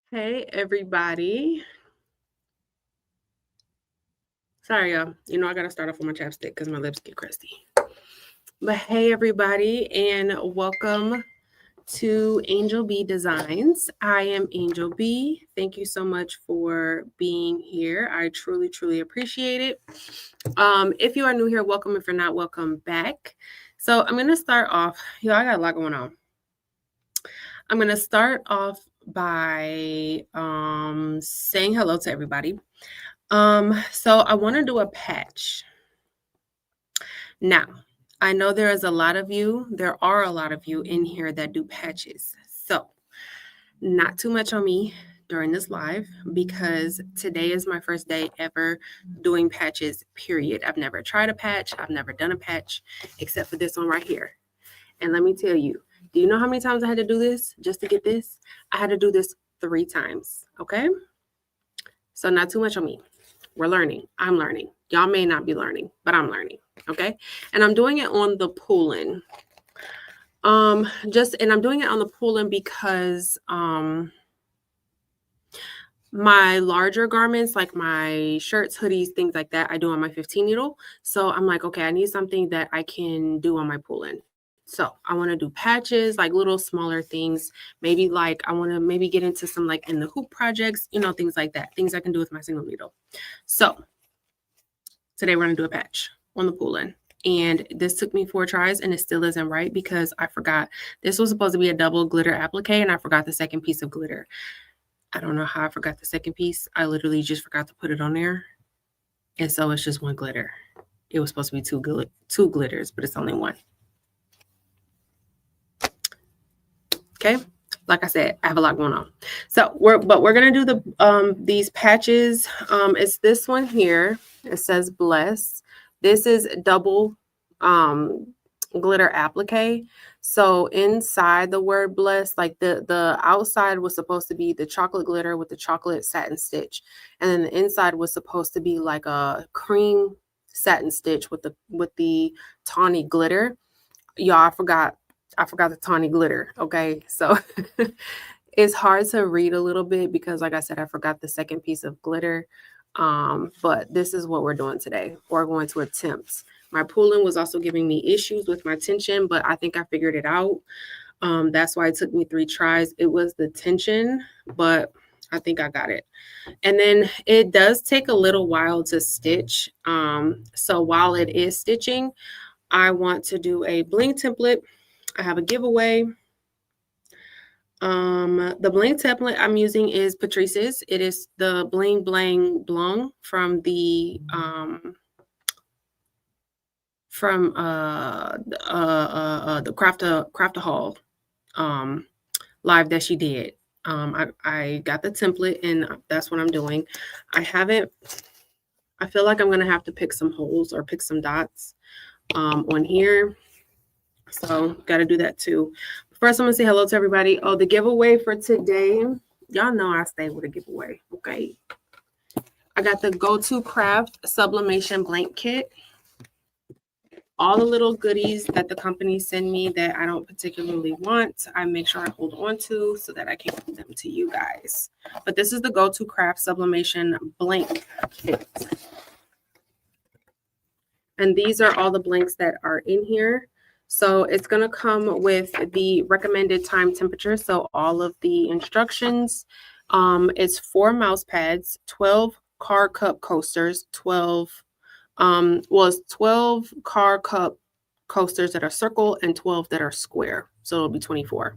Hey, everybody. Sorry, y'all. I got to start off with my chapstick because my lips get crusty. But hey, everybody, and welcome to Angel B Designs. I am Angel B. Thank you so much for being here. I truly, truly appreciate it. If you are new here, welcome. If you're not, welcome back. So I'm going to start off. I got a lot going on. I'm going to start off by saying hello to everybody. So I want to do a patch. Now, I know there are a lot of you in here that do patches. So not too much on me during this live because today is my first day ever doing patches, period. I've never tried a patch. I've never done a patch except for this one right here. And let me tell you, do you know how many times I had to do this just to get this? I had to do this 3 times, okay? So not too much on me. We're learning. I'm learning. Y'all may not be learning, but I'm learning. Okay. And I'm doing it on the Poolin. And I'm doing it on the Poolin because my larger garments, like my shirts, hoodies, things like that, I do on my 15 needle. So I'm like, okay, I need something that I can do on my Poolin. So I want to do patches, like little smaller things. Maybe like I want to get into some like in the hoop projects, things like that. Things I can do with my single needle. So today we're going to do a patch on the Poolin. And this took me 4 tries and it still isn't right because I forgot. This was supposed to be a double glitter applique and I forgot the second piece of glitter. I don't know how I forgot the second piece. I literally just forgot to put it on there. And so it's just 1 glitter. It was supposed to be 2 glitters, but it's only 1. Okay. Like I said, I have a lot going on. So we're going to do these patches. It's this one here. It says Bless. This is double glitter applique. So inside the word Bless, like the outside was supposed to be the chocolate glitter with the chocolate satin stitch. And then the inside was supposed to be like a cream satin stitch with the tawny glitter. Y'all, I forgot the tawny glitter. Okay. So it's hard to read a little bit because like I said, I forgot the second piece of glitter. But this is what we're doing today. We're going to attempt. My Poolin was also giving me issues with my tension, but I think I figured it out. That's why it took me 3 tries. It was the tension, but I think I got it. And then it does take a little while to stitch. So while it is stitching, I want to do a bling template. I have a giveaway. The bling template I'm using is Patrice's. It is the Bling Bling Blong from the Craft-A-Haul live that she did. I got the template and that's what I'm doing. I feel like I'm gonna have to pick some holes or pick some dots on here. So got to do that too. First, I'm going to say hello to everybody. Oh, the giveaway for today. Y'all know I stay with a giveaway. Okay. I got the Go-To Craft Sublimation Blank Kit. All the little goodies that the company send me that I don't particularly want, I make sure I hold on to so that I can give them to you guys. But this is the Go-To Craft Sublimation Blank Kit. And these are all the blanks that are in here. So it's going to come with the recommended time temperature. So all of the instructions, it's 4 mouse pads, 12 car cup coasters, 12 car cup coasters that are circle and 12 that are square. So it'll be 24.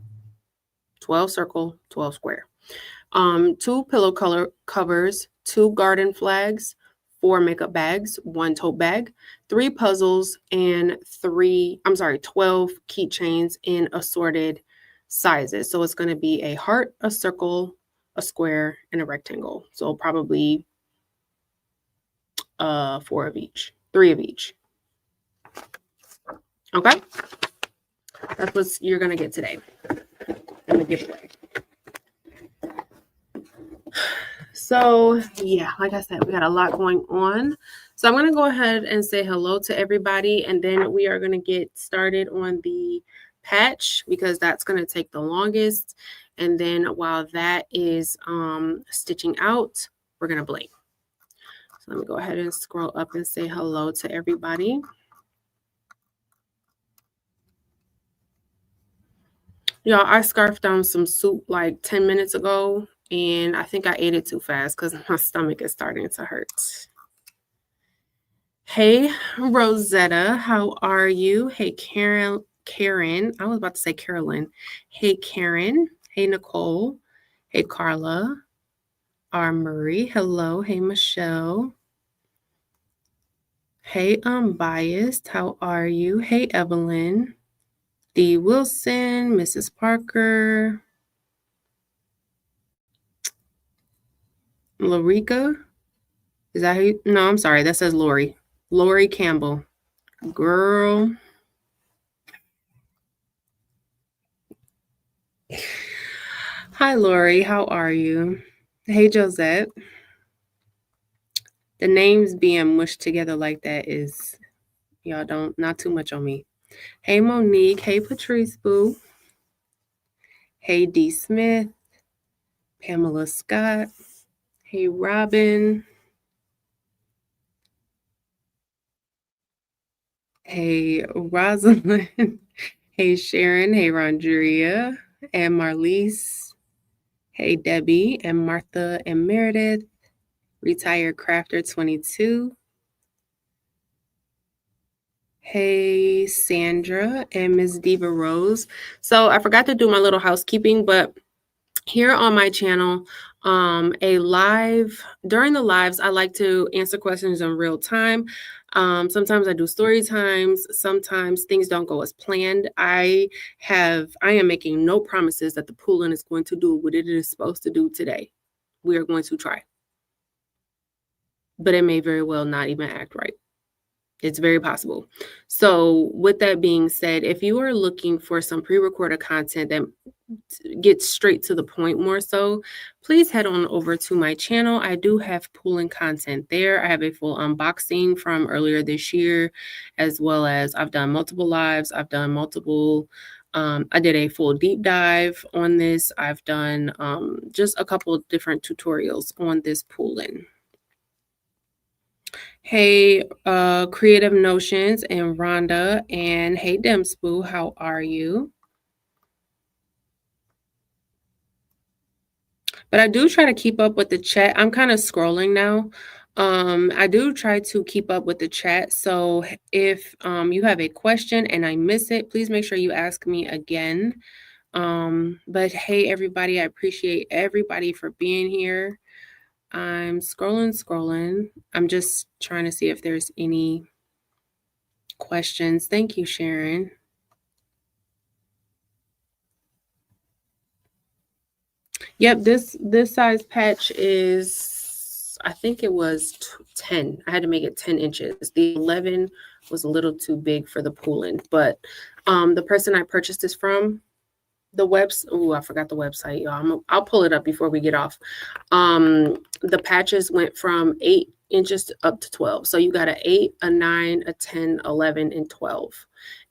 12 circle, 12 square. 2 pillow color covers, 2 garden flags, 4 makeup bags, 1 tote bag, 3 puzzles, and 12 keychains in assorted sizes. So it's going to be a heart, a circle, a square, and a rectangle. So probably 4 of each, 3 of each. Okay. That's what you're going to get today in the giveaway. So yeah, like I said, we got a lot going on. So I'm going to go ahead and say hello to everybody. And then we are going to get started on the patch because that's going to take the longest. And then while that is stitching out, we're going to bling. So let me go ahead and scroll up and say hello to everybody. Y'all, I scarfed down some soup like 10 minutes ago, and I think I ate it too fast because my stomach is starting to hurt. Hey, Rosetta, how are you? Hey, Karen. I was about to say Carolyn. Hey, Karen. Hey, Nicole. Hey, Carla. R. Murray. Hello. Hey, Michelle. Hey, Unbiased. How are you? Hey, Evelyn. D. Wilson. Mrs. Parker. Lorica. Is that who you? No, I'm sorry. That says Lori. Lori Campbell. Girl. Hi, Lori. How are you? Hey, Josette. The names being mushed together like that is, y'all don't, not too much on me. Hey, Monique. Hey, Patrice Boo. Hey, D. Smith. Pamela Scott. Hey, Robin. Hey, Rosalind. Hey, Sharon. Hey, Rondria. And Marlise. Hey, Debbie. And Martha and Meredith. Retired Crafter 22. Hey, Sandra and Miss Diva Rose. So I forgot to do my little housekeeping, but here on my channel, during the lives, I like to answer questions in real time. Sometimes I do story times. Sometimes things don't go as planned. I am making no promises that the Poolin is going to do what it is supposed to do today. We are going to try, but it may very well not even act right. It's very possible. So with that being said, if you are looking for some pre-recorded content that gets straight to the point more so, please head on over to my channel. I do have Poolin content there. I have a full unboxing from earlier this year, as well as I've done multiple lives. I've done multiple, I did a full deep dive on this. I've done just a couple of different tutorials on this Poolin. Hey, Creative Notions and Rhonda, and hey, Demspoo, how are you? But I do try to keep up with the chat. I'm kind of scrolling now. I do try to keep up with the chat. So if you have a question and I miss it, please make sure you ask me again. But hey, everybody, I appreciate everybody for being here. I'm scrolling. I'm just trying to see if there's any questions. Thank you, Sharon. Yep, this size patch is, I think it was 10. I had to make it 10 inches. The 11 was a little too big for the Poolin, but the person I purchased this from, the website, oh, I forgot the website, y'all. I'll pull it up before we get off. The patches went from 8 inches up to 12. So you got an 8, a 9, a 10, 11, and 12.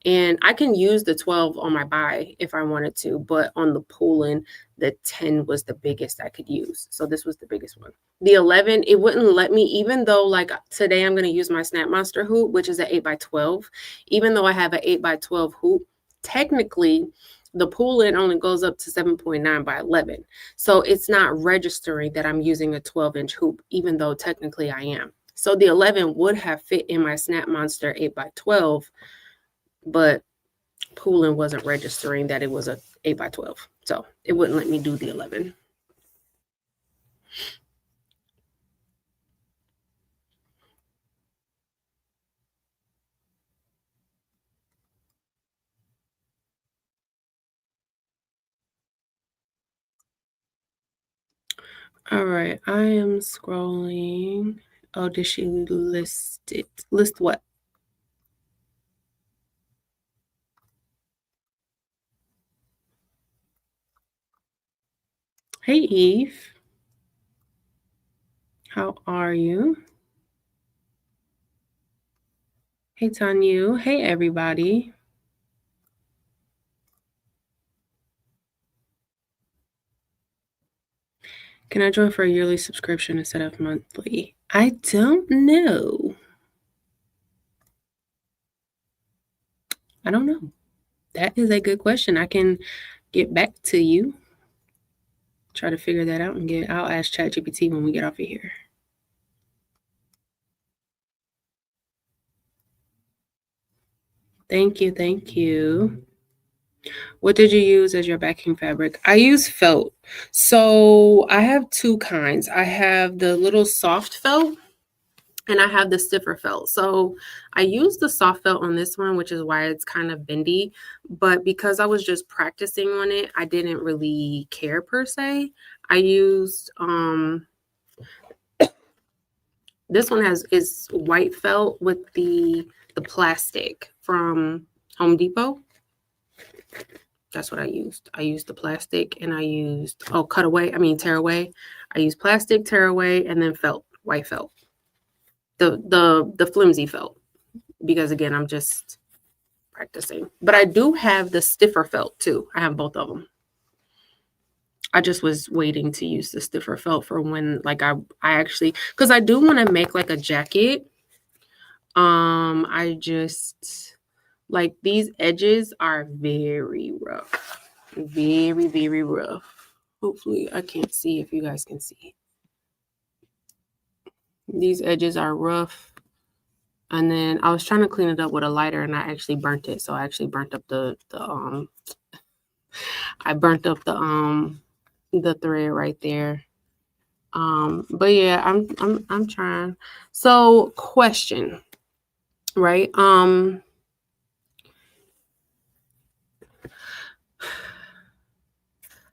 And I can use the 12 on my buy if I wanted to, but on the Poolin, the 10 was the biggest I could use. So this was the biggest one. The 11, it wouldn't let me, even though like today I'm going to use my Snap Monster hoop, which is an 8x12. Even though I have an 8x12 hoop, technically the Poolin only goes up to 7.9 by 11. So it's not registering that I'm using a 12-inch hoop, even though technically I am. So the 11 would have fit in my Snap Monster 8x12, but Poolin wasn't registering that it was a 8x12. So it wouldn't let me do the 11. All right, I am scrolling. Oh, did she list it? List what? Hey, Eve. How are you? Hey, Tanya. Hey, everybody. Can I join for a yearly subscription instead of monthly? I don't know. I don't know. That is a good question. I can get back to you. Try to figure that out and I'll ask ChatGPT when we get off of here. Thank you. Thank you. What did you use as your backing fabric? I use felt. So I have two kinds. I have the little soft felt and I have the stiffer felt. So I used the soft felt on this one, which is why it's kind of bendy. But because I was just practicing on it, I didn't really care per se. I used this one is white felt with the plastic from Home Depot. That's what I used. I used the plastic and I used tearaway. I used plastic, tearaway, and then felt, white felt. The flimsy felt. Because again, I'm just practicing. But I do have the stiffer felt too. I have both of them. I just was waiting to use the stiffer felt for when like I actually, because I do want to make like a jacket. I just like these edges are very rough. Very, very rough. Hopefully I can't see if you guys can see. These edges are rough. And then I was trying to clean it up with a lighter and I actually burnt it. So I actually burnt up the thread right there. But yeah, I'm trying. So question, right?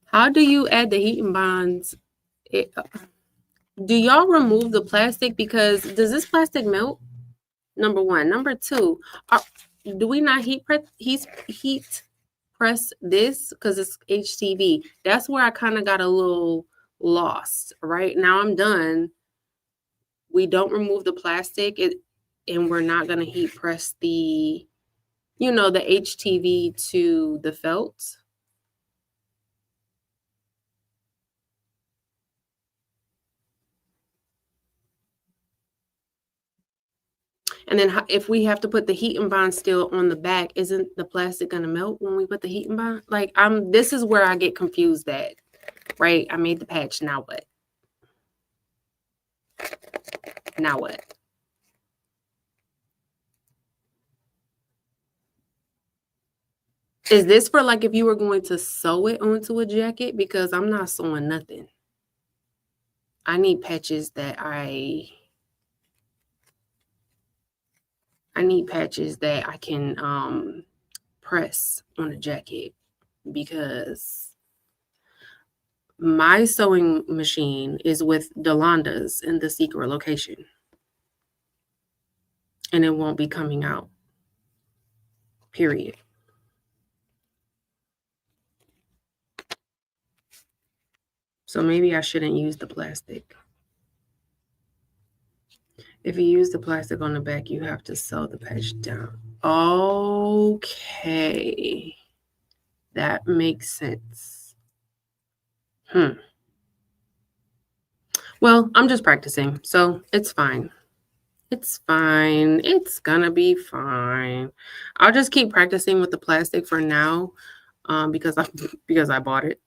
How do you add the heat and bonds? Do y'all remove the plastic? Because does this plastic melt? Number one. Number two, do we not heat press this because it's HTV? That's where I kind of got a little lost. Right now I'm done. We don't remove the plastic, and we're not gonna heat press the, the HTV to the felt. And then if we have to put the heat and bond still on the back, isn't the plastic gonna melt when we put the heat and bond? Like this is where I get confused at, right? I made the patch, now what? Now what? Is this for like if you were going to sew it onto a jacket? Because I'm not sewing nothing. I need patches that I need patches that I can press on a jacket, because my sewing machine is with Yolanda's in the secret location. And it won't be coming out. Period. So maybe I shouldn't use the plastic. If you use the plastic on the back, you have to sew the patch down. Okay. That makes sense. Well, I'm just practicing, so it's fine. It's fine. It's gonna be fine. I'll just keep practicing with the plastic for now, because I bought it.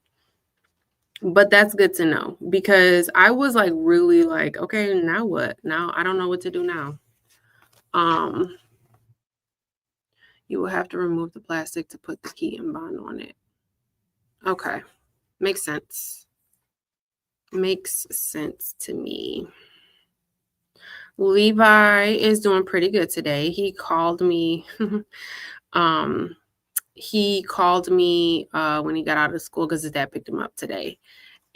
But that's good to know, because I was like really like, okay, now what? Now I don't know what to do now. You will have to remove the plastic to put the heat and bond on it. Okay. Makes sense. Makes sense to me. Levi is doing pretty good today. He called me. He called me when he got out of school because his dad picked him up today.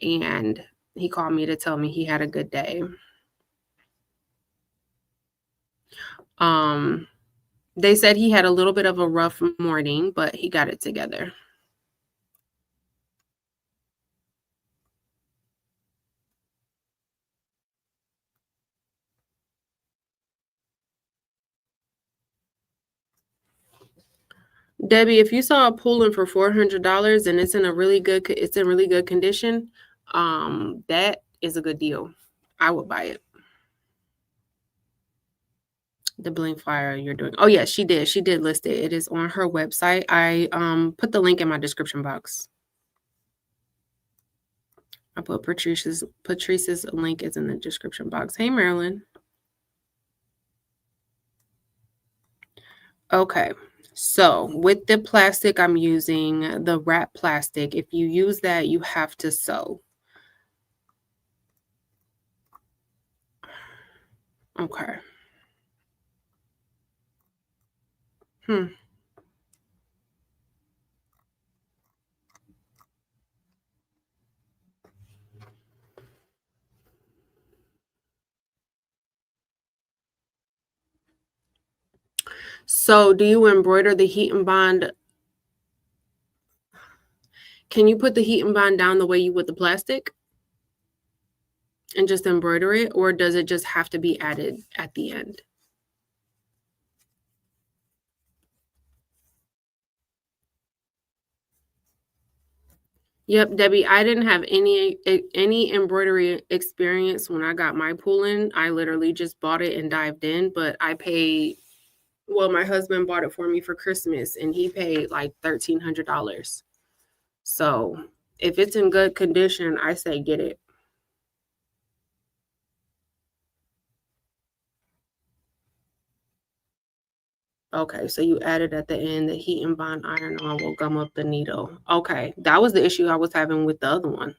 And he called me to tell me he had a good day. They said he had a little bit of a rough morning, but he got it together. Debbie, if you saw a Poolin for $400 and it's in really good condition, That is a good deal. I would buy it. The Bling flyer you're doing. Oh yeah, she did. She did list it. It is on her website. I put the link in my description box. I put Patrice's link is in the description box. Hey Marilyn. Okay. So with the plastic, I'm using the wrap plastic. If you use that, you have to sew. Okay. So do you embroider the heat and bond? Can you put the heat and bond down the way you would the plastic and just embroider it? Or does it just have to be added at the end? Yep, Debbie, I didn't have any embroidery experience when I got my Poolin. I literally just bought it and dived in, but I paid, well, my husband bought it for me for Christmas and he paid like $1,300. So if it's in good condition, I say get it. Okay, so you added at the end the heat and bond iron on will gum up the needle. Okay, that was the issue I was having with the other one.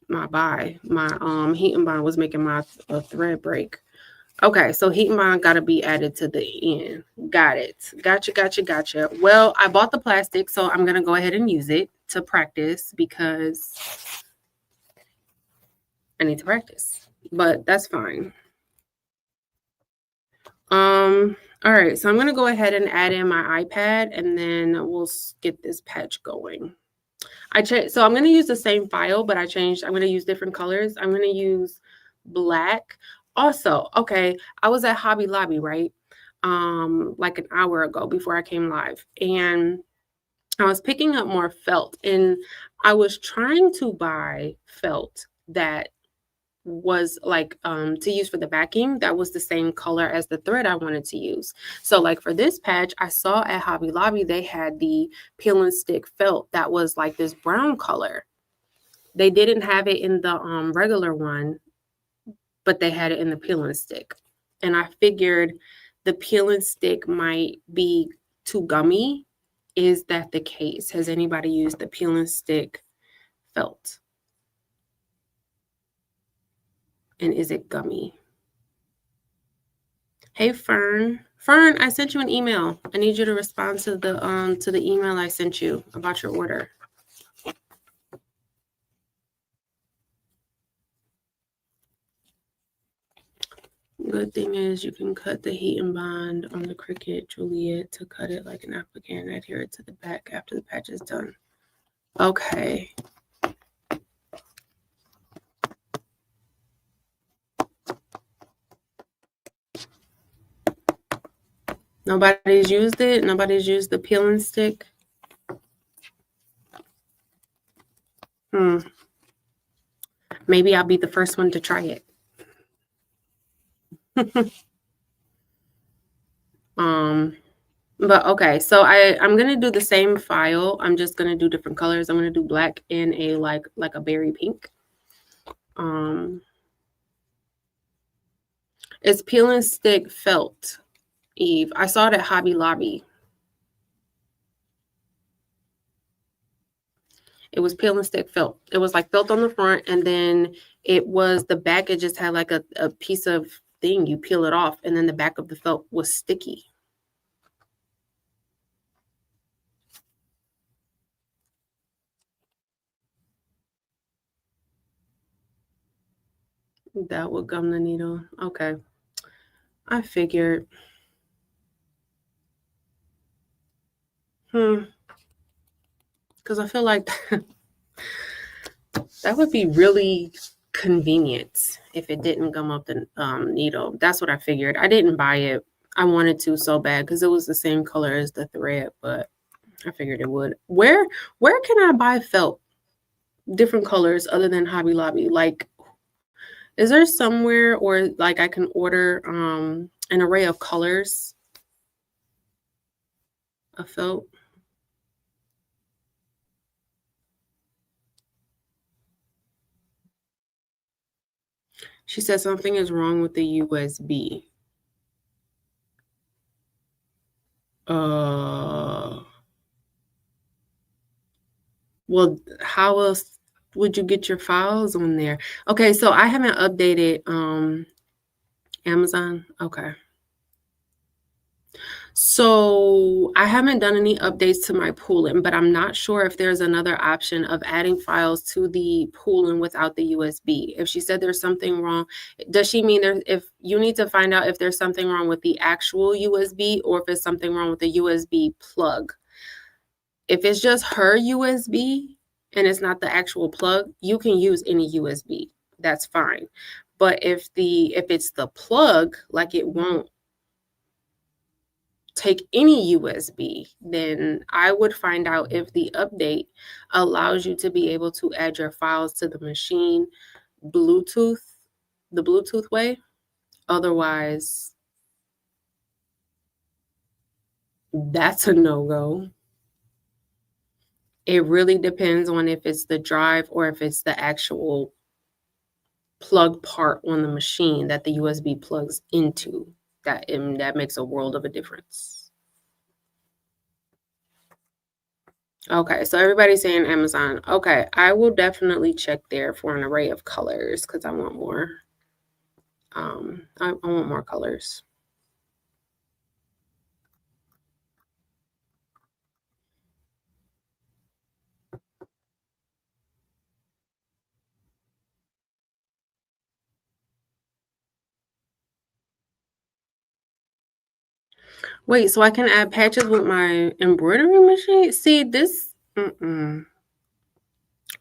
My heat and bond was making my thread break. Okay, so heat and bond got to be added to the end. Got it. Gotcha. Well, I bought the plastic, so I'm going to go ahead and use it to practice because I need to practice. But that's fine. All right, so I'm going to go ahead and add in my iPad and then we'll get this patch going. So I'm going to use the same file, but I'm going to use different colors. I'm going to use black. Also, okay, I was at Hobby Lobby, right? Like an hour ago before I came live, and I was picking up more felt, and I was trying to buy felt that was like to use for the backing that was the same color as the thread I wanted to use. So like for this patch, I saw at Hobby Lobby they had the peel and stick felt that was like this brown color. They didn't have it in the regular one, but they had it in the peel and stick. And I figured the peel and stick might be too gummy. Is that the case? Has anybody used the peel and stick felt? And is it gummy? Hey Fern, I sent you an email. I need you to respond to the email I sent you about your order. Good thing is you can cut the heat and bond on the Cricut Juliet to cut it like an applique and adhere it to the back after the patch is done. Okay. Nobody's used it? Nobody's used the peel and stick? Maybe I'll be the first one to try it. But okay, so I'm gonna do the same file. I'm just gonna do different colors. I'm gonna do black and a like a berry pink. It's peel and stick felt, Eve. I saw it at Hobby Lobby. It was peel and stick felt. It was like felt on the front, and then it was the back. It just had like a piece of thing. You peel it off, and then the back of the felt was sticky. That would gum the needle. Okay. I figured. Because I feel like that would be really convenient if it didn't gum up the needle. That's what I figured. I didn't buy it. I wanted to so bad because it was the same color as the thread, but I figured it would. Where can I buy felt? different colors other than Hobby Lobby. Like, is there somewhere or like I can order an array of colors of felt? She said something is wrong with the USB. Well, how else would you get your files on there? Okay, so I haven't updated Amazon. Okay. So I haven't done any updates to my Poolin, but I'm not sure if there's another option of adding files to the Poolin without the USB. If she said there's something wrong, does she mean if you need to find out if there's something wrong with the actual USB or if it's something wrong with the USB plug? If it's just her USB and it's not the actual plug, you can use any USB. That's fine. But if it's the plug, like it won't take any USB, then I would find out if the update allows you to be able to add your files to the machine the Bluetooth way. Otherwise, that's a no-go. It really depends on if it's the drive or if it's the actual plug part on the machine that the USB plugs into. That makes a world of a difference. Okay, so everybody's saying Amazon. Okay, I will definitely check there for an array of colors because I want more. I want more colors. Wait, so I can add patches with my embroidery machine? See, my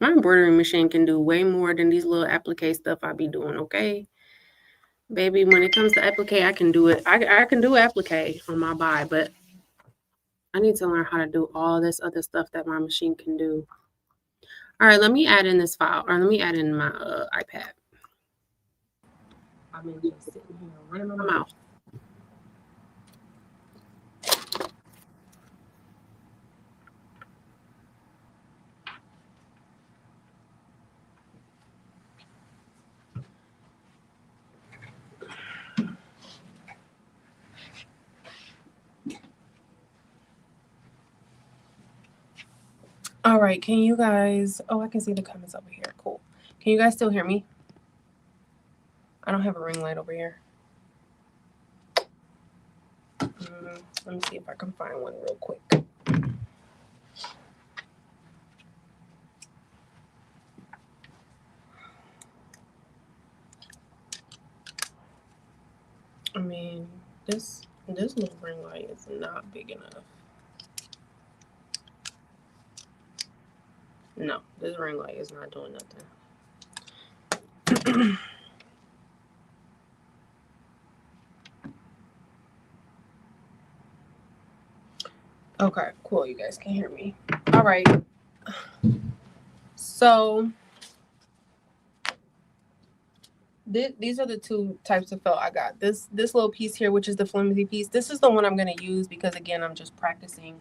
embroidery machine can do way more than these little applique stuff I be doing, okay? Baby, when it comes to applique, I can do it. I can do applique on my buy, but I need to learn how to do all this other stuff that my machine can do. All right, let me add in this file, or let me add in my iPad. I've been just sitting here running my mouth. All right, can you guys, oh, I can see the comments over here. Cool. Can you guys still hear me? I don't have a ring light over here. Let me see if I can find one real quick. I mean, this little ring light is not big enough. No, this ring light is not doing nothing. Okay, cool. You guys can hear me. All right. So these are the two types of felt I got. This little piece here, which is the flimsy piece. This is the one I'm going to use because, again, I'm just practicing.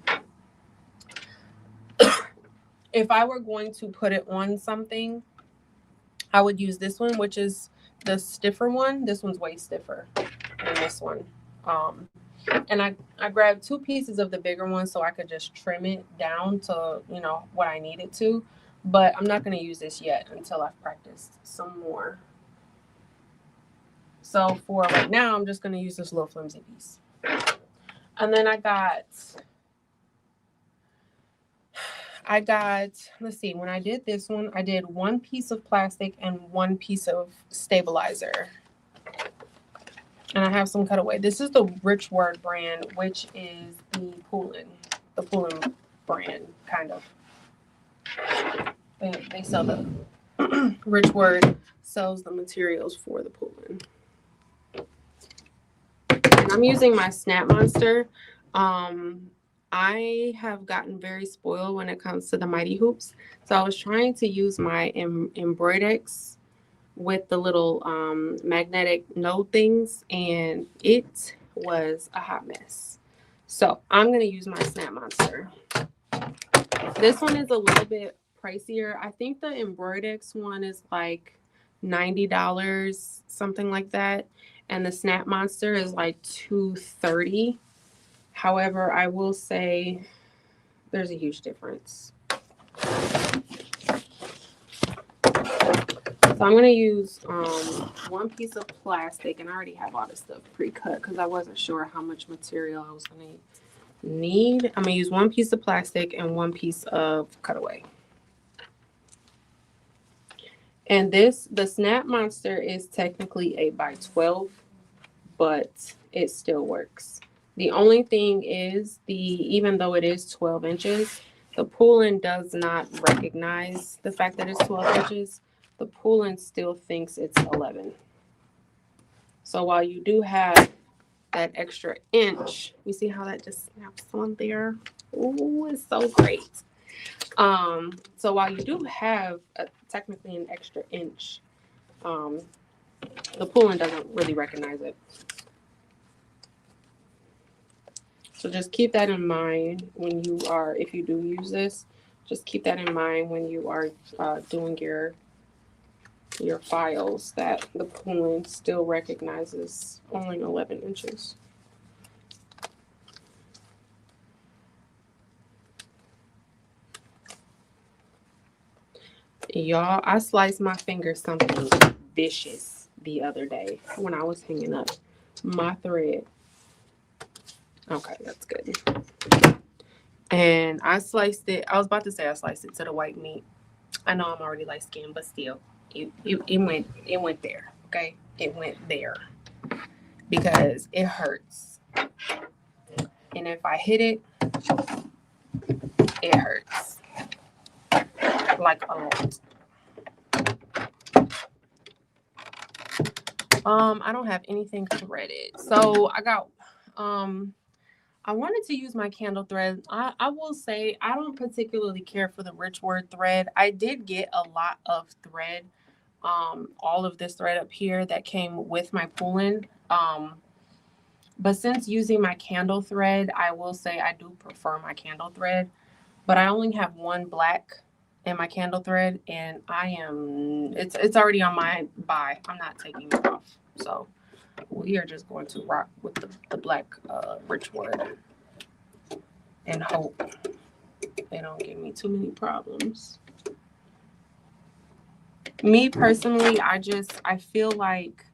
If I were going to put it on something, I would use this one, which is the stiffer one. This one's way stiffer than this one. And I grabbed two pieces of the bigger one so I could just trim it down to, what I need it to. But I'm not going to use this yet until I've practiced some more. So for right now, I'm just going to use this little flimsy piece. And then I got, let's see, when I did this one, I did one piece of plastic and one piece of stabilizer. And I have some cutaway. This is the Rich Word brand, which is the Poolin brand, kind of. They sell the Rich Word sells the materials for the Poolin. And I'm using my Snap Monster. I have gotten very spoiled when it comes to the mighty hoops. So I was trying to use my Embroidery with the little magnetic node things, and it was a hot mess. So I'm going to use my Snap Monster. This one is a little bit pricier. I think the Embroidery one is like $90, something like that. And the Snap Monster is like $230. However, I will say there's a huge difference. So I'm going to use one piece of plastic, and I already have all this stuff pre-cut because I wasn't sure how much material I was going to need. I'm going to use one piece of plastic and one piece of cutaway. And the Snap Monster is technically 8x12, but it still works. The only thing is, even though it is 12 inches, the Poolin does not recognize the fact that it's 12 inches. The Poolin still thinks it's 11. So while you do have that extra inch, you see how that just snaps on there? Oh, it's so great. So while you do have technically an extra inch, the Poolin doesn't really recognize it. So just keep that in mind when you are, if you do use this, just keep that in mind when you are doing your files, that the Poolin still recognizes only 11 inches. Y'all, I sliced my finger something vicious the other day when I was hanging up my thread. Okay, that's good. And I sliced it. I was about to say I sliced it to the white meat. I know I'm already light skinned, but still, it went there. Okay, it went there because it hurts. And if I hit it, it hurts like a lot. I don't have anything threaded, so I got I wanted to use my candle thread. I will say I don't particularly care for the Richword thread. I did get a lot of thread, all of this thread up here that came with my Poolin. But since using my candle thread, I will say I do prefer my candle thread. But I only have one black in my candle thread, and it's already on my buy. I'm not taking it off. So we are just going to rock with the black Richword and hope they don't give me too many problems. Me personally, I feel like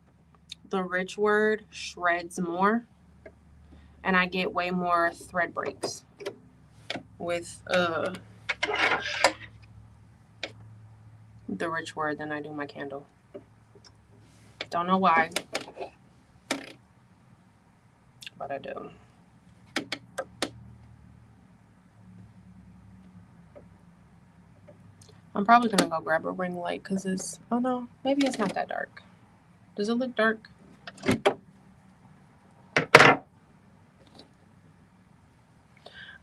the Richword shreds more, and I get way more thread breaks with the Richword than I do my candle. Don't know why, but I do. I'm probably gonna go grab a ring light because it's, oh no, maybe it's not that dark. Does it look dark?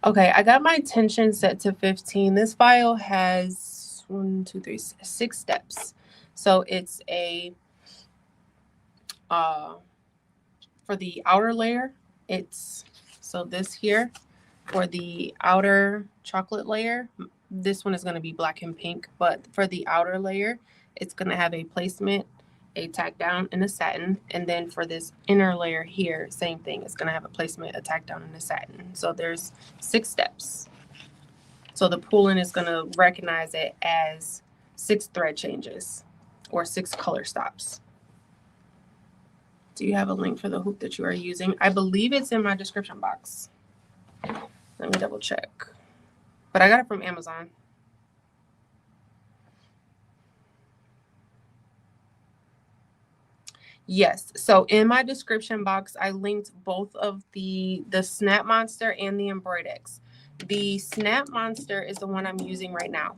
Okay, I got my tension set to 15. This file has 6 steps. So it's a for the outer layer, it's so this here for the outer chocolate layer. This one is going to be black and pink, but for the outer layer, it's going to have a placement, a tack down, and a satin. And then for this inner layer here, same thing. It's going to have a placement, a tack down, and a satin. So there's 6 steps. So the Poolin is going to recognize it as 6 thread changes or 6 color stops. Do you have a link for the hoop that you are using? I believe it's in my description box. Let me double check. But I got it from Amazon. Yes. So in my description box, I linked both of the Snap Monster and the Embroidery. The Snap Monster is the one I'm using right now.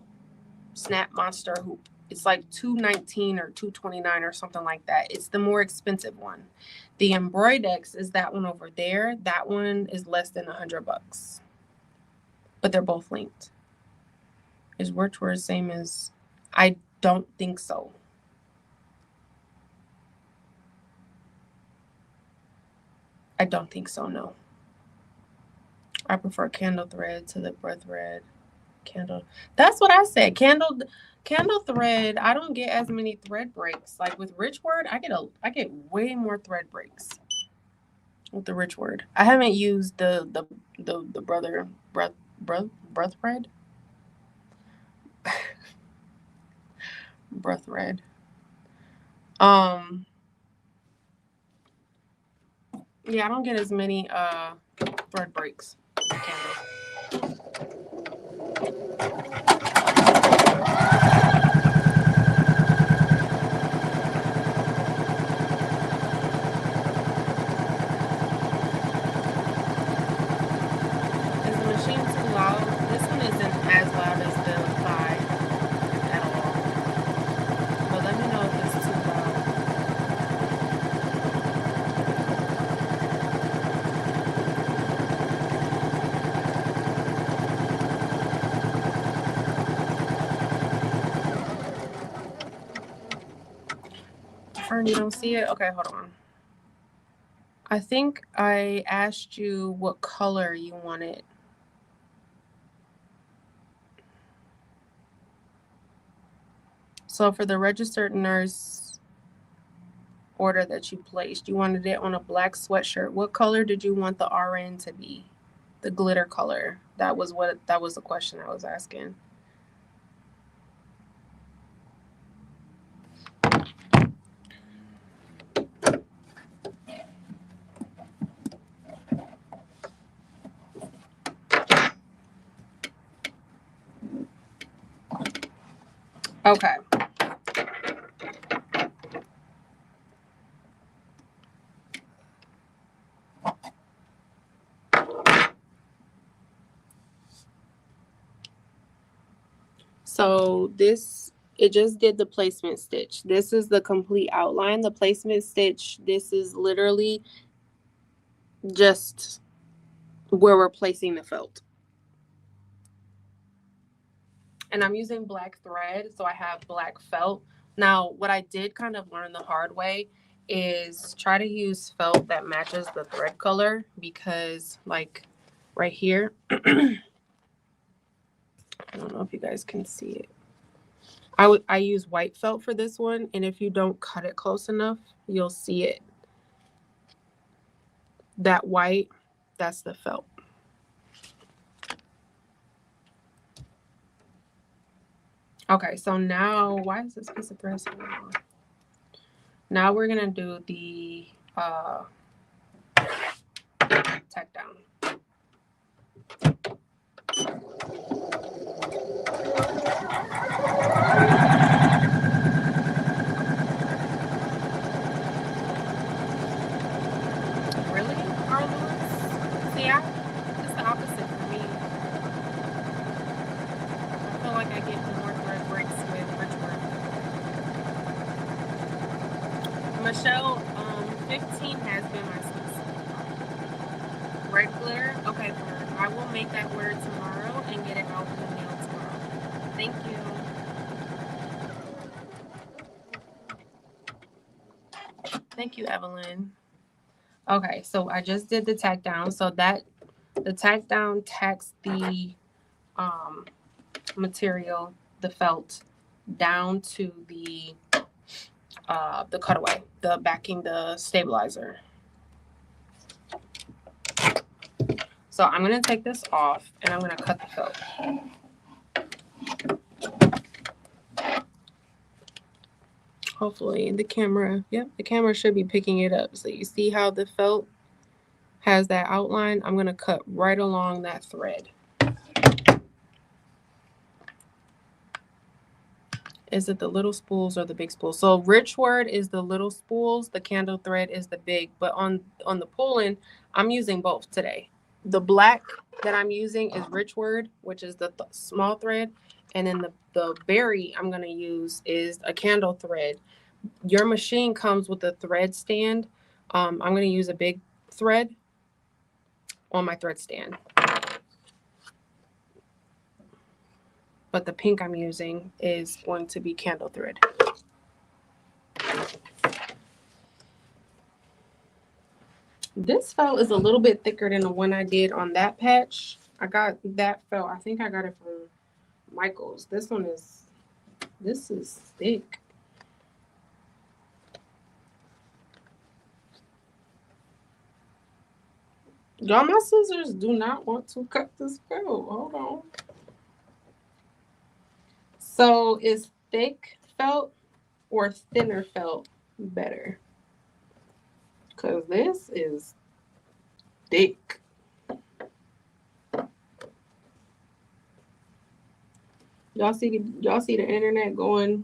Snap Monster hoop. It's like $219 or $229 or something like that. It's the more expensive one. The Embroidery is that one over there. That one is less than $100. but they're both linked. Is Richword same as? I don't think so. I don't think so, no. I prefer candle thread to the breath thread. Candle. That's what I said. Candle thread. I don't get as many thread breaks. Like with Richword, I get way more thread breaks with the Richword. I haven't used the breath thread. Breath thread. Yeah, I don't get as many thread breaks with candle. Is the machine too loud? This one isn't as loud as the 5 at all. But let me know if it's too loud. Fern, you don't see it? Okay, hold on. I think I asked you what color you wanted. So for the registered nurse order that you placed, you wanted it on a black sweatshirt. What color did you want the RN to be? The glitter color. That was the question I was asking. Okay. So it just did the placement stitch. This is the complete outline. The placement stitch, this is literally just where we're placing the felt. And I'm using black thread, so I have black felt. Now, what I did kind of learn the hard way is try to use felt that matches the thread color, because like right here, I don't know if you guys can see it. I use white felt for this one, and if you don't cut it close enough, you'll see it. That white, that's the felt. Okay, so now, why is this piece of thread so long? Now we're gonna do the tack down. Really, Arlois? See, it's the opposite for me. I feel like I get more thread breaks with Richword. Michelle, 15 has been my sweet spot. Red glitter? Okay, Fern. I will make that word tomorrow and get it out in the mail tomorrow. Thank you. Thank you, Evelyn. Okay, so I just did the tack down. So that the tack down tacks the material, the felt, down to the cutaway, the backing, the stabilizer. So I'm gonna take this off and I'm gonna cut the felt. Hopefully the camera should be picking it up. So you see how the felt has that outline? I'm gonna cut right along that thread. Is it the little spools or the big spools? So Richword is the little spools, the candle thread is the big, but on the Poolin, I'm using both today. The black that I'm using is Richword, which is the small thread, and then the berry I'm gonna use is a candle thread. Your machine comes with a thread stand. I'm gonna use a big thread on my thread stand. but the pink I'm using is going to be candle thread. This felt is a little bit thicker than the one I did on that patch. I got that felt, I think I got it from Michael's. This is thick. Y'all, my scissors do not want to cut this felt. Hold on. So is thick felt or thinner felt better? Because this is thick. Y'all see the internet going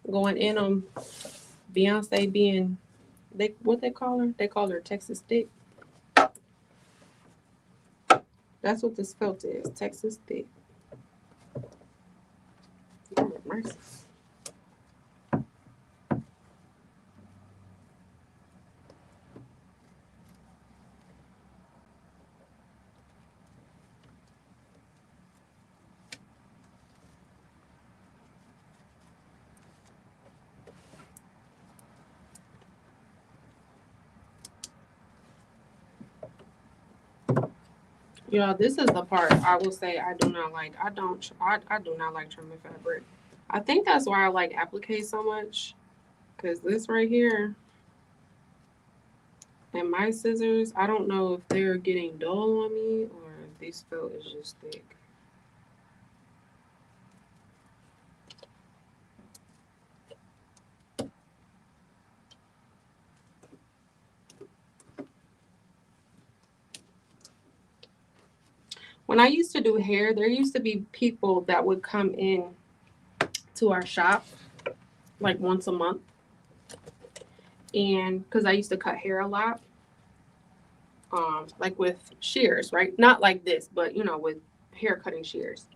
in on Beyonce being what they call her? They call her Texas thick. That's what this felt is, Texas thick. Oh, mercy. Yeah, this is the part I will say I do not like. I do not like trimming fabric. I think that's why I like applique so much. Because this right here and my scissors, I don't know if they're getting dull on me or if this felt is just thick. When I used to do hair, there used to be people that would come in to our shop like once a month. And because I used to cut hair a lot, like with shears, right? Not like this, but you know, with hair cutting shears.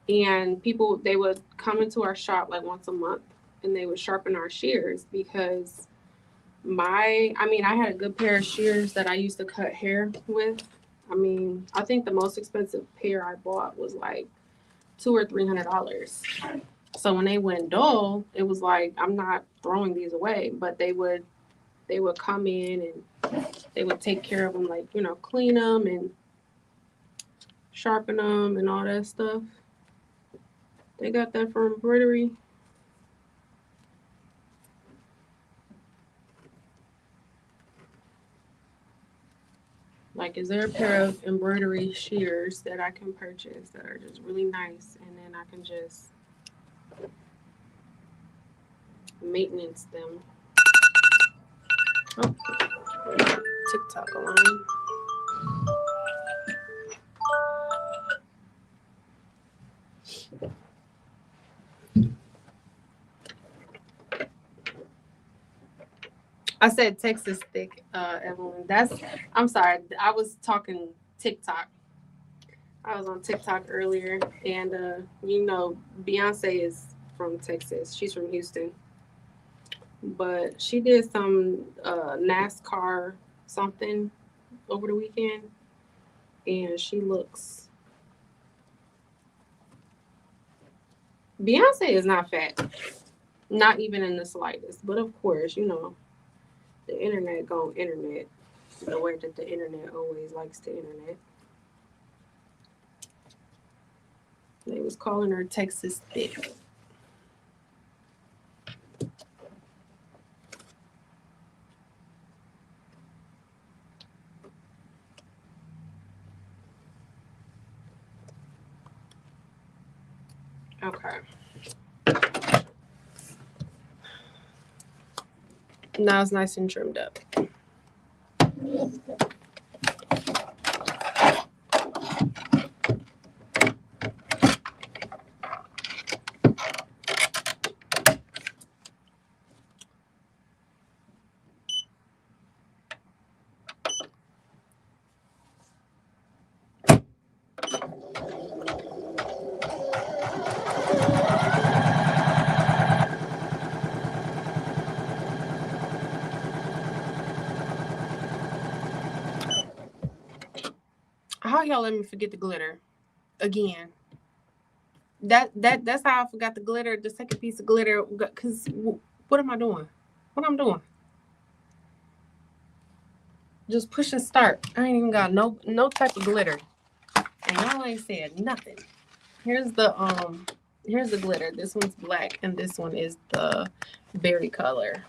And people, they would come into our shop like once a month and they would sharpen our shears because I had a good pair of shears that I used to cut hair with. I mean, I think the most expensive pair I bought was like $200 or $300. So when they went dull, it was like, I'm not throwing these away, but they would come in and they would take care of them, like, you know, clean them and sharpen them and all that stuff. They got that from Embroidery. Like, is there a pair of embroidery shears that I can purchase that are just really nice and then I can just maintenance them? Oh, TikTok alarm. I said Texas thick, Evelyn. I'm sorry. I was talking TikTok. I was on TikTok earlier, and you know, Beyonce is from Texas. She's from Houston, but she did some NASCAR something over the weekend, and she looks. Beyonce is not fat, not even in the slightest. But of course, you know, the internet go internet the way that the internet always likes to internet. They was calling her Texas thick. Okay. Now it's nice and trimmed up. How y'all let me forget the glitter again? That's how I forgot the glitter, the second piece of glitter. Cause what am I doing? What I'm doing? Just push and start. I ain't even got no type of glitter, and y'all ain't said nothing. Here's the glitter. This one's black, and this one is the berry color.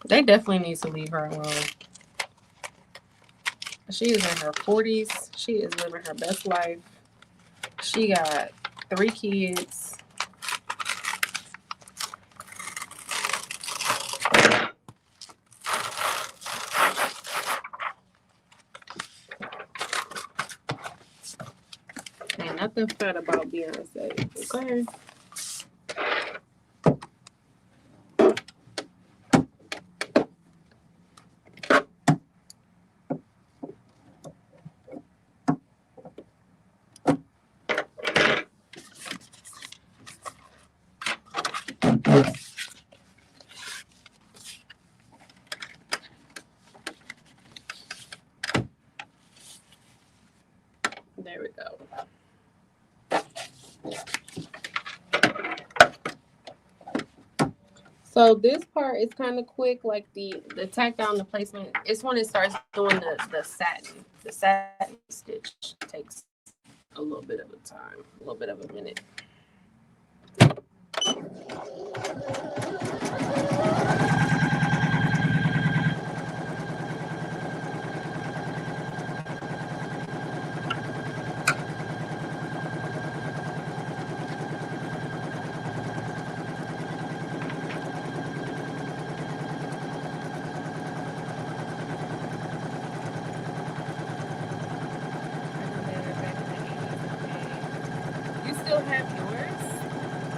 They definitely need to leave her alone. She is in her 40s. She is living her best life. She got 3 kids. Ain't nothing fat about Beyonce. Okay. There we go. So this part is kind of quick, like the tack down, the placement. It's when it starts doing the satin. The satin stitch takes a little bit of a time, a little bit of a minute. Have yours?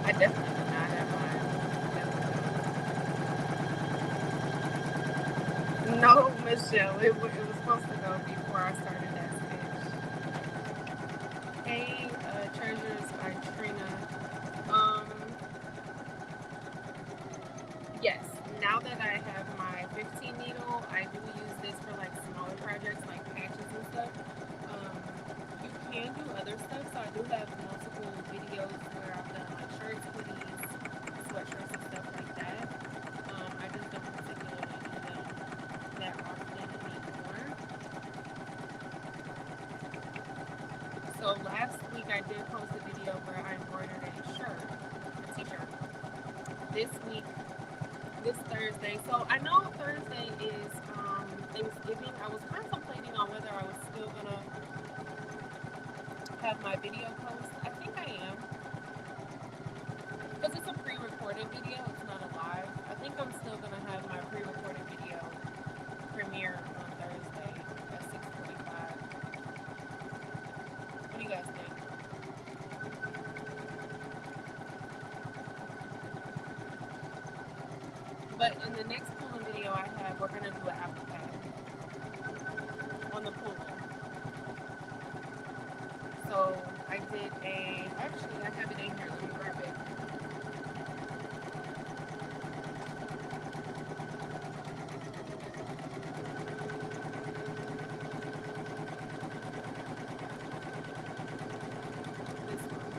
I definitely do not have mine. No, Michelle. It was supposed to go before I started that stitch. Hey, Treasures by Trina. Yes. Now that I have my 15 needle, I do use this for like smaller projects, like patches and stuff. You can do other stuff, so I do have multiple videos where I've done like shirts, hoodies, sweatshirts, and stuff like that. I just don't particularly do them that often anymore. So last week I did post a video where I embroidered a t-shirt. This week, this Thursday, so I know Thursday is Thanksgiving. I was contemplating on whether I was still gonna have my video post. I think I am, because it's a pre-recorded video, it's not a live. I think I'm still gonna have my pre-recorded video premiere on Thursday at 6:45. What do you guys think? But in the next Poolin video I have, we're gonna do an applique on the Poolin. So I did actually I have it in here, let me grab it. This one.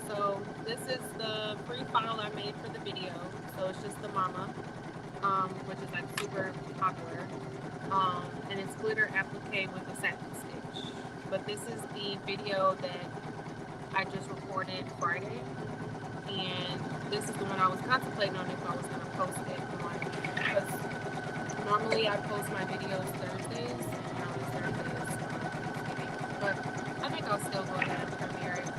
So this is the free file I made for the video. So it's just the mama, which is like super popular. And it's glitter applique with a satin stitch. But this is the video that I just recorded Friday, and this is the one I was contemplating on if I was going to post it on, because normally I post my videos Thursdays, and now it's Thursdays, but I think I'll still go ahead and premiere it.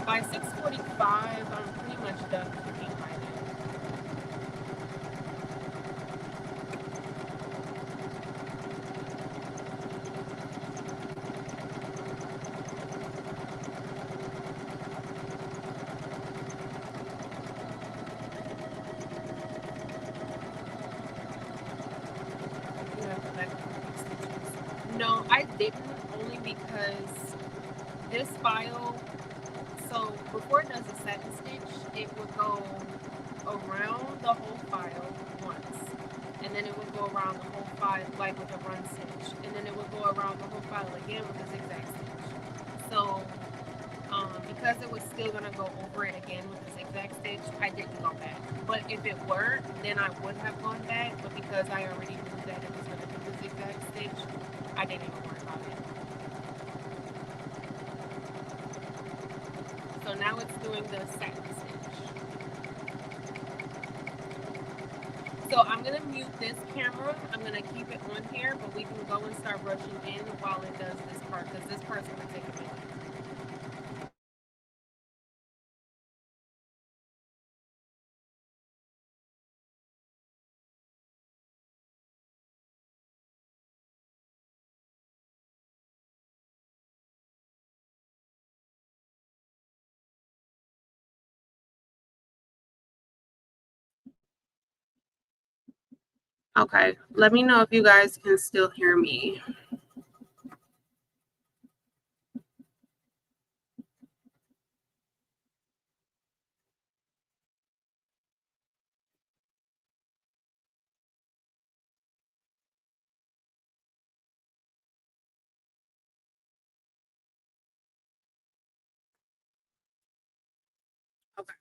By 6:45, I'm pretty much done cooking my dinner. No, I didn't, only because this file, so before it does a satin stitch, it would go around the whole file once, and then it would go around the whole file like with a run stitch, and then it would go around the whole file again with a zigzag stitch. So because it was still going to go over it again with a zigzag stitch, I didn't go back. But if it were, then I would have gone back, but because I already knew that it was going to do the zigzag stitch, I didn't even worry about it. So now it's doing the satin stitch. So I'm going to mute this camera. I'm going to keep it on here, but we can go and start brushing in while it does this part, because this part's going to take a minute. Okay, let me know if you guys can still hear me. Okay.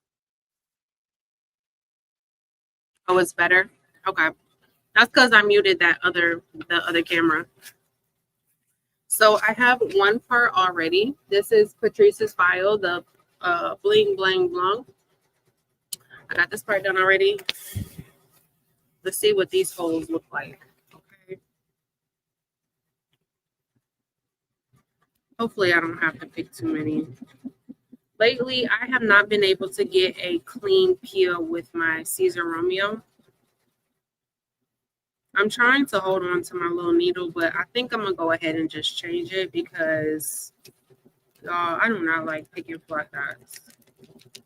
Oh, it's better? Okay. That's because I muted the other camera. So I have one part already. This is Patrice's file, the Bling, Bling, Bling. I got this part done already. Let's see what these holes look like. Okay. Hopefully I don't have to pick too many. Lately, I have not been able to get a clean peel with my Siser Romeo. I'm trying to hold on to my little needle, but I think I'm going to go ahead and just change it because I do not like picking flat dots.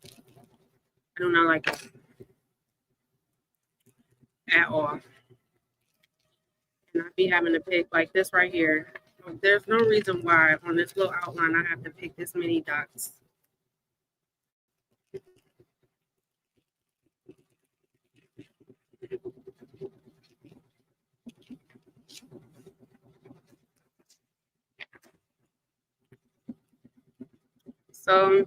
I do not like it at all. And I be having to pick like this right here. There's no reason why on this little outline I have to pick this many dots. So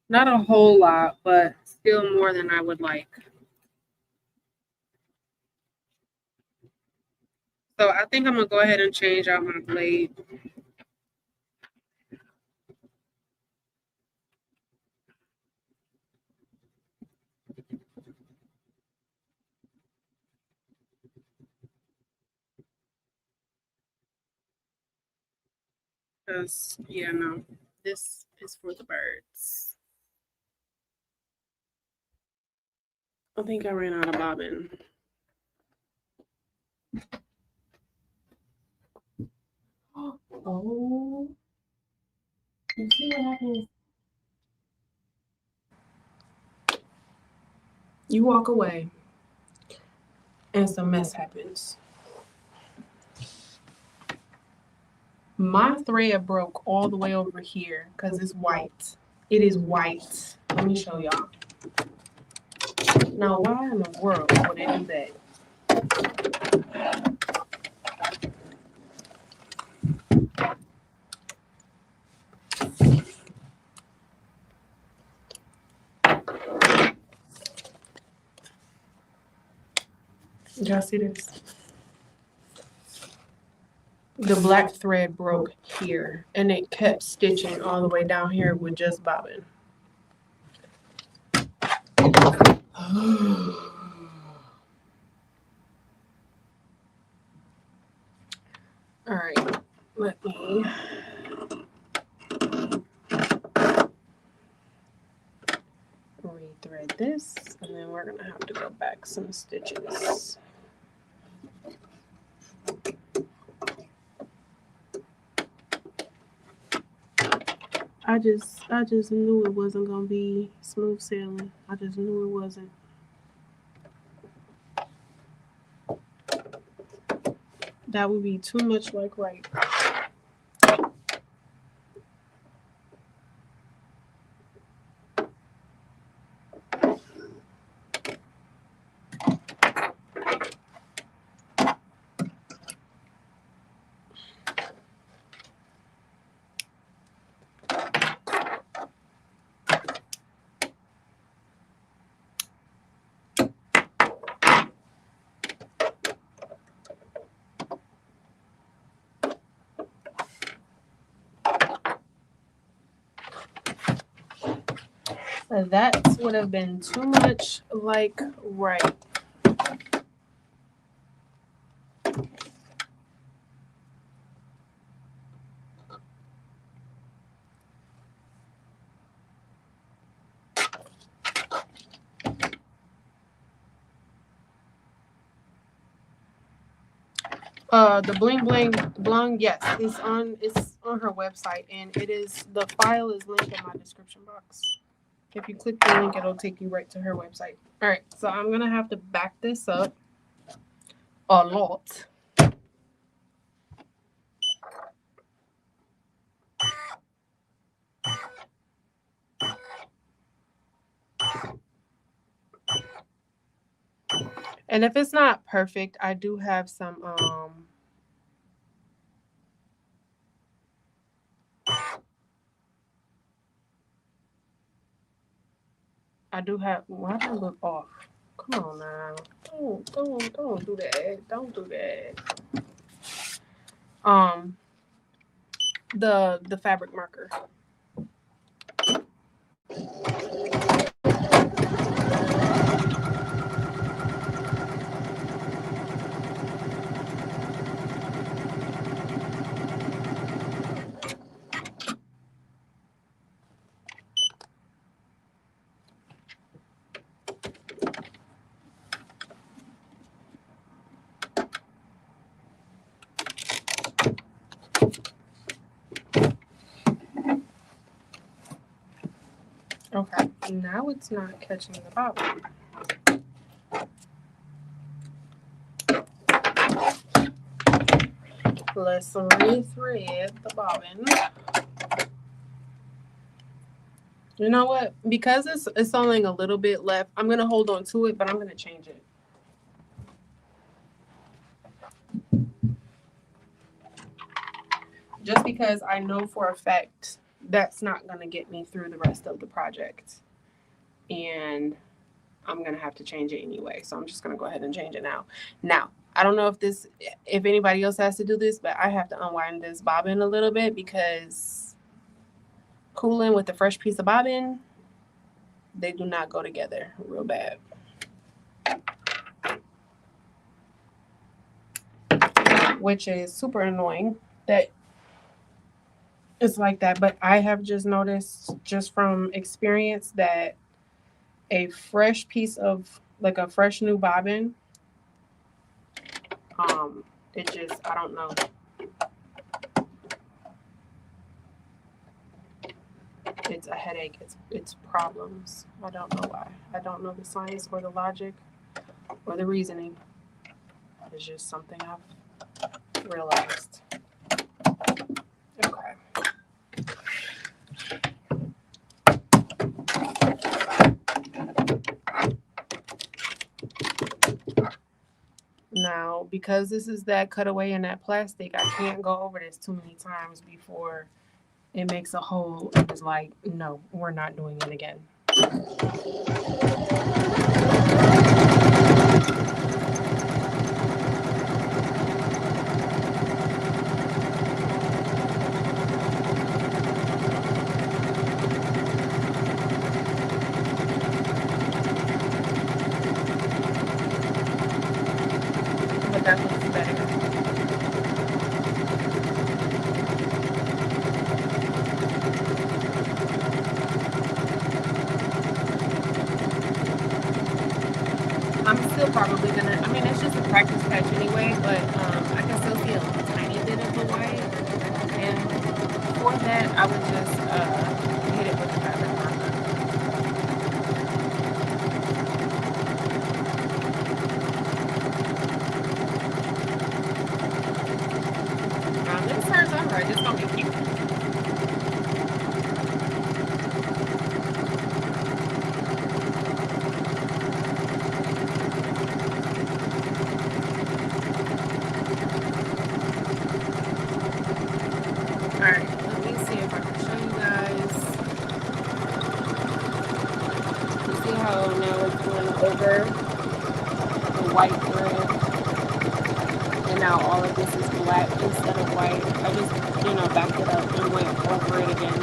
not a whole lot, but still more than I would like. So I think I'm gonna go ahead and change out my blade. Because, yeah, no, this is for the birds. I think I ran out of bobbin. Oh, you see what happens? You walk away and some mess happens. My thread broke all the way over here because it's white. It is white. Let me show y'all. Now, why in the world would it do that? Y'all see this? The black thread broke here and it kept stitching all the way down here with just bobbin. All right, let me re-thread this, and then we're gonna have to go back some stitches. I just knew it wasn't gonna be smooth sailing. I just knew it wasn't. That would be too much like right. That would have been too much like right. The Bling, yes, it's on her website, and the file is linked in my description box. If you click the link, it'll take you right to her website. All right, so I'm gonna have to back this up a lot. And if it's not perfect, I do have some why do I look off? Come on now. Don't do that. Don't do that. The fabric marker. Okay, now it's not catching the bobbin. Let's rethread the bobbin. You know what? Because it's only a little bit left, I'm gonna hold on to it, but I'm gonna change it. Just because I know for a fact that's not gonna get me through the rest of the project. And I'm gonna have to change it anyway. So I'm just gonna go ahead and change it now. Now, I don't know if anybody else has to do this, but I have to unwind this bobbin a little bit because Poolin with the fresh piece of bobbin, they do not go together real bad. Which is super annoying that it's like that. But I have just noticed just from experience that a fresh piece of, like a fresh new bobbin, it just, I don't know. It's a headache. It's problems. I don't know why. I don't know the science or the logic or the reasoning. It's just something I've realized. Okay. Now, because this is that cutaway in that plastic, I can't go over this too many times before it makes a hole. It was like, no, we're not doing it again. But that looks better. I'm still probably gonna, I mean, it's just a practice patch anyway, but I can still see a tiny bit of the white. And for that, I would just hit it with the fabric marker. Now this turns out right, it's gonna be cute. Alright, let me see if I can show you guys. You see how now it's going over the white thread? And now all of this is black instead of white. I just, backed it up and went over it again.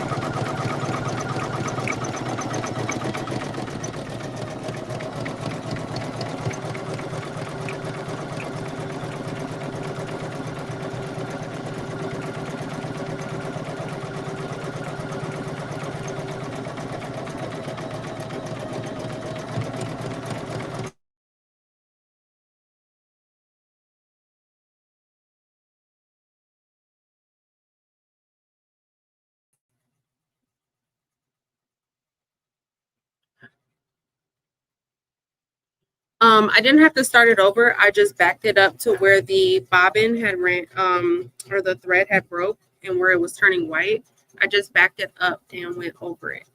I didn't have to start it over. I just backed it up to where the bobbin had ran, or the thread had broke and where it was turning white. I just backed it up and went over it.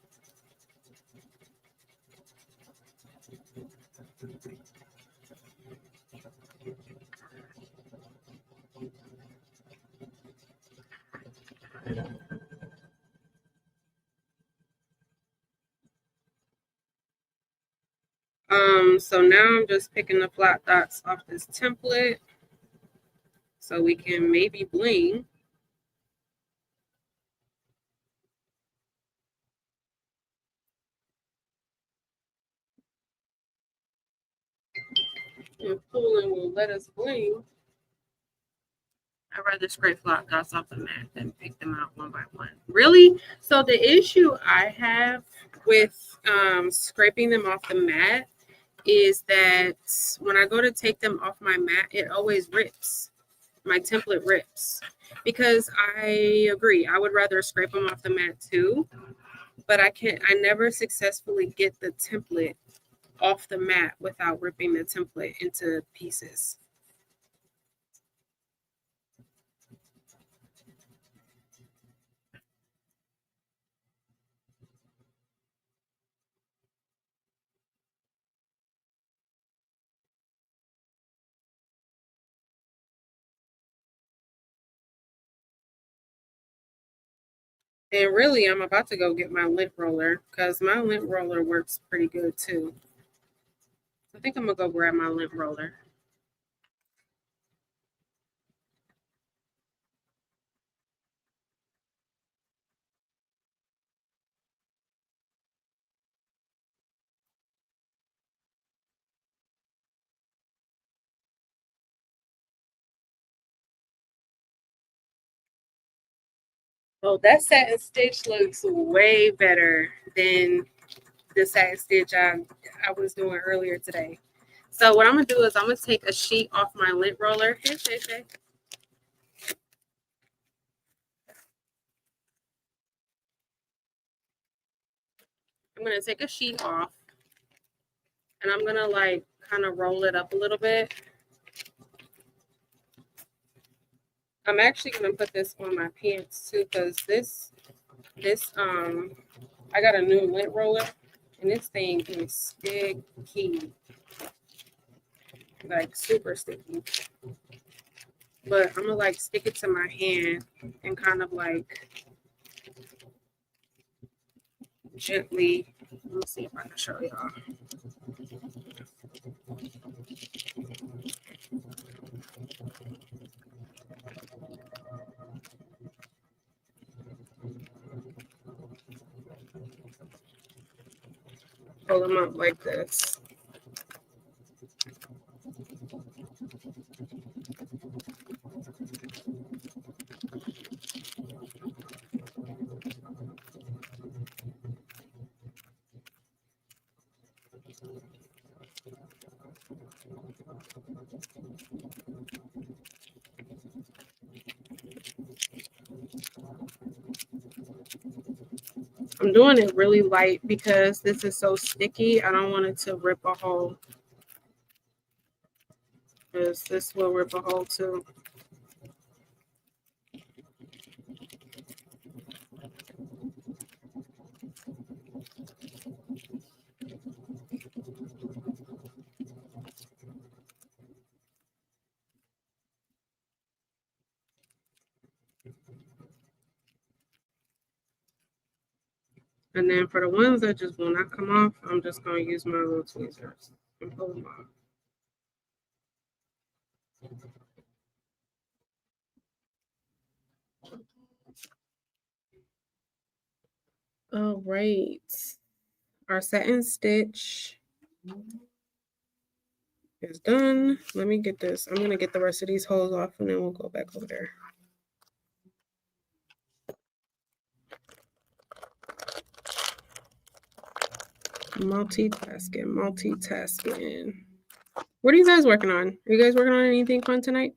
So now I'm just picking the flat dots off this template so we can maybe bling. And Poolin will let us bling. I'd rather scrape flat dots off the mat than pick them out one by one. Really? So the issue I have with scraping them off the mat is that when I go to take them off my mat, it always rips. My template rips. Because I agree, I would rather scrape them off the mat too, but I never successfully get the template off the mat without ripping the template into pieces. And really, I'm about to go get my lint roller because my lint roller works pretty good too. I think I'm gonna go grab my lint roller. Oh, that satin stitch looks way better than the satin stitch I was doing earlier today. So what I'm gonna do is I'm gonna take a sheet off my lint roller. Here, Shay. I'm gonna take a sheet off and I'm gonna like kind of roll it up a little bit. I'm actually gonna put this on my pants too because this I got a new lint roller and this thing is sticky, like super sticky. But I'm gonna like stick it to my hand and kind of like gently. Let me see if I can show y'all. Pull them up like this. I'm doing it really light because this is so sticky. I don't want it to rip a hole. Because this will rip a hole too. And then for the ones that just will not come off, I'm just going to use my little tweezers and pull them off. All right. Our satin stitch is done. Let me get this. I'm going to get the rest of these holes off and then we'll go back over there. Multitasking. What are you guys working on? Are you guys working on anything fun tonight?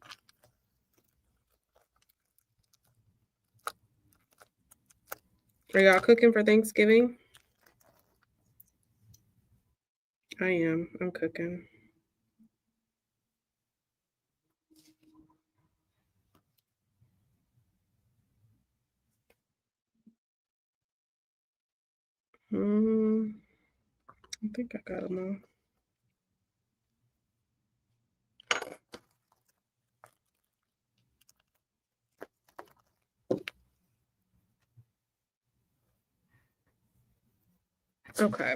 Are y'all cooking for Thanksgiving? I am. I'm cooking. I think I got them all. Okay,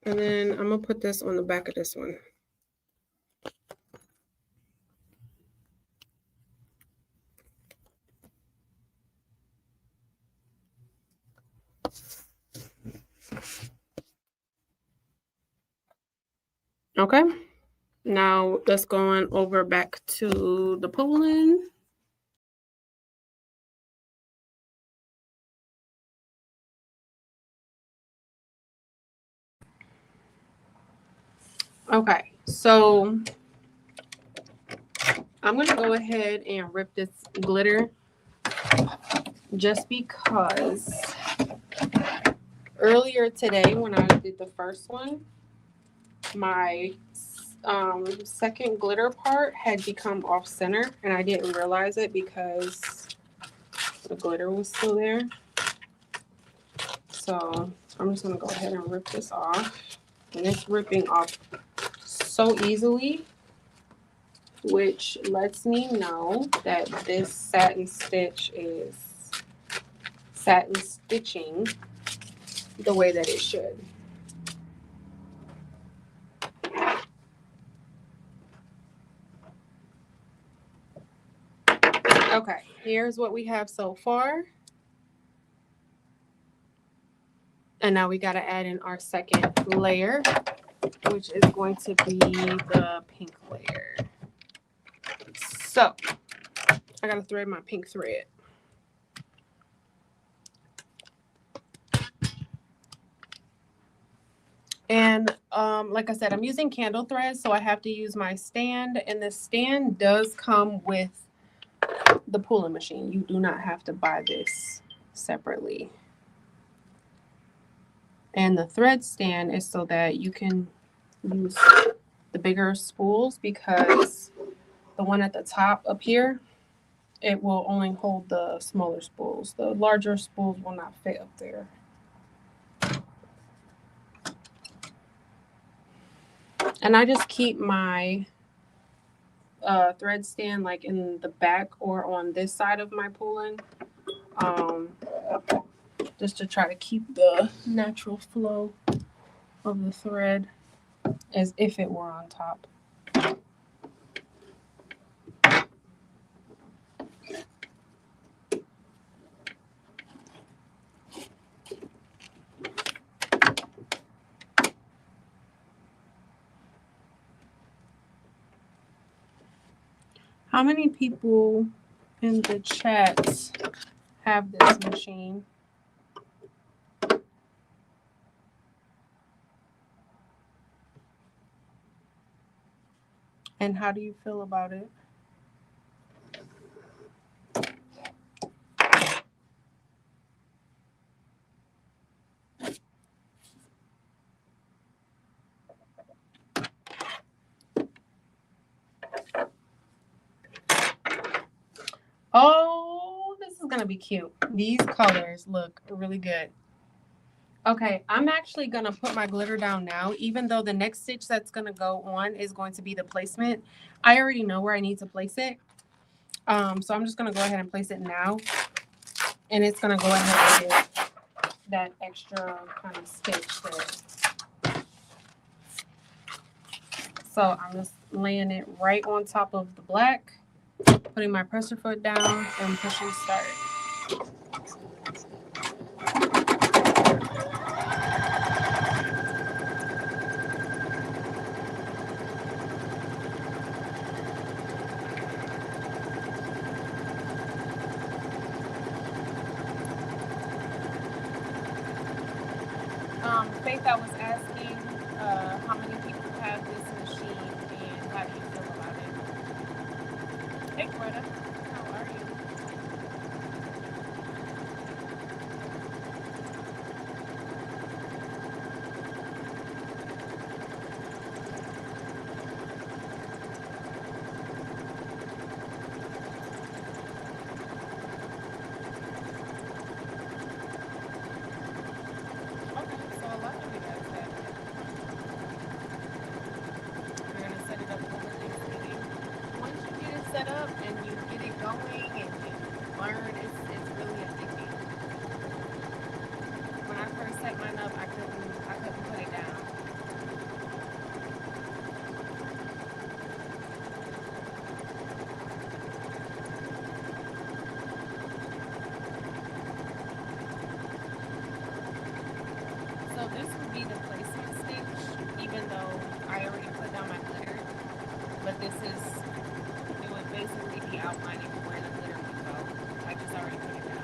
and then I'm gonna put this on the back of this one. Okay, now let's go on over back to the Poolin. Okay, so I'm gonna go ahead and rip this glitter just because earlier today when I did the first one, my second glitter part had become off center and I didn't realize it because the glitter was still there. So I'm just gonna go ahead and rip this off, and it's ripping off so easily, which lets me know that this satin stitch is satin stitching the way that it should. Okay, here's what we have so far. And now we got to add in our second layer, which is going to be the pink layer. So I got to thread my pink thread. And like I said, I'm using candle thread, so I have to use my stand. And the stand does come with the Poolin machine. You do not have to buy this separately. And the thread stand is so that you can use the bigger spools, because the one at the top up here, it will only hold the smaller spools. The larger spools will not fit up there. And I just keep my thread stand like in the back or on this side of my Poolin, just to try to keep the natural flow of the thread as if it were on top. How many people in the chat have this machine? And how do you feel about it? Oh, this is going to be cute. These colors look really good. Okay, I'm actually going to put my glitter down now, even though the next stitch that's going to go on is going to be the placement. I already know where I need to place it. So I'm just going to go ahead and place it now. And it's going to go ahead and get that extra kind of stitch there. So I'm just laying it right on top of the black, putting my presser foot down and pushing start. Faith, I was asking how many people have this machine and how do you feel about it? Hey, Greta, how are you? Okay, so up and you get it going and you learn, it's really addicting. When I first set mine up, I couldn't put it down. So this would be the placement stitch, even though I already put down my glitter. But it would basically be outlining where the glitter would go. I just already put it down.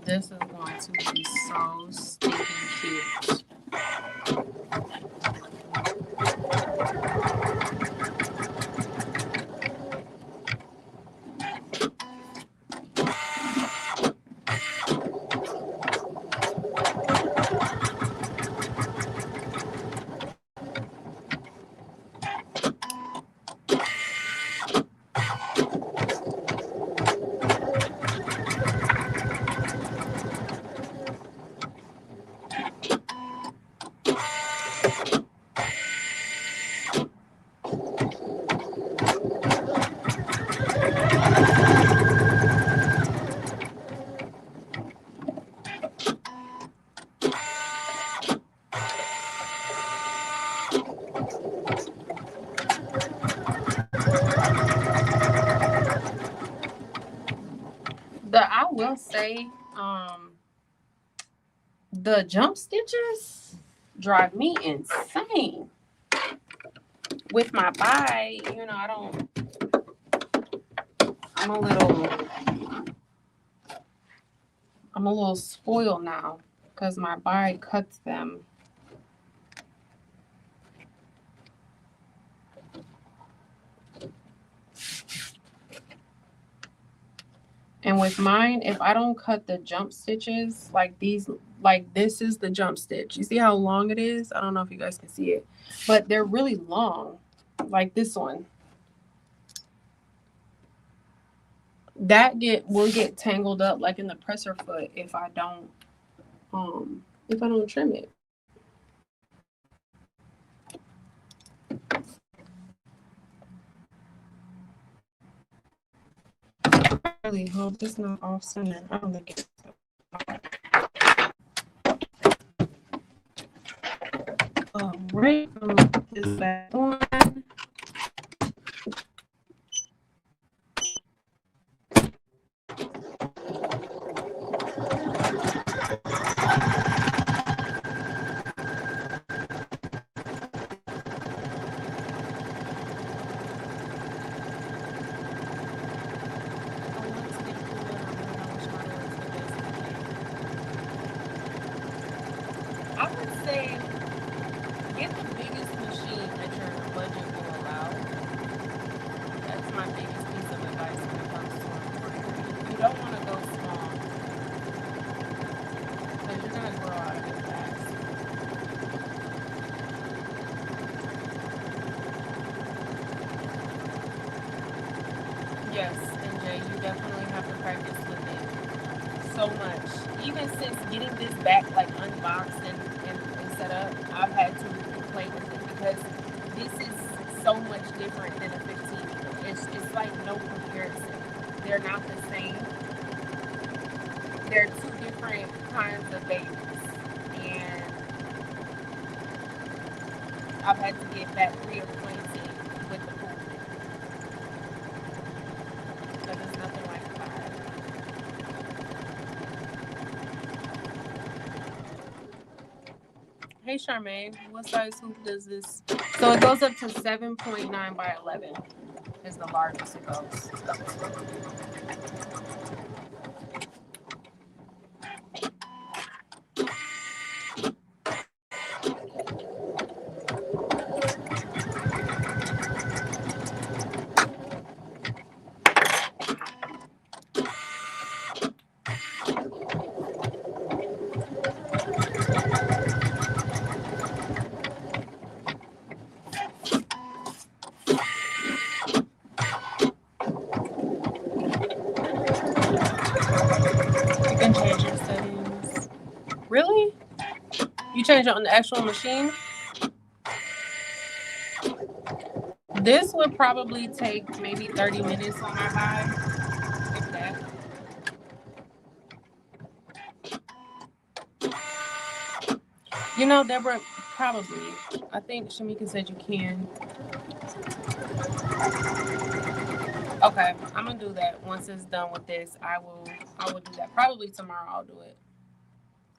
This is going to be so stinking cute. I will say, the jump stitches drive me insane. With my bye, you know, I'm a little spoiled now because my bye cuts them. And with mine, if I don't cut the jump stitches like these, like this is the jump stitch. You see how long it is? I don't know if you guys can see it, but they're really long, like this one. That will get tangled up like in the presser foot if I don't trim it. I really hope this is not off center. I don't think it's right. Is that one? I would say get the biggest machine that your budget will allow. That's my biggest piece of advice when it comes to embroidery. You don't want to go small because you're going to grow out of it fast. Yes, and Jay, you definitely have to practice with it so much. Even since getting this back like unboxed and set up, I've had to play with it because this is so much different than a 15. It's like no comparison. They're not the same. They're two different kinds of babies, and I've had to get back reacquainted with the pool because it's nothing like a 5. Hey Charmaine, what size hoop does this? So it goes up to 7.9 by 11 is the largest it goes. change it on the actual machine? This would probably take maybe 30 minutes on my side, if that. You know, Deborah, probably. I think Shamika said you can. Okay, I'm gonna do that. Once it's done with this, I will do that. Probably tomorrow I'll do it.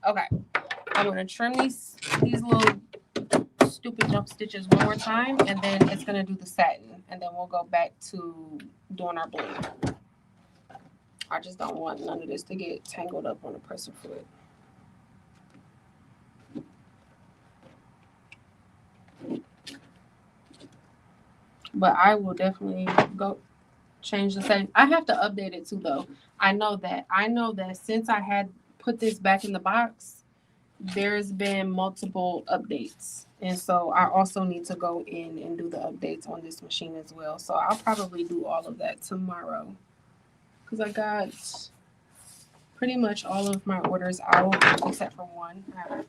Okay. I'm gonna trim these little stupid jump stitches one more time, and then it's gonna do the satin, and then we'll go back to doing our bling. I just don't want none of this to get tangled up on the presser foot. But I will definitely go change the satin. I have to update it too, though. I know that since I had put this back in the box, there's been multiple updates. And so I also need to go in and do the updates on this machine as well. So I'll probably do all of that tomorrow, because I got pretty much all of my orders out except for one. I have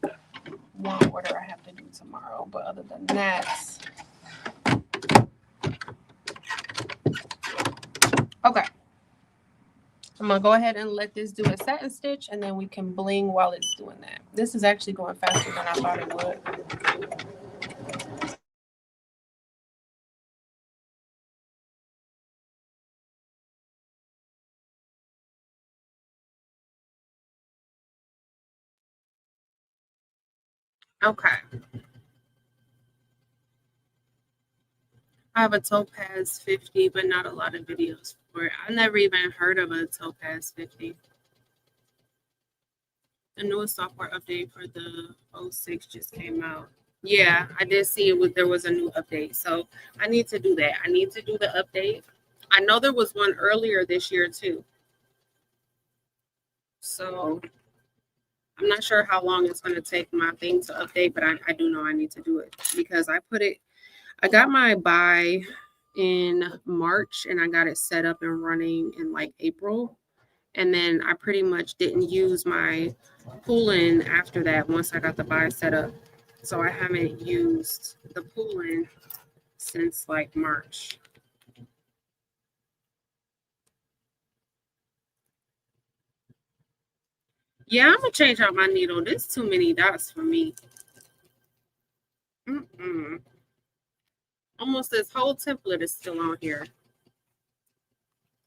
one order I have to do tomorrow, but other than that, okay. I'm gonna go ahead and let this do a satin stitch, and then we can bling while it's doing that. This is actually going faster than I thought it would. Okay. I have a Topaz 50, but not a lot of videos for it. I never even heard of a Topaz 50. The newest software update for the 06 just came out. Yeah, I did see it. There was a new update. So I need to do that. I need to do the update. I know there was one earlier this year too. So I'm not sure how long it's going to take my thing to update, but I do know I need to do it because I got my buy in March and I got it set up and running in like April. And then I pretty much didn't use my Poolin after that once I got the buy set up. So I haven't used the Poolin since like March. Yeah, I'm gonna change out my needle. There's too many dots for me. Almost this whole template is still on here.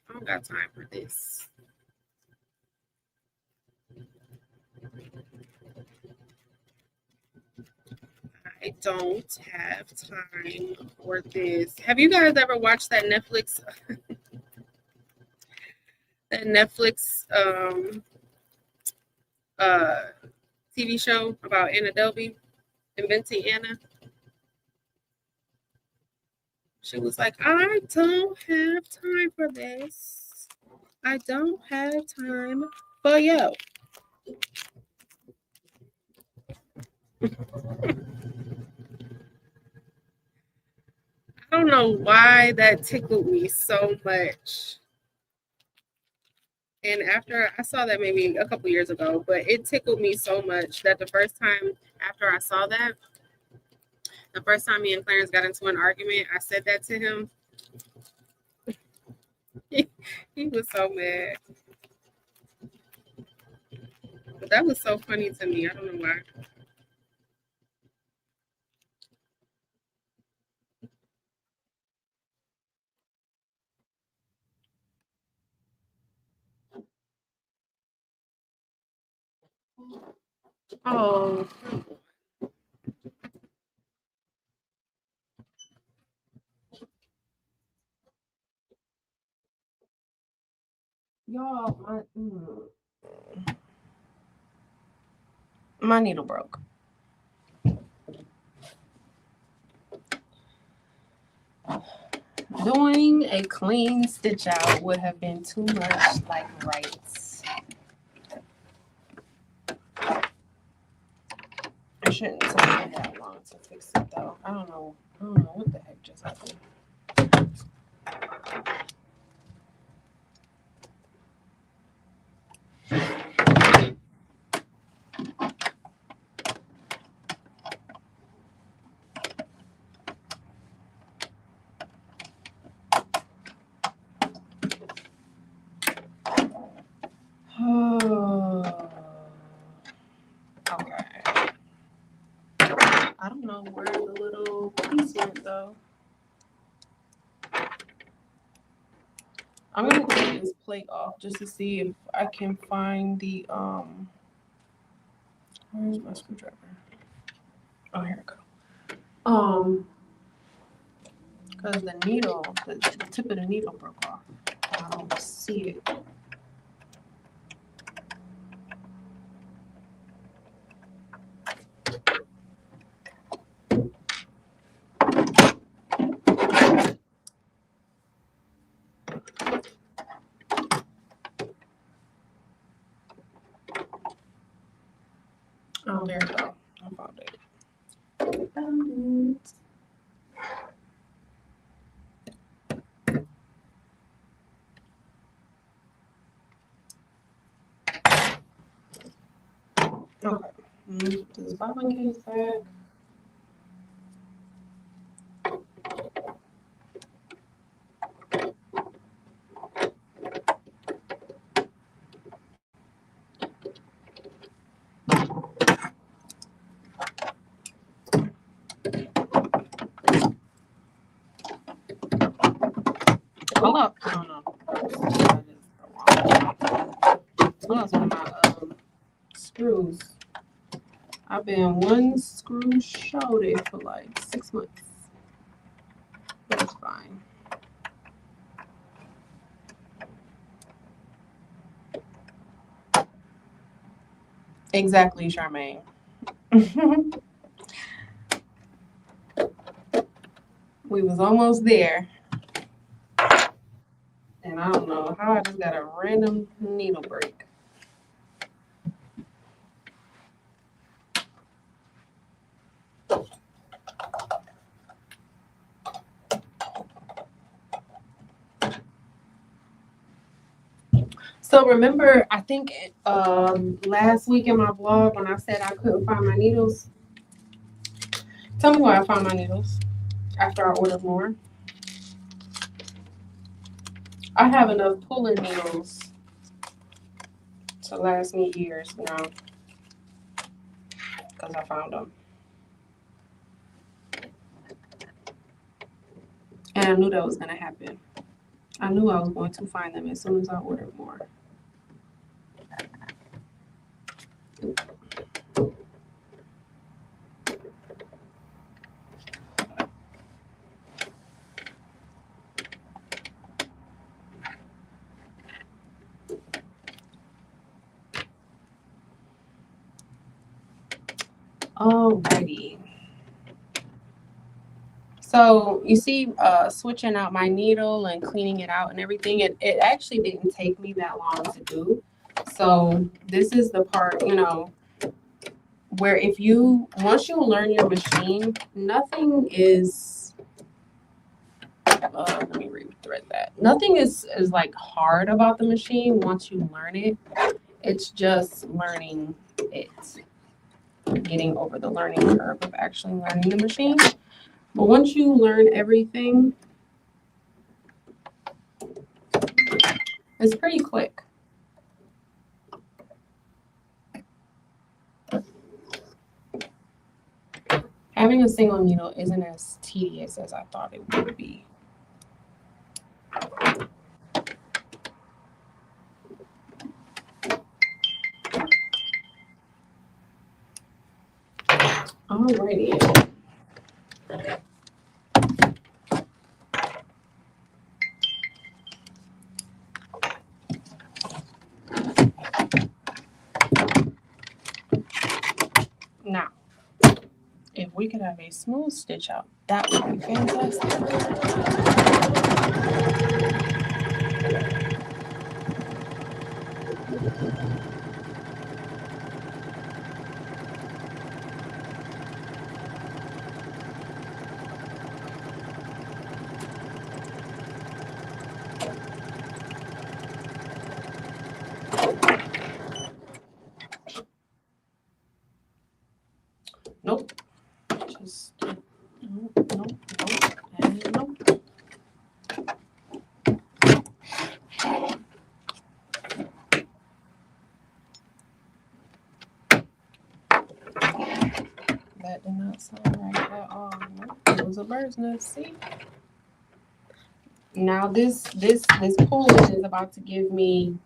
I don't got time for this. I don't have time for this. Have you guys ever watched that Netflix TV show about Anna Delvey, Inventing Anna? She was like, I don't have time for this. I don't have time for you. I don't know why that tickled me so much. And after I saw that maybe a couple years ago, but it tickled me so much that the first time after I saw that, the first time me and Clarence got into an argument, I said that to him. He was so mad. But that was so funny to me. I don't know why. Oh. Y'all, my needle broke. Doing a clean stitch out would have been too much like rights. It shouldn't take me that long to fix it though. I don't know what the heck just happened. know where the little piece went though. I'm gonna take this plate off just to see if I can find the where's my screwdriver? Oh, here we go. Because the needle, the tip of the needle broke off. I don't see it. Oh, there we go. I found it. Found it. Okay. Put this bobbin case back. Hold up. Oh no. That is the wrong one. Oh, that's one of my screws. I've been one screw shorted for like 6 months. That's fine. Exactly, Charmaine. We was almost there. And I don't know how I just got a random needle break. So remember, I think last week in my blog when I said I couldn't find my needles. Tell me where I found my needles after I ordered more. I have enough Poolin needles to last me years now because I found them. And I knew that was going to happen. I knew I was going to find them as soon as I ordered more. Alrighty. So you see, switching out my needle and cleaning it out and everything, it actually didn't take me that long to do. So this is the part, you know, where once you learn your machine, nothing is, let me rethread that. Nothing is like hard about the machine once you learn it. It's just learning it, getting over the learning curve of actually learning the machine. But once you learn everything, it's pretty quick. Having a single needle isn't as tedious as I thought it would be. Alrighty. Now, if we could have a smooth stitch out, that would be fantastic. Nope. Just nope, and nope. That did not sound right at all. It was a bird's nest. See? Now this Poolin is about to give me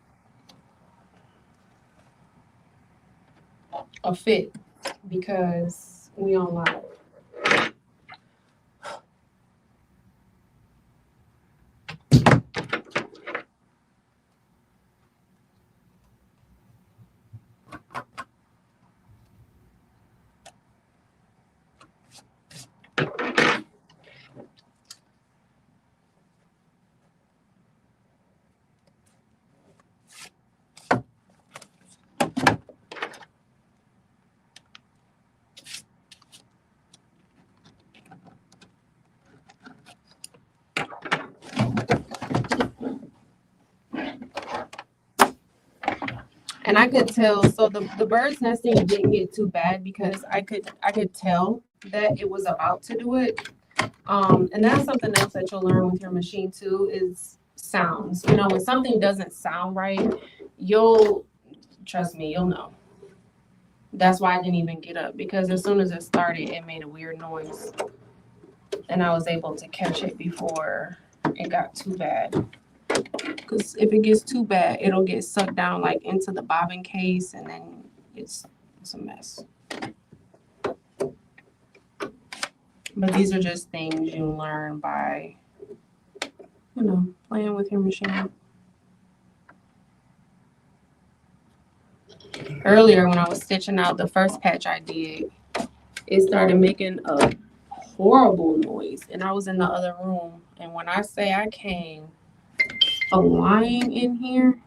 a fit because we on live. And I could tell, so the bird's nesting didn't get too bad because I could tell that it was about to do it. And that's something else that you'll learn with your machine too is sounds. You know, when something doesn't sound right, trust me, you'll know. That's why I didn't even get up, because as soon as it started, it made a weird noise. And I was able to catch it before it got too bad. Because if it gets too bad, it'll get sucked down like into the bobbin case, and then it's a mess. But these are just things you learn by, you know, playing with your machine. Earlier when I was stitching out the first patch I did, it started making a horrible noise, and I was in the other room. And when I say I came flying in here,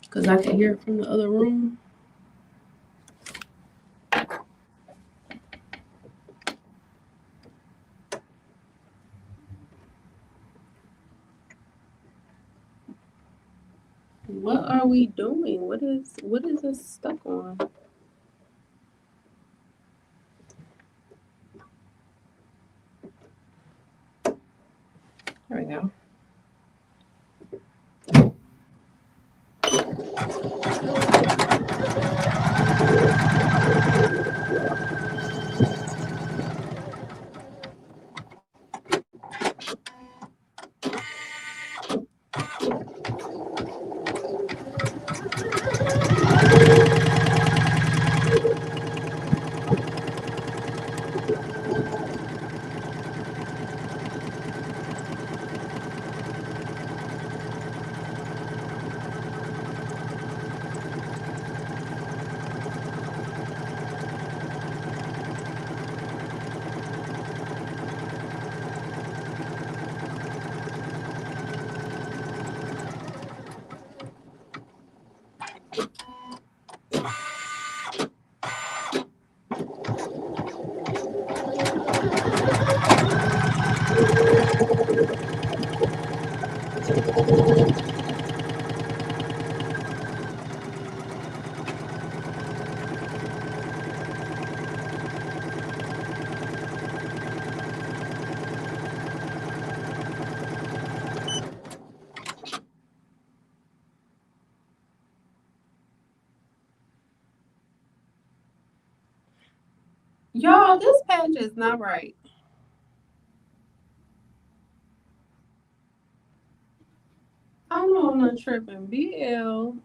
because I could hear it from the other room. What are we doing? What is this stuck on? There we go. Y'all, this patch is not right. I know I'm not tripping. BLES.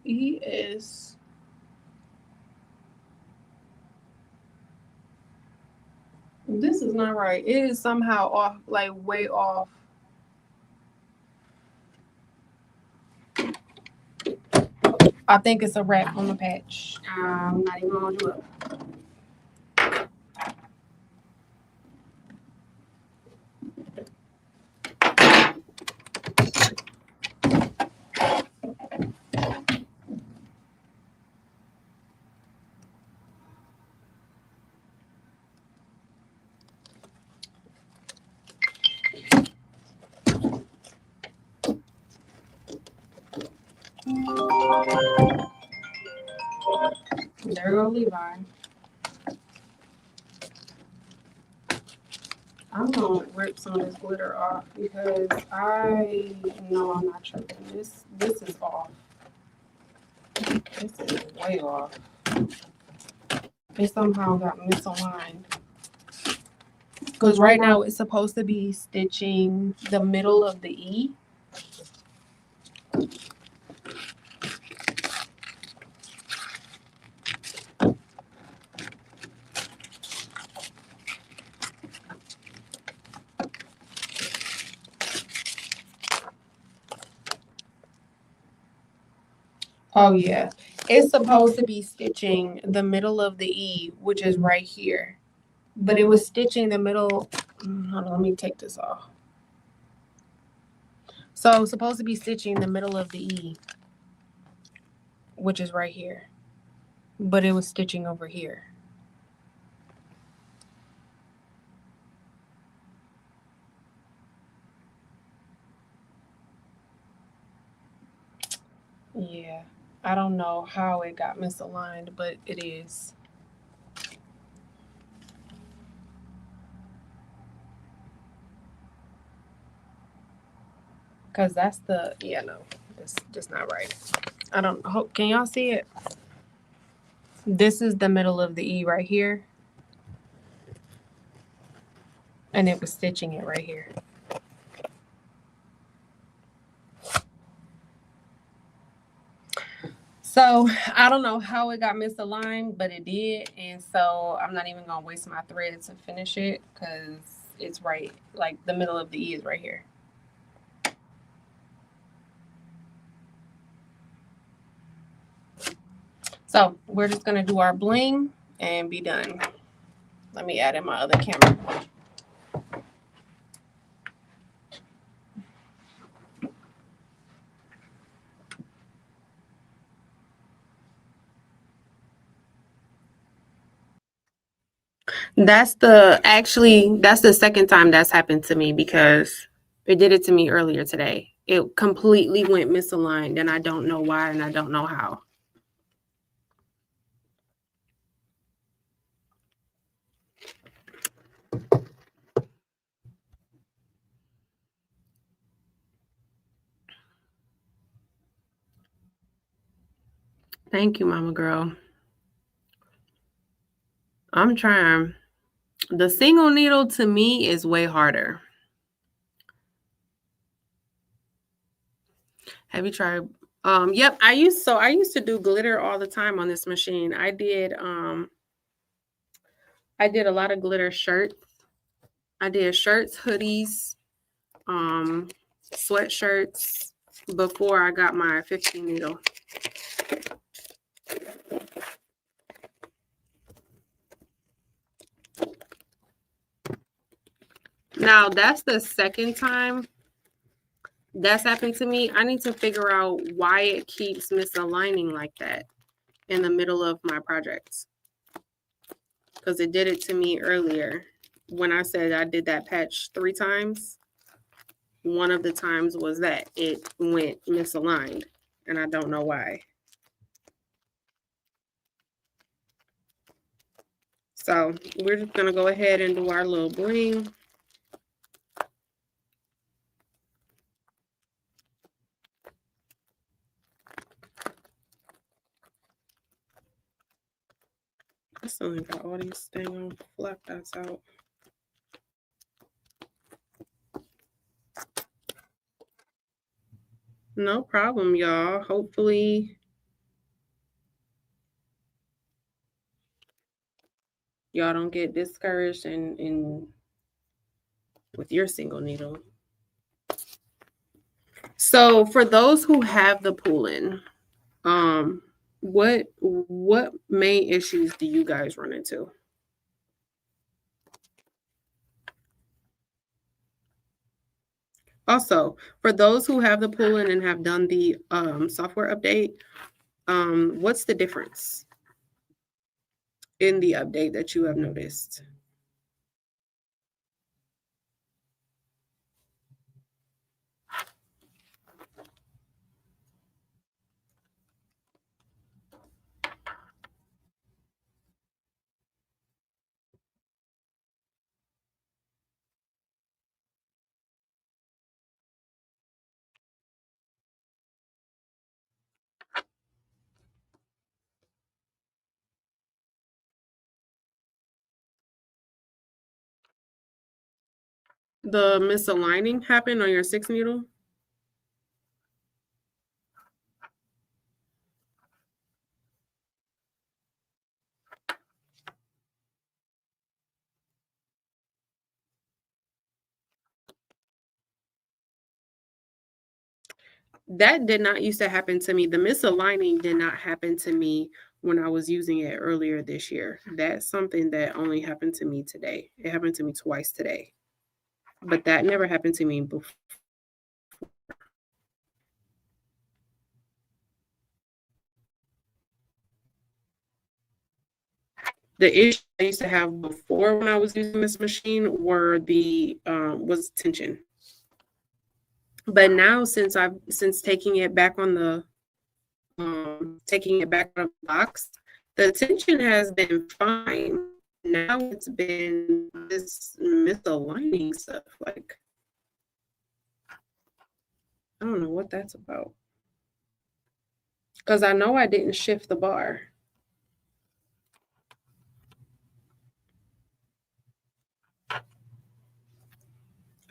This is not right. It is somehow off, like way off. I think it's a wrap on the patch. I'm not even gonna do it. There go Levi. I'm gonna rip some of this glitter off because I know I'm not tripping. This is off. This is way off. It somehow got misaligned. Because right now it's supposed to be stitching the middle of the E. Oh yeah. It's supposed to be stitching the middle of the E, which is right here. But it was stitching the middle. Hold on, let me take this off. So it's supposed to be stitching the middle of the E, which is right here. But it was stitching over here. Yeah. I don't know how it got misaligned, but it is. Because that's the, yeah, no, it's just not right. I don't hope, can y'all see it? This is the middle of the E right here. And it was stitching it right here. So I don't know how it got misaligned, but it did. And so I'm not even gonna waste my thread to finish it because it's right, like the middle of the E is right here. So we're just gonna do our bling and be done. Let me add in my other camera. That's the second time that's happened to me because it did it to me earlier today. It completely went misaligned and I don't know why and I don't know how. Thank you, mama girl. I'm trying. The single needle to me is way harder. Have you tried? Yep, I used to do glitter all the time on this machine. I did a lot of glitter shirts. I did shirts, hoodies, sweatshirts before I got my 15 needle. Now that's the second time that's happened to me. I need to figure out why it keeps misaligning like that in the middle of my projects. Because it did it to me earlier when I said I did that patch 3 times. One of the times was that it went misaligned and I don't know why. So we're just gonna go ahead and do our little bling. I still ain't got all these dang fluff that's out. No problem, y'all. Hopefully y'all don't get discouraged and with your single needle. So for those who have the Poolin, what main issues do you guys run into? Also, for those who have the Poolin and have done the software update, what's the difference in the update that you have noticed? The misaligning happened on your 6 needle? That did not used to happen to me. The misaligning did not happen to me when I was using it earlier this year. That's something that only happened to me today. It happened to me twice today. But that never happened to me before. The issue I used to have before when I was using this machine were was tension. But now since taking it back on the taking it back on the box, the tension has been fine. Now it's been this misaligning stuff. Like, I don't know what that's about. Because I know I didn't shift the bar.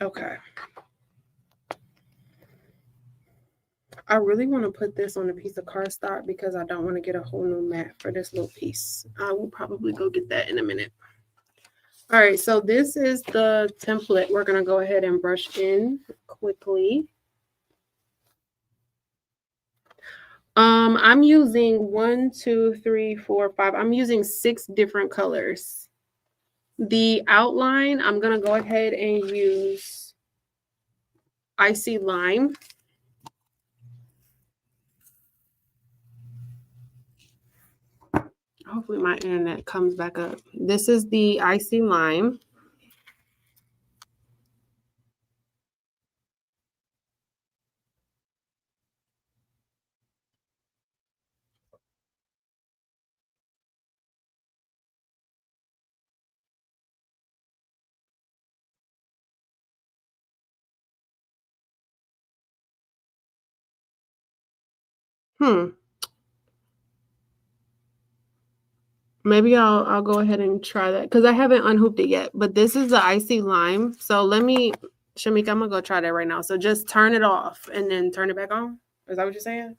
Okay. I really want to put this on a piece of cardstock because I don't want to get a whole new mat for this little piece. I will probably go get that in a minute. All right, so this is the template. We're going to go ahead and brush in quickly. I'm using 1, 2, 3, 4, 5. I'm using 6 different colors. The outline, I'm going to go ahead and use Icy Lime. Hopefully my internet comes back up. This is the Icy Lime. Maybe I'll go ahead and try that because I haven't unhooped it yet. But this is the Icy Lime. So let me, Shamika, I'm gonna go try that right now. So just turn it off and then turn it back on. Is that what you're saying?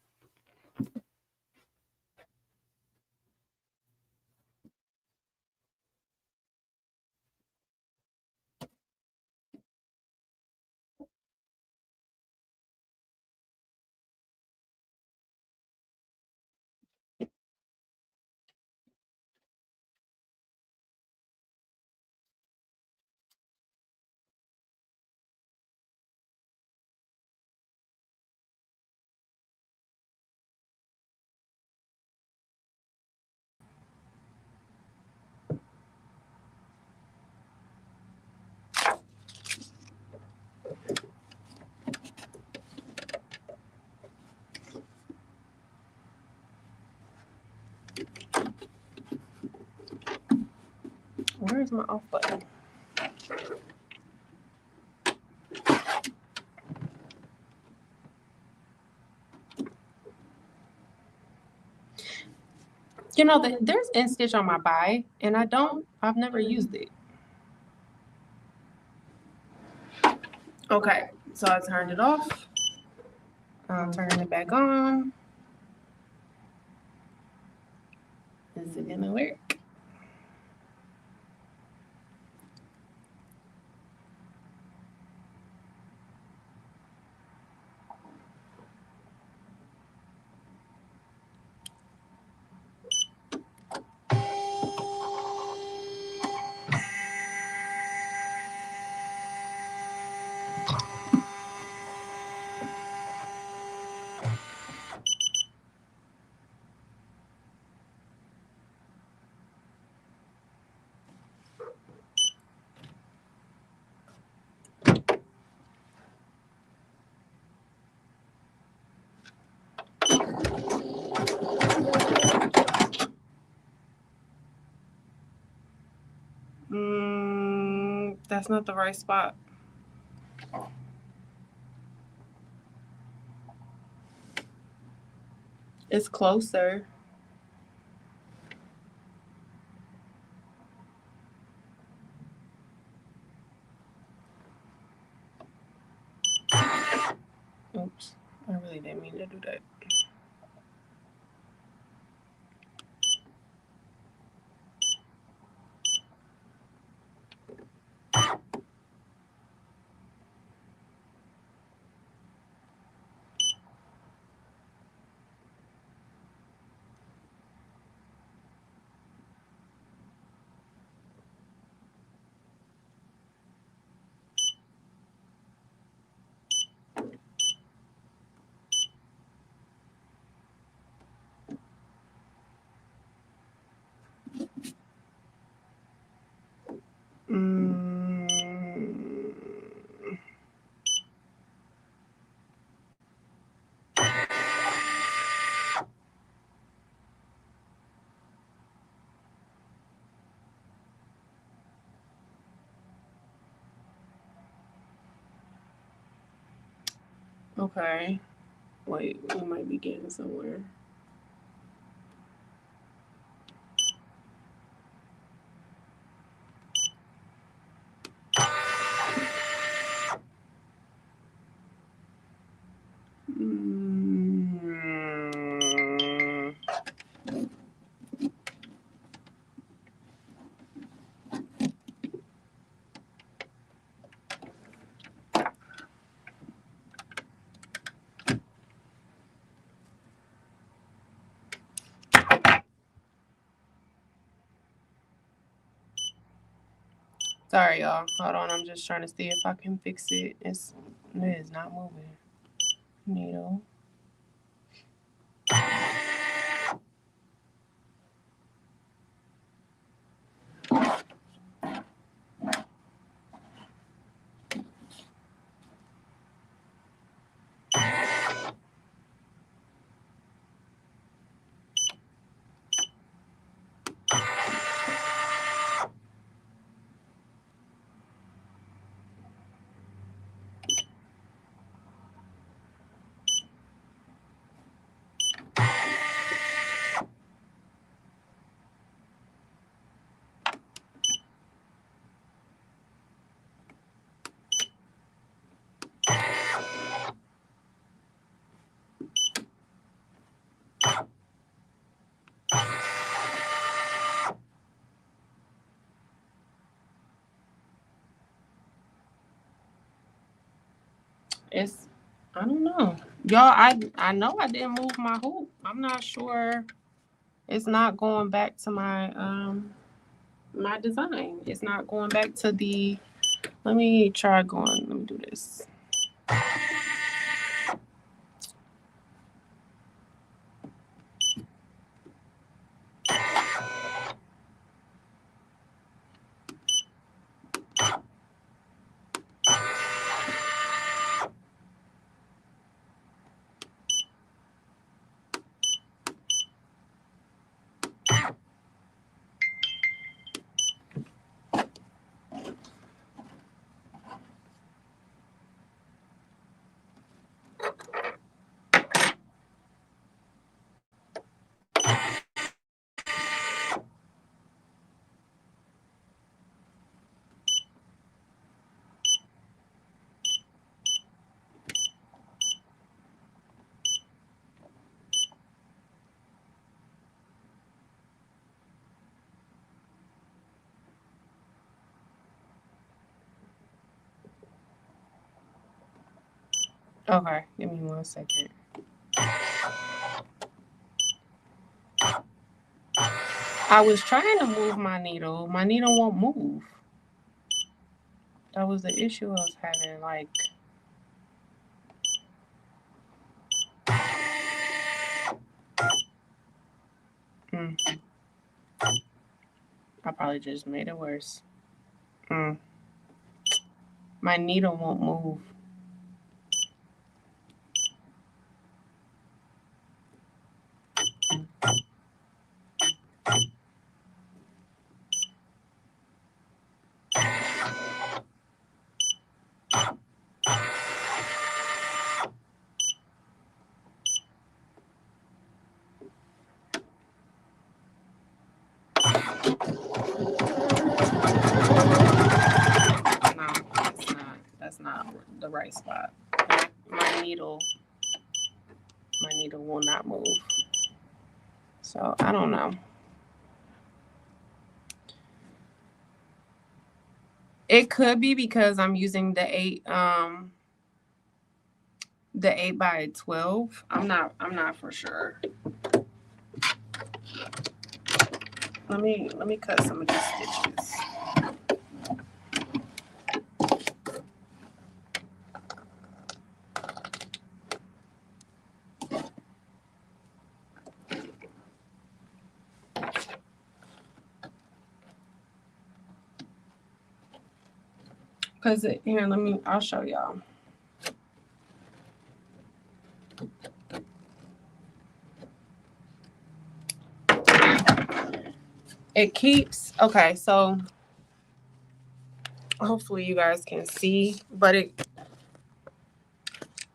Where's my off button? You know, there's N-Stitch on my buy, and I've never used it. Okay, so I turned it off. I'm turning it back on. Is it gonna work? That's not the right spot. It's closer. Okay. Wait, we might be getting somewhere. Sorry, y'all. Hold on. I'm just trying to see if I can fix it. It is not moving. Needle. It's, I don't know. Y'all, I know I didn't move my hoop. I'm not sure. It's not going back to my my design. It's not going back to the, let me try going, let me do this. Okay, give me 1 second. I was trying to move my needle. My needle won't move. That was the issue I was having. Like, I probably just made it worse. My needle won't move. That's not the right spot. My needle will not move. So I don't know. It could be because I'm using the 8 by 12. I'm not for sure. Let me cut some of these stitches. Cause here, I'll show y'all. It keeps, okay, so hopefully you guys can see, but it,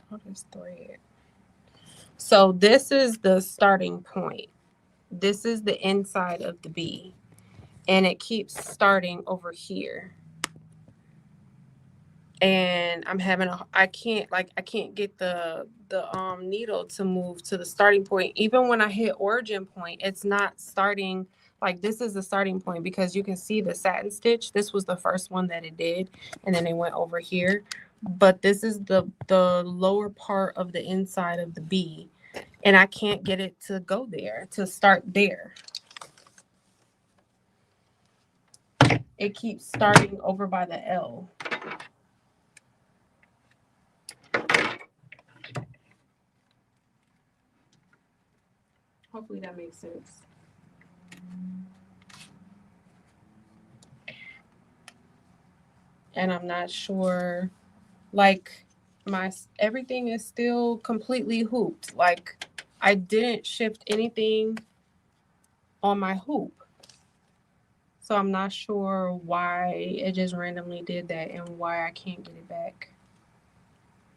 what is this thread. So this is the starting point. This is the inside of the bee, and it keeps starting over here. And I'm having I can't get the needle to move to the starting point. Even when I hit origin point, it's not starting. Like, this is the starting point, because you can see the satin stitch. This was the first one that it did, and then it went over here. But this is the lower part of the inside of the bee, and I can't get it to go there, to start there. It keeps starting over by the L. Hopefully that makes sense. And I'm not sure, like, everything is still completely hooped. Like, I didn't shift anything on my hoop. So I'm not sure why it just randomly did that and why I can't get it back.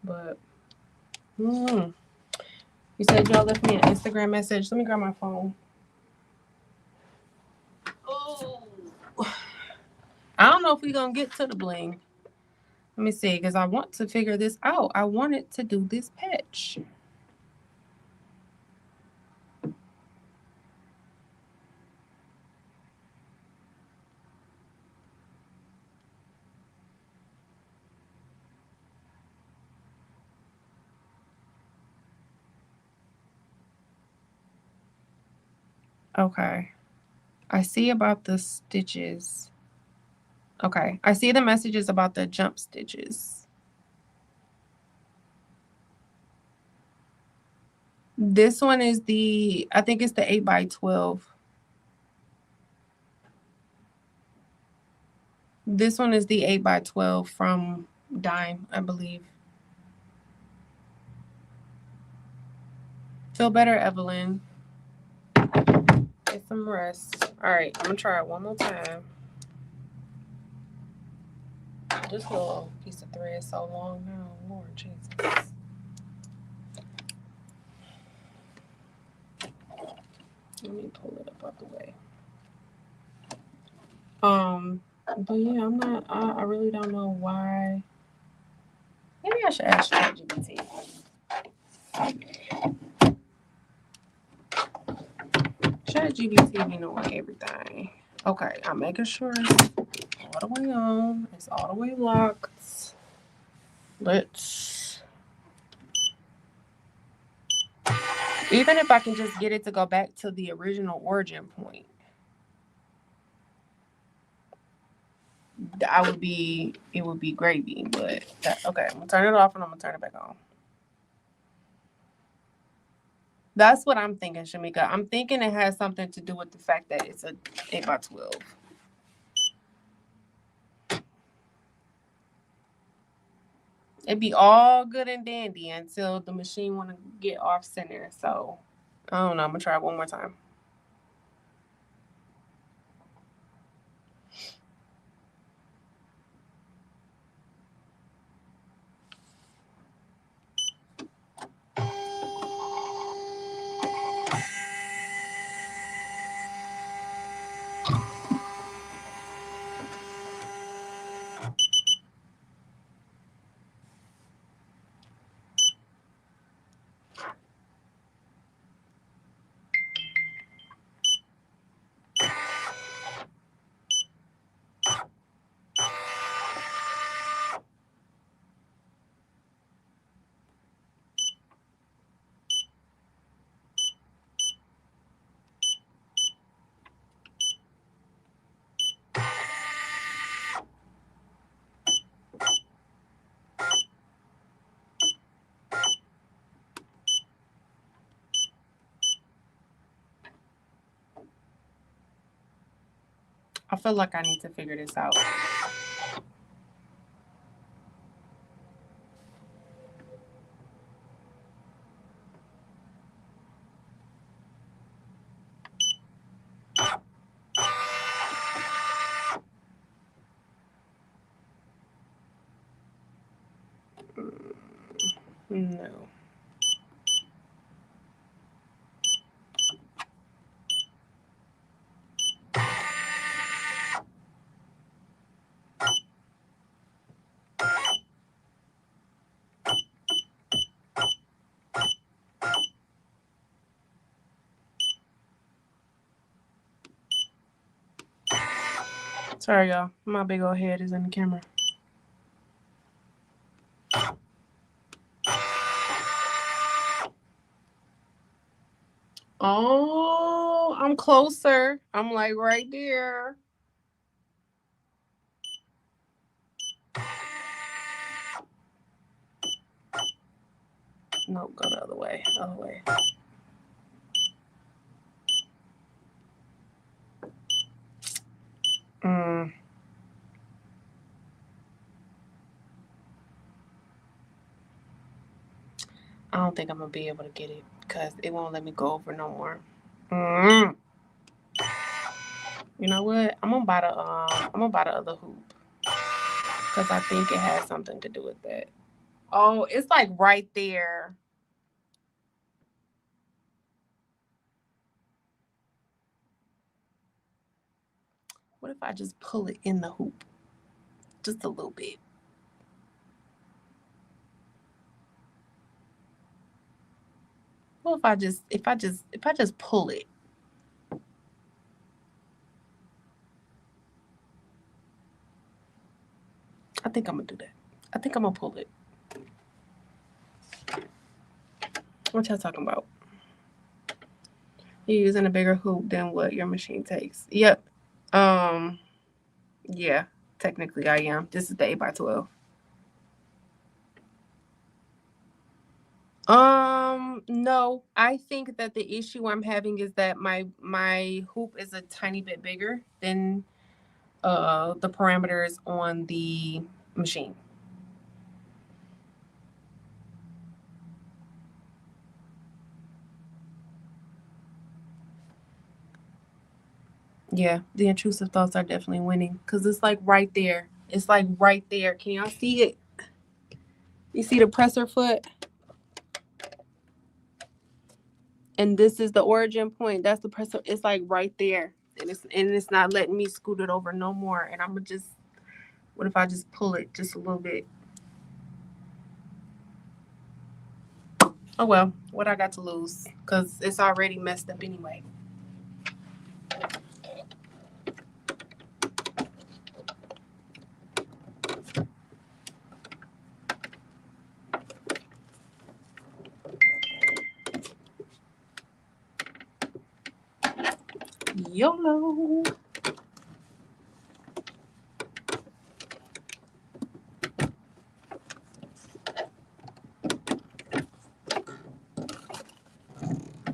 But you said y'all left me an Instagram message. Let me grab my phone. Oh, I don't know if we're gonna get to the bling. Let me see, because I want to figure this out. I wanted to do this patch. Okay. I see about the stitches. Okay. I see the messages about the jump stitches. This one is I think it's the 8x12. This one is the 8x12 from Dime, I believe. Feel better, Evelyn. Get some rest. All right, I'm gonna try it one more time. This little piece of thread is so long now, Lord Jesus. Let me pull it up out the way. But yeah, I really don't know why. Maybe I should ask ChatGPT. ChatGPT be knowing everything. Okay, I'm making sure it's all the way on. It's all the way locked. Let's. Even if I can just get it to go back to the original origin point, it would be gravy. But okay, I'm gonna turn it off and I'm gonna turn it back on. That's what I'm thinking, Shamika. I'm thinking it has something to do with the fact that it's a 8x12. It'd be all good and dandy until the machine want to get off center. So I don't know. I'm gonna try it one more time. I feel like I need to figure this out. No. Sorry, y'all. My big old head is in the camera. Oh, I'm closer. I'm like right there. No, go the other way. Other way. I don't think I'm gonna be able to get it because it won't let me go over no more. You know what? I'm gonna buy the other hoop because I think it has something to do with that. Oh, it's like right there. What if I just pull it in the hoop? Just a little bit. What if I just pull it? I think I'm gonna do that. I think I'm gonna pull it. What y'all talking about? You're using a bigger hoop than what your machine takes. Yep. Yeah, technically I am. This is the 8x12. No, I think that the issue I'm having is that my hoop is a tiny bit bigger than the parameters on the machine. Yeah, the intrusive thoughts are definitely winning because it's like right there. It's like right there. Can y'all see it? You see the presser foot? And this is the origin point. That's the presser. It's like right there. And it's not letting me scoot it over no more. And I'm gonna just, what if I just pull it just a little bit? Oh well, what I got to lose? Because it's already messed up anyway. YOLO.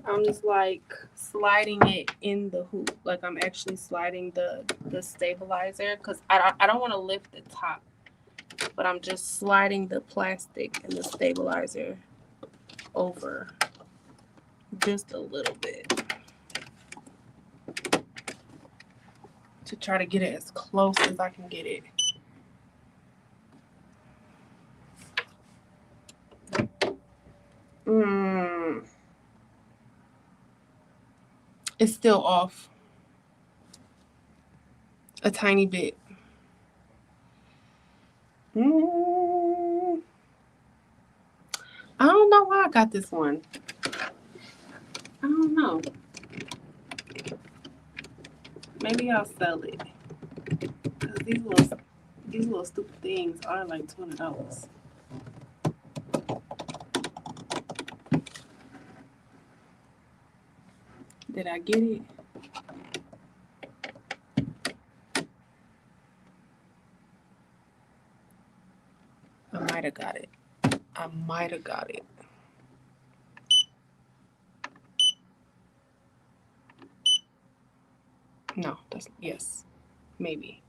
I'm just like sliding it in the hoop. Like I'm actually sliding the stabilizer because I don't want to lift the top, but I'm just sliding the plastic and the stabilizer over just a little bit to try to get it as close as I can get it. It's still off a tiny bit. I don't know why I got this one. I don't know. Maybe I'll sell it. Because these little stupid things are like $20. Did I get it? I might have got it. I might have got it. No, that's, yes, maybe.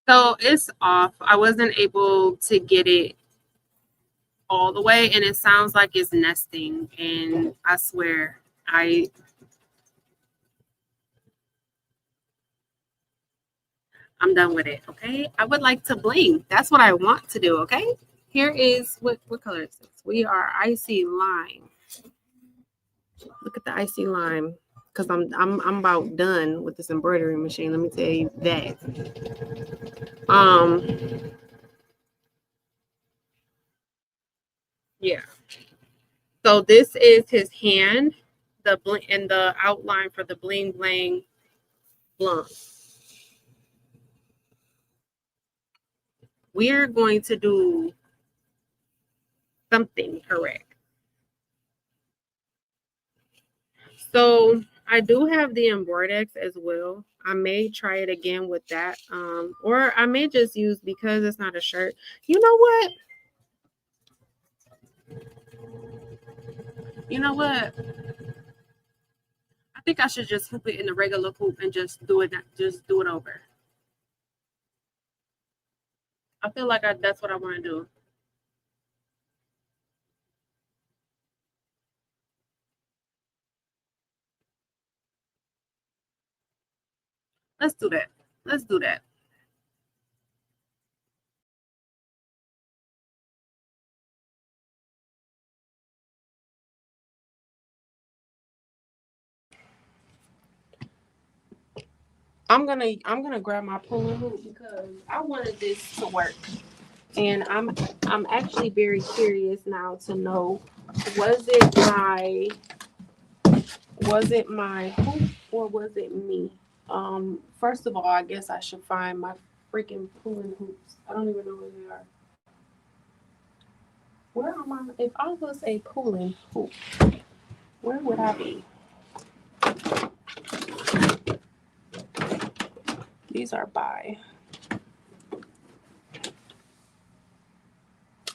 So it's off. I wasn't able to get it all the way, and it sounds like it's nesting. And I swear, I'm done with it. Okay, I would like to bling. That's what I want to do. Okay, here is what color is this? We are icy lime. Look at the icy lime, because I'm about done with this embroidery machine. Let me tell you that. Yeah. So this is his hand, the bling and the outline for the bling bling blanc. We are going to do something correct. So I do have the Embroidery as well. I may try it again with that. Or I may just use, because it's not a shirt. You know what? You know what? I think I should just hoop it in the regular hoop and just do it over. I feel like that's what I want to do. Let's do that. Let's do that. I'm gonna grab my Poolin hoop because I wanted this to work, and I'm actually very curious now to know, was it my hoop or was it me? First of all, I guess I should find my freaking Poolin hoops. I don't even know where they are. Where am I? If I was a Poolin hoop, where would I be? These are by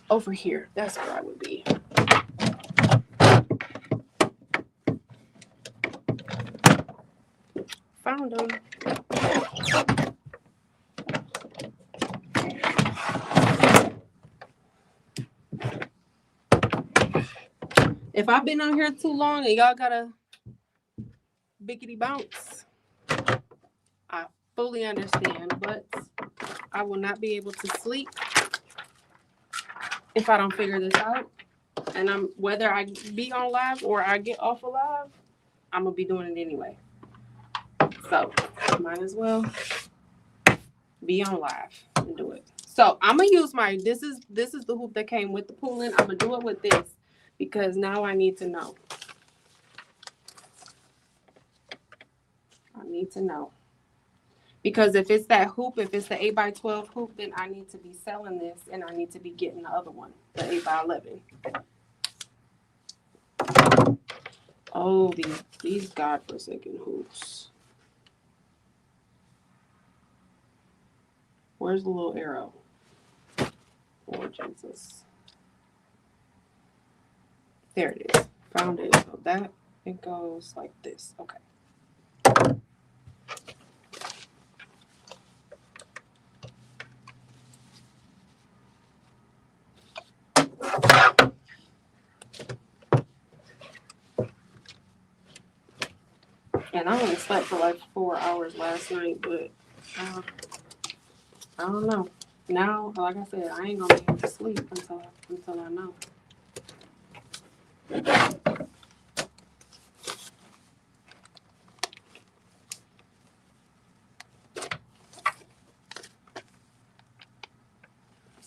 over here. That's where I would be. Found them. If I've been on here too long and y'all got a biggity bounce, I fully understand, but I will not be able to sleep if I don't figure this out. And whether I be on live or I get off of live, I'm gonna be doing it anyway. So might as well be on live and do it. So I'm gonna use this is the hoop that came with the Poolin. I'm gonna do it with this because now I need to know. I need to know. Because if it's that hoop, if it's the 8x12 hoop, then I need to be selling this and I need to be getting the other one, the 8x11. Oh, these godforsaken hoops. Where's the little arrow? Oh, Jesus. There it is. Found it. So that, it goes like this. Okay. And I only slept for like 4 hours last night, but I don't know. Now, like I said, I ain't gonna be able to sleep until I know.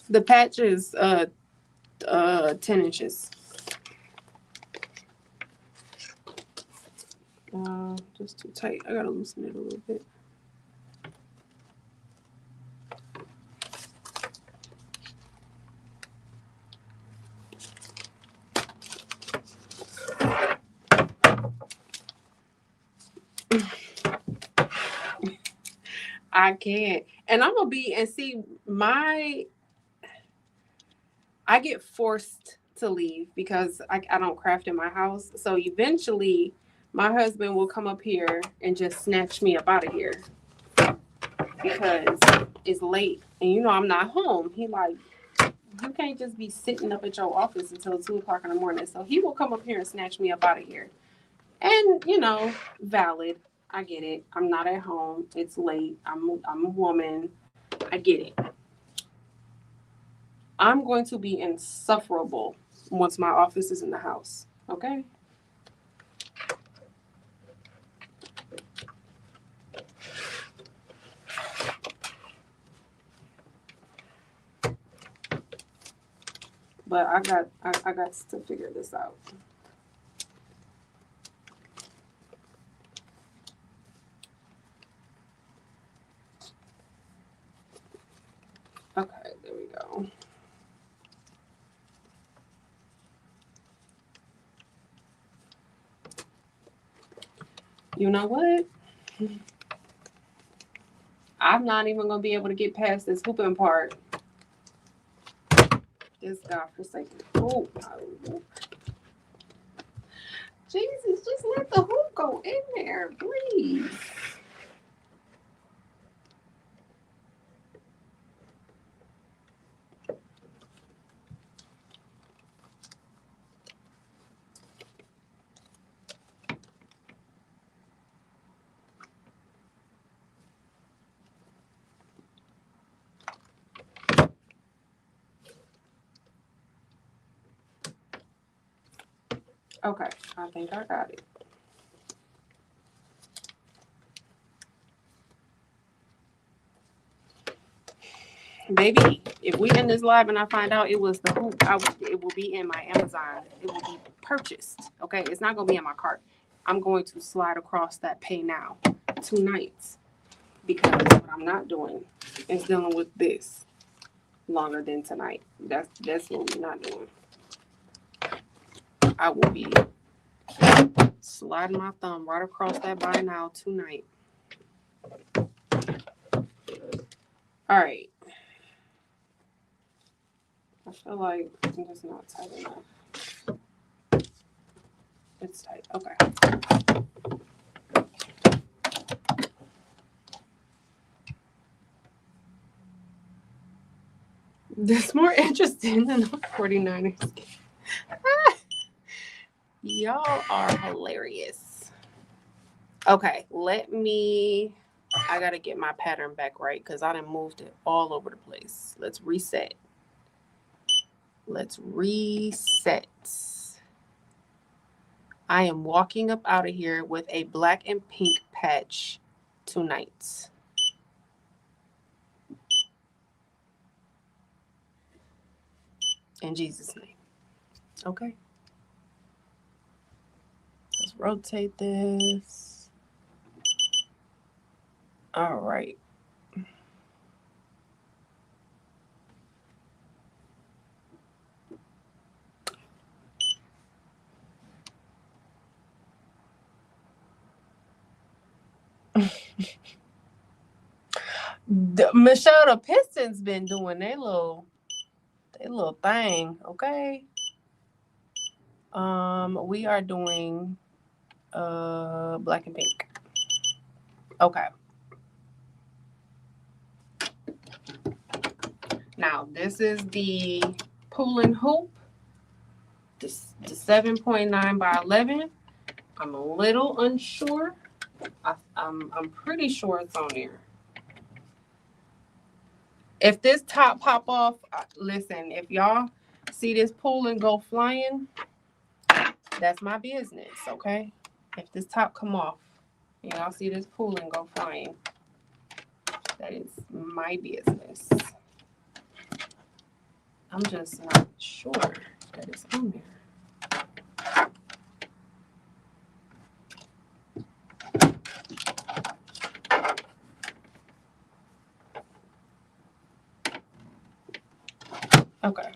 The patch is 10 inches. Just too tight. I gotta loosen it a little bit. I can't. And I'm gonna be and see I get forced to leave because I don't craft in my house. So eventually my husband will come up here and just snatch me up out of here. because it's late and you know I'm not home. He like, you can't just be sitting up at your office until 2 o'clock in the morning. So he will come up here and snatch me up out of here. And you know, valid. I get it. I'm not at home. It's late. I'm a woman. I get it. I'm going to be insufferable once my office is in the house. Okay? But I got to figure this out. Okay, there we go. You know what? I'm not even gonna be able to get past this hooping part. This godforsaken hoop. Jesus, just let the hoop go in there, please. Okay, I think I got it. Baby, if we end this live and I find out it was the hoop, it will be in my Amazon. It will be purchased. Okay, it's not gonna be in my cart. I'm going to slide across that pay now tonight because what I'm not doing is dealing with this longer than tonight. That's what we're not doing. I will be sliding my thumb right across that buy now tonight. All right. I feel like it's not tight enough. It's tight. Okay. That's more interesting than the 49ers. Y'all are hilarious. Okay, I gotta get my pattern back right because I done moved it all over the place. Let's reset. I am walking up out of here with a black and pink patch tonight. In Jesus' name. Okay. Let's rotate this. All right. Michelle, the Pistons been doing their little thing, okay? We are doing black and pink. Okay. Now this is the Poolin hoop, the 7.9 by 11. I'm a little unsure. I'm pretty sure it's on there. If this top pop off, listen, if y'all see this Poolin go flying, that's my business, okay? If this top come off, and y'all see this Poolin go flying, that is my business. I'm just not sure that it's on there. Okay.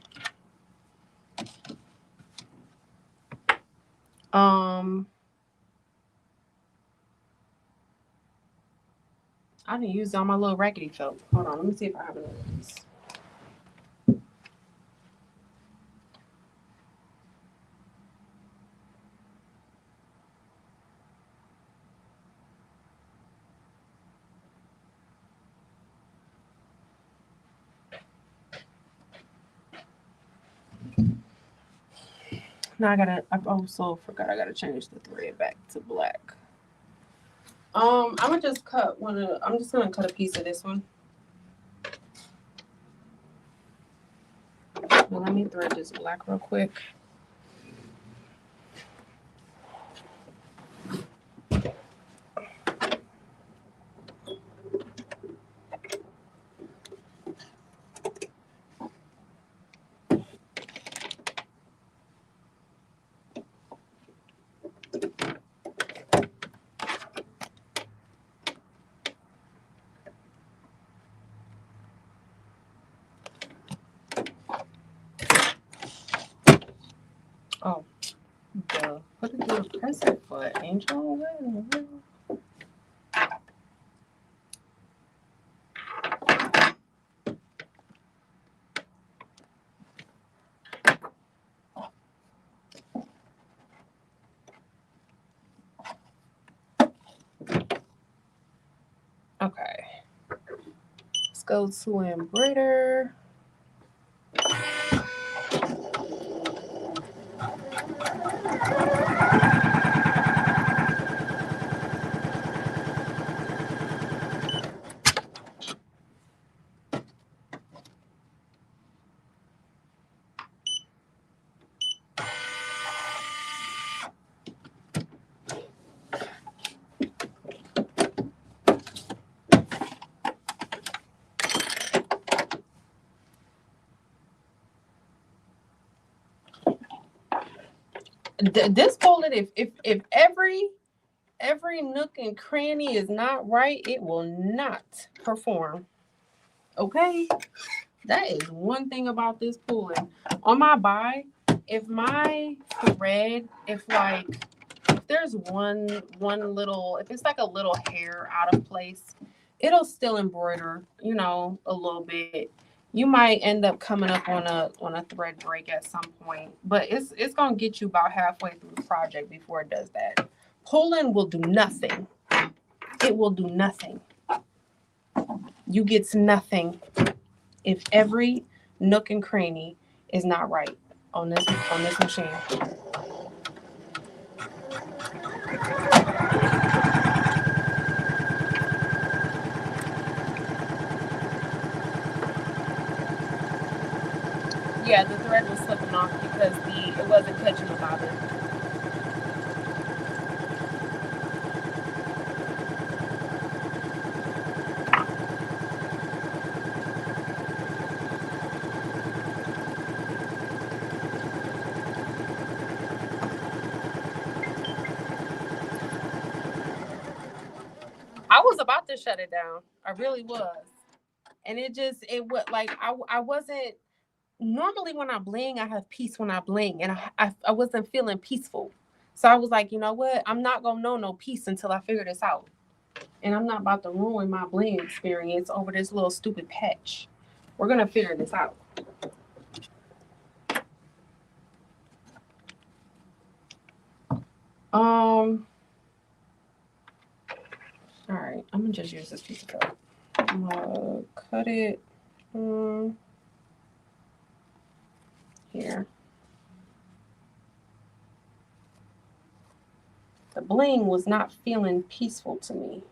I didn't use all my little raggedy felt. Hold on, let me see if I have another piece. Now I also forgot I gotta change the thread back to black. I'm gonna just cut I'm just gonna cut a piece of this one. Well, let me thread this black real quick. Oh, duh. What did you press it for, Angel? Okay. Let's go to embroider. This bullet, if every nook and cranny is not right, it will not perform. Okay, that is one thing about this Poolin. On my buy, if my thread, if there's one little, if it's like a little hair out of place, it'll still embroider, you know, a little bit. You might end up coming up on a thread break at some point, but it's gonna get you about halfway through the project before it does that. Poolin will do nothing. It will do nothing. You get nothing if every nook and cranny is not right on this machine. Yeah, the thread was slipping off because it wasn't catching the bobbin. I was about to shut it down. I really was. And it was like I wasn't. Normally when I bling, I have peace when I bling, and I wasn't feeling peaceful. So I was like, you know what? I'm not gonna know no peace until I figure this out. And I'm not about to ruin my bling experience over this little stupid patch. We're gonna figure this out. All right, I'm gonna just use this piece of felt. I'm gonna cut it here. The bling was not feeling peaceful to me.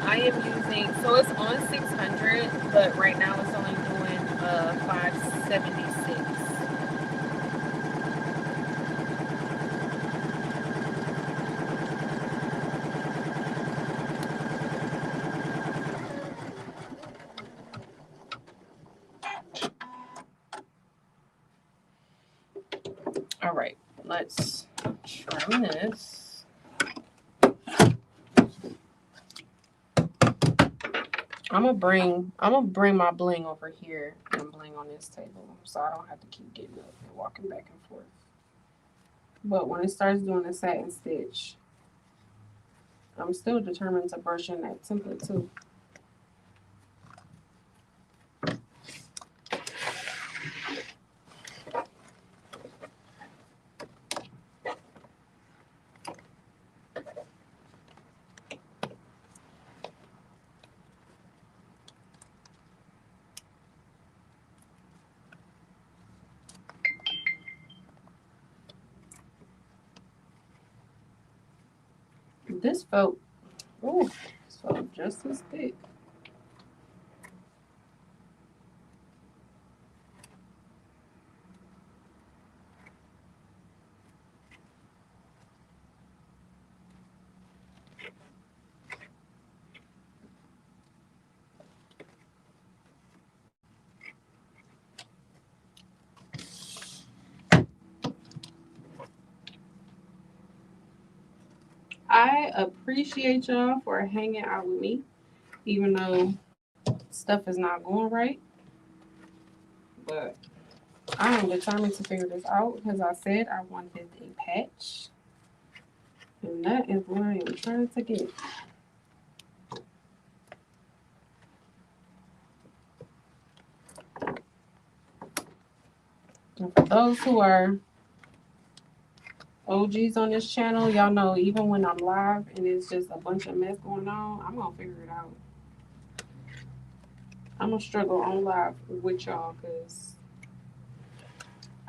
I am using, so it's on 600, but right now it's only doing 576. All right, let's trim this. I'm gonna bring my bling over here and bling on this table, so I don't have to keep getting up and walking back and forth. But when it starts doing the satin stitch, I'm still determined to brush in that template too. This felt just as thick. I appreciate y'all for hanging out with me, even though stuff is not going right. But I am determined to figure this out because I said I wanted a patch. And that is what I am trying to get. And for those who are OGs on this channel, y'all know even when I'm live and it's just a bunch of mess going on, I'm gonna figure it out. I'm gonna struggle on live with y'all because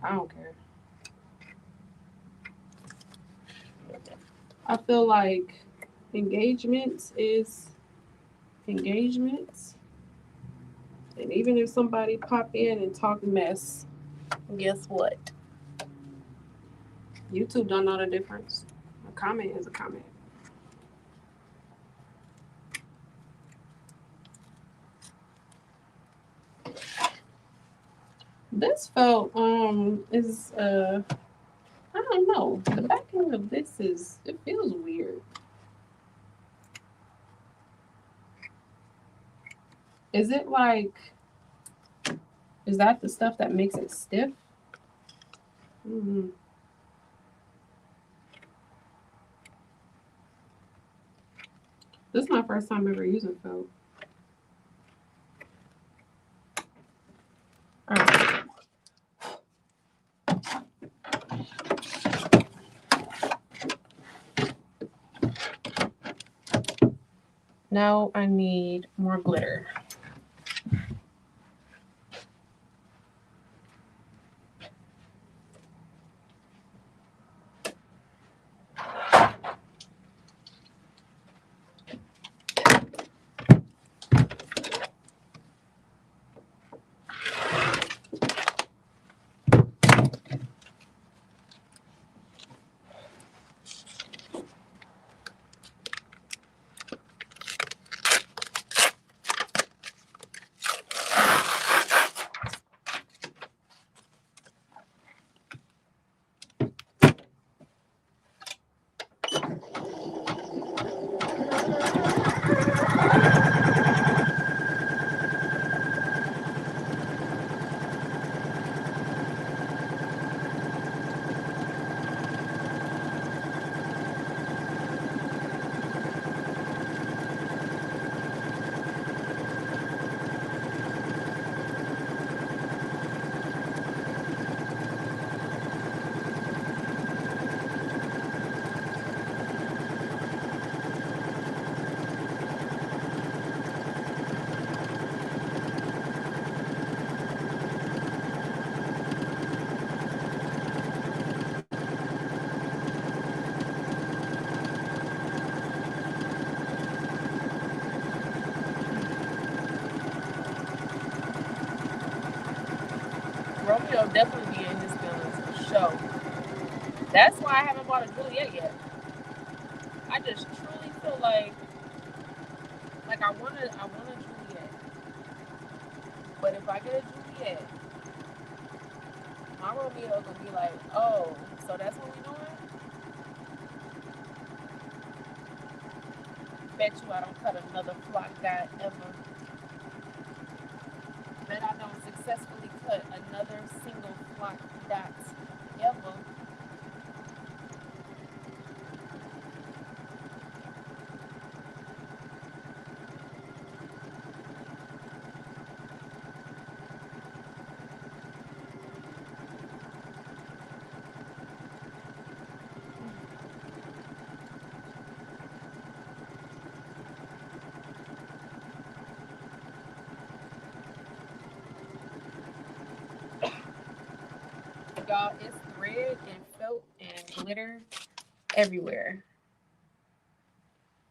I don't care. I feel like engagements is engagements. And even if somebody pop in and talk mess, guess what? YouTube don't know the difference. A comment is a comment. This felt is I don't know. The back end of this it feels weird. Is it like, is that the stuff that makes it stiff? Mm-hmm. This is my first time ever using felt. All right. Now I need more glitter. Romeo definitely be in his feelings for sure. That's why I haven't bought a Juliet yet. I just truly feel like I want a Juliet. But if I get a Juliet, my Romeo gonna be like, oh, so that's what we doing? Bet you I don't cut another flock guy ever. cut another single flock dot ever. Y'all, it's thread and felt and glitter everywhere.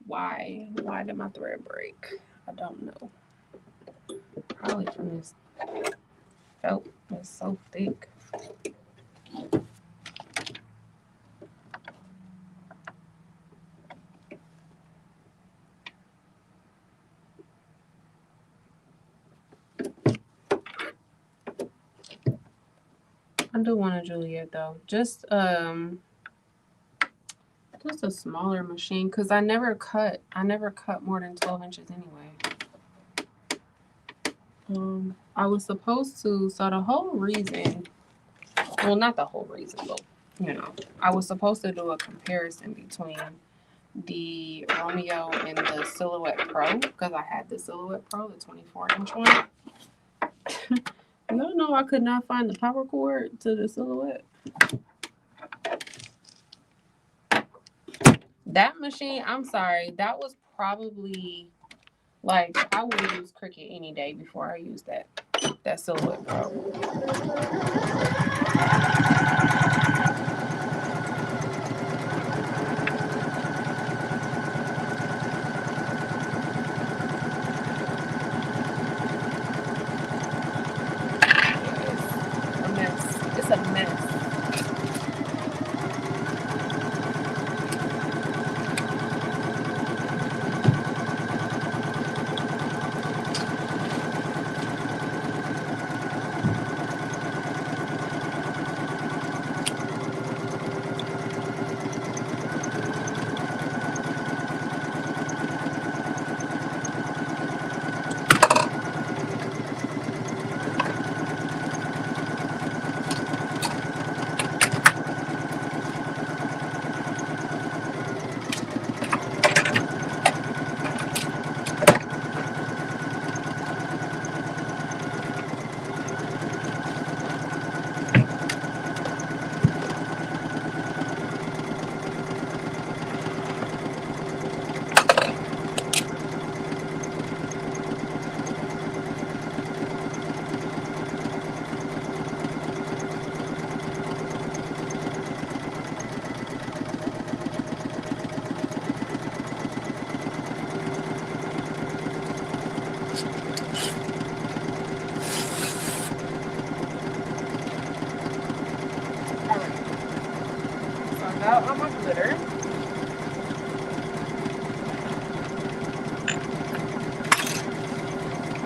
Why did my thread break? I don't know. Probably from this felt. It's so thick. I do want a Juliet though. Just a smaller machine because I never cut more than 12 inches anyway. I was supposed to, so the whole reason, well, not the whole reason, but you know, I was supposed to do a comparison between the Romeo and the Silhouette Pro because I had the Silhouette Pro, the 24-inch one. Y'all know I could not find the power cord to the Silhouette. That machine, I'm sorry, that was probably like I would use Cricut any day before I use that Silhouette Pro. It's a mess. Out on my glitter.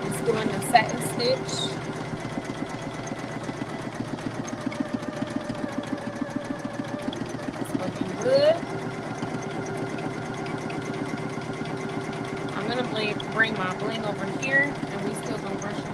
It's doing the satin stitch. It's looking good. I'm gonna bring my bling over here, and we still gonna brush this.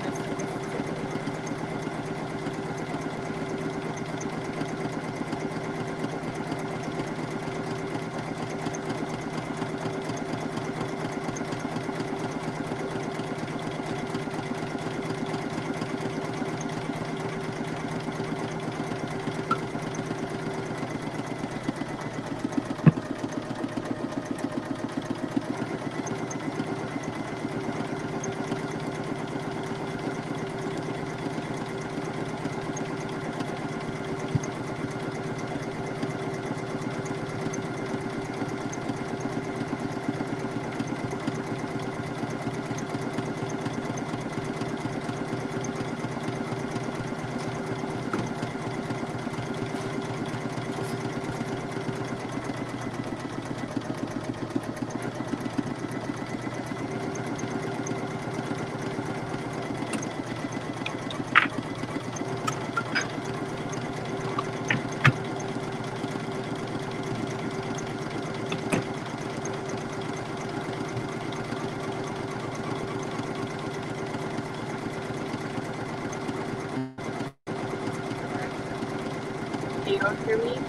y'all hear me?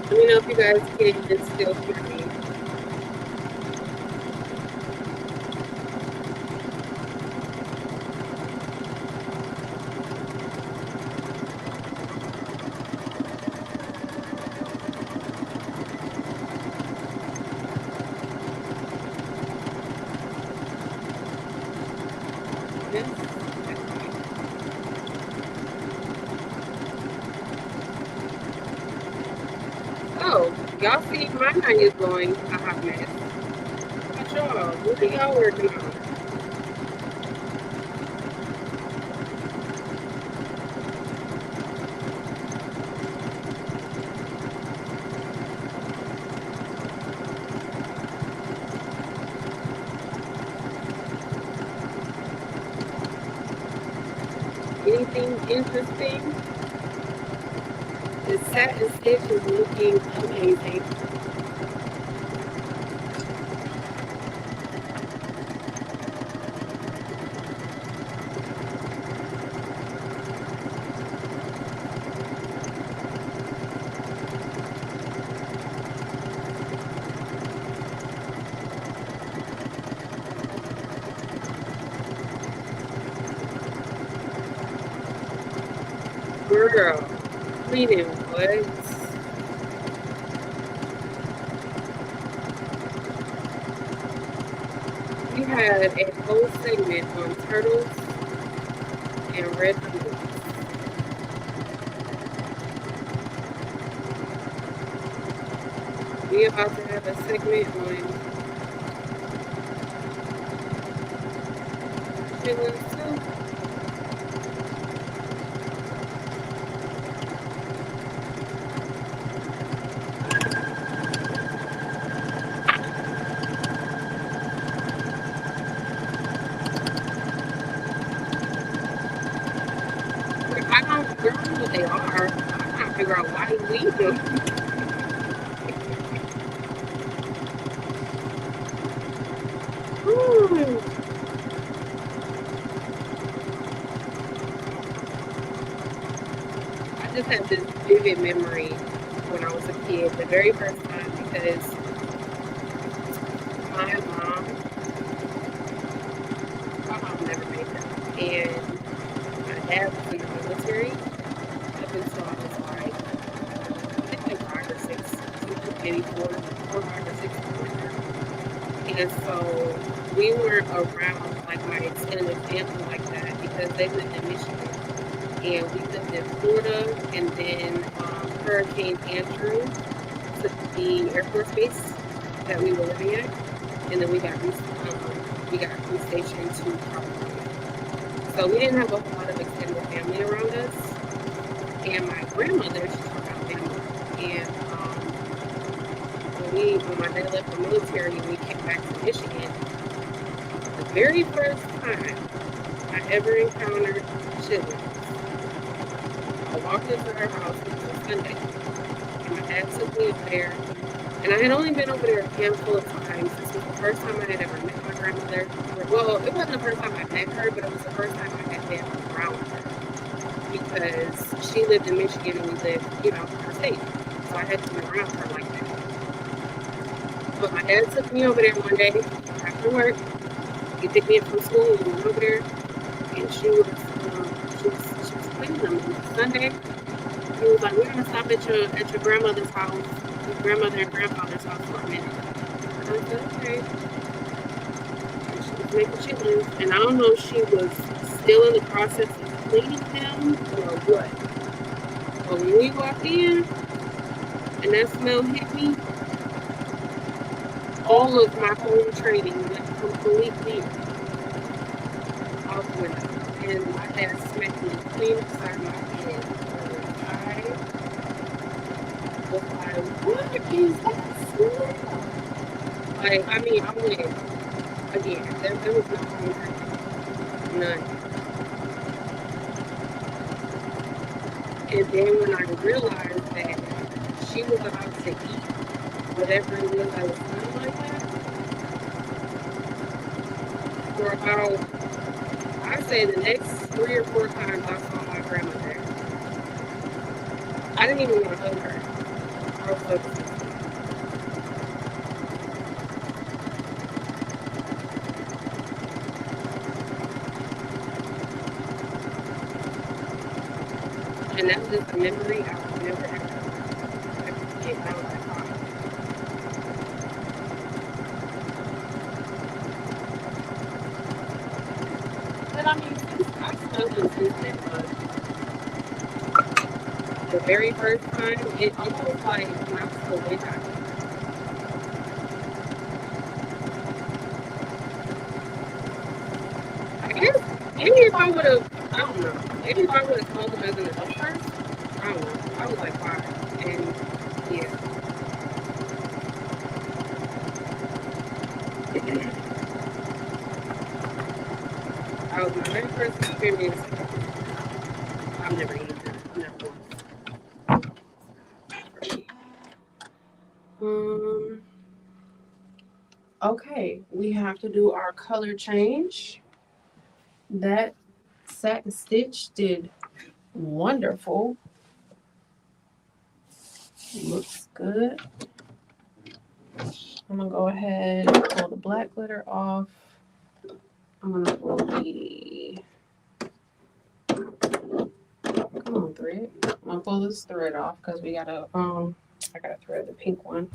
Let me know if you guys can still hear me. Yes. Oh, y'all see my night is going a hot mess. What y'all? What are y'all working on? Anything interesting? The satin stitch is looking amazing. Girl, cleaning what? We had a whole segment on turtles and red blues. We about to have a segment on chitlins too. I don't know what they are. I'm trying to figure out why you need them. I just have this vivid memory when I was a kid, the very first time, because my mom never made them, and my dad was in the military up until I was like, I think like 5 or 6, maybe 4 or 5 or 6. And so we weren't around like my extended family like that because they lived in Michigan and we lived in Florida, and then Hurricane Andrew took the Air Force Base that we were living at, and then we got restationed to California. So we didn't have a whole lot of extended family around us. And my grandmother, she took our family. And when my dad left the military and we came back to Michigan, the very first time I ever encountered chitlins, I walked into our house, it was a Sunday, and my dad took me over there. And I had only been over there a handful of times. This was the first time I had ever met my grandmother. Well, it wasn't the first time I met her, but it was the first time I had been around her. Because she lived in Michigan and we lived, out of state. So I had to be around her like that. But my dad took me over there one day after work. He picked me up from school and we went over there. And she was cleaning them. It was Sunday. He was like, we're going to stop at your grandmother's house. Your grandmother and grandfather's house for a minute. And I said, okay. And she was making chitlins. And I don't know if she was still in the process of cleaning them or what. But when we walked in and that smell hit me, all of my home training went completely out the window. And my dad smacked me clean upside my head. What is that smell? I went a Again, there was no hunger, none. And then when I realized that she was about to eat whatever it was I was feeling like that, for about, I say the next 3 or 4 times I saw my grandmother, I didn't even want to hug her. I was so disgusted. And that's just a memory I will never ever forget. I was like, wow. But I mean, I've spoken since then, but the very first time, it almost like knocks the wind out of me. I guess maybe if I would have, I don't know, maybe if I would have told him as an adult first, I don't know. I was like 5, and yeah. I was my very first experience. I've never eaten that. Never once. Okay, we have to do our color change. That satin stitch did wonderful. Looks good. I'm gonna go ahead and pull the black glitter off. I'm gonna pull the, come on, thread. I'm gonna pull this thread off because we gotta I gotta thread the pink one.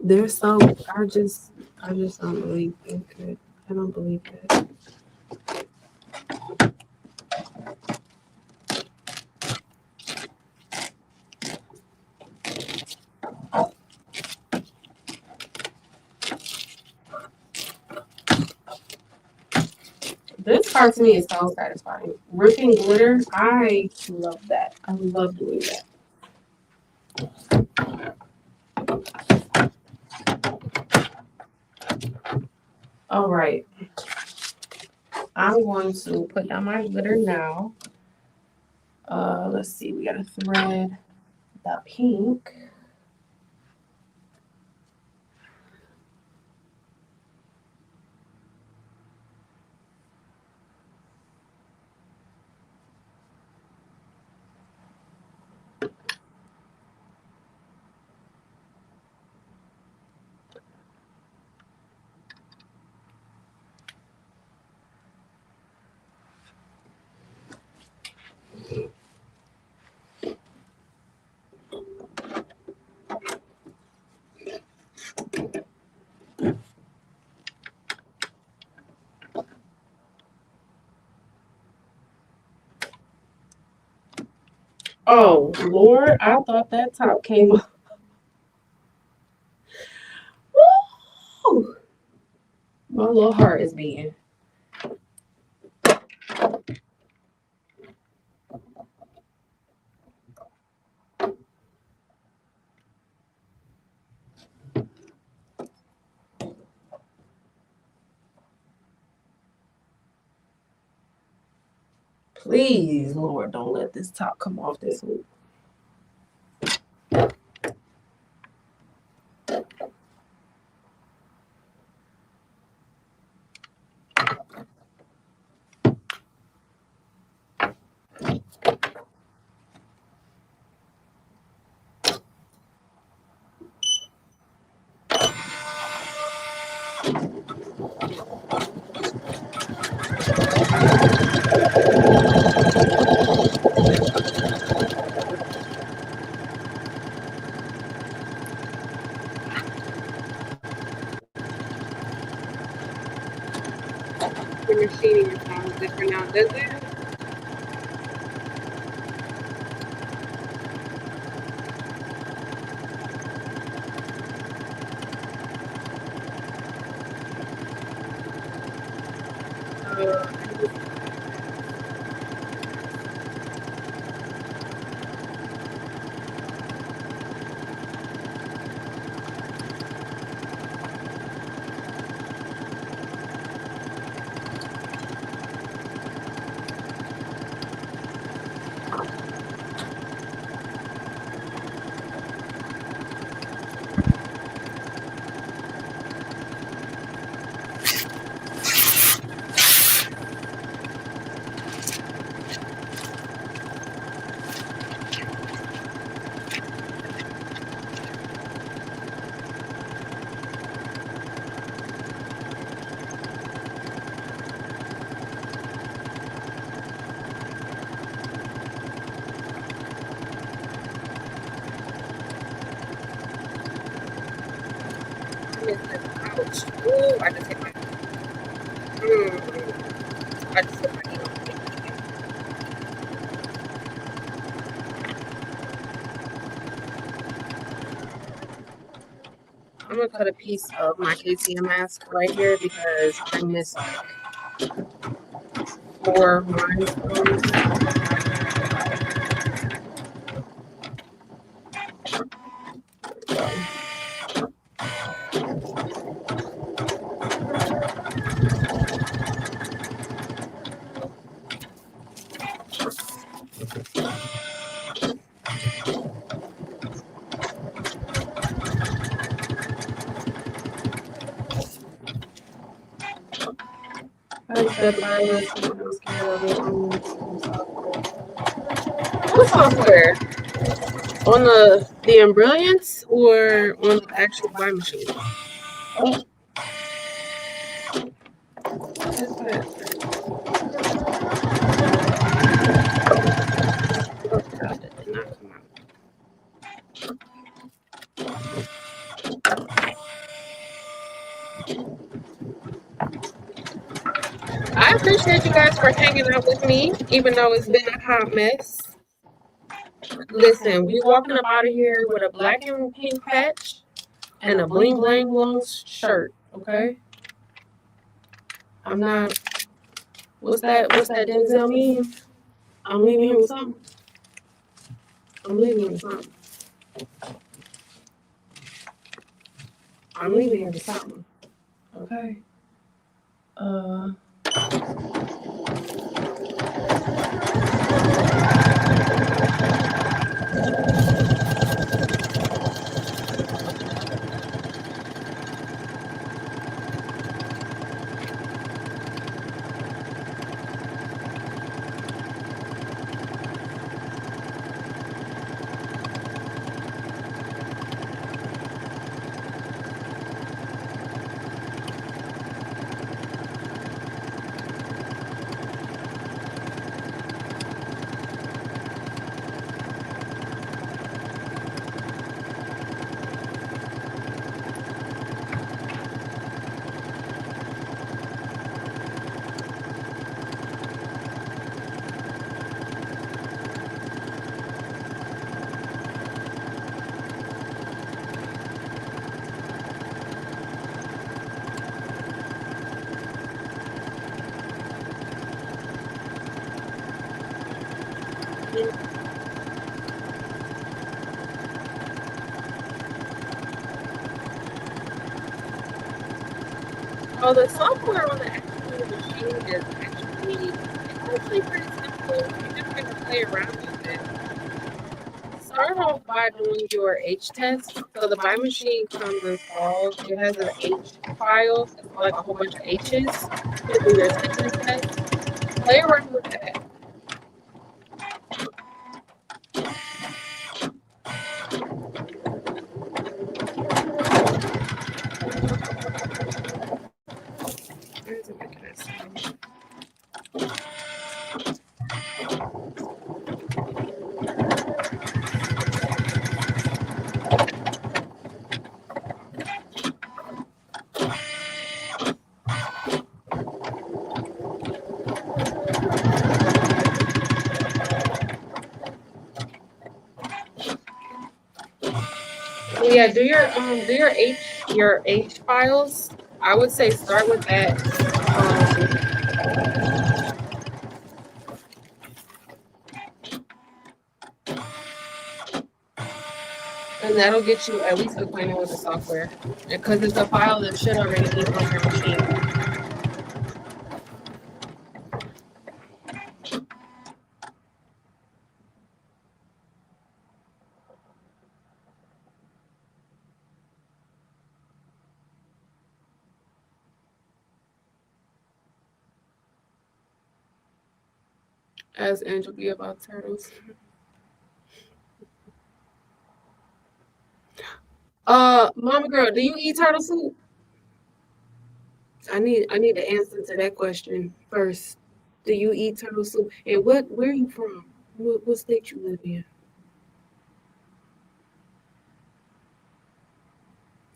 They're so, I just don't believe they could. I don't believe that. This part to me is so satisfying. Ripping glitter, I love that. I love doing that. All right. I'm going to put down my glitter now. Let's see, we gotta thread the pink. Oh, Lord, I thought that top came off. Woo! My little heart is beating. Please, Lord, don't let this top come off this hoop. The machining sounds different now, does it? Ouch. Ooh, I just hit my. I just hit my heel. I'm gonna cut a piece of my KTM mask right here because I missed like 4 rhinestones. I stepped by this and I'm scared of it. What software? On the Embroiderings or on the actual buy machine? Oh. What is that? Oh, God, that did not come out. I appreciate you guys for hanging out with me, even though it's been a hot mess. Listen, we walking up out of here with a black and pink patch and a bling bling long shirt, okay? I'm not. What's that Denzel mean? I'm leaving here with something. I'm leaving here with something. I'm leaving here with something. Okay. Oh, the software on the actual machine is actually pretty simple. You just have to play around with it. Start off by doing your H test. So the buy machine comes installed. It has an H file, it's like a whole bunch of H's to do your thickness test. Play around with that. Yeah, do your H files. I would say start with that. And that'll get you at least acquainted with the software. Because it's a file that should already be on your machine. As Angel be about turtles. Mama girl, do you eat turtle soup? I need the answer to that question first. Do you eat turtle soup? And where are you from? What state you live in?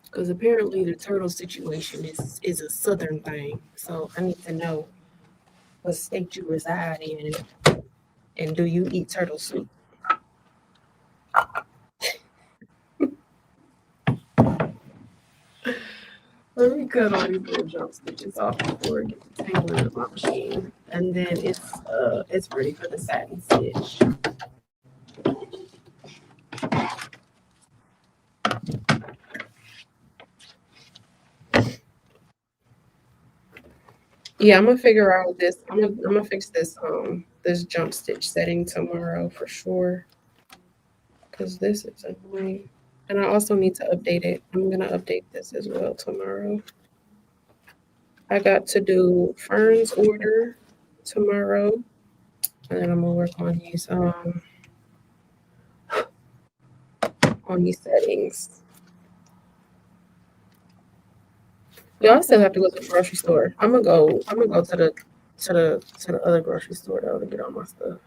Because apparently the turtle situation is a southern thing. So I need to know what state you reside in, and do you eat turtle soup? Let me cut all these little jump stitches off before it gets tangling up my machine. And then it's ready for the satin stitch. Yeah, I'm gonna figure out this. I'm gonna fix this jump stitch setting tomorrow for sure. Cause this is annoying. And I also need to update it. I'm gonna update this as well tomorrow. I got to do Fern's order tomorrow. And then I'm gonna work on these settings. Y'all still have to go to the grocery store. I'm gonna go to the other grocery store though to get all my stuff.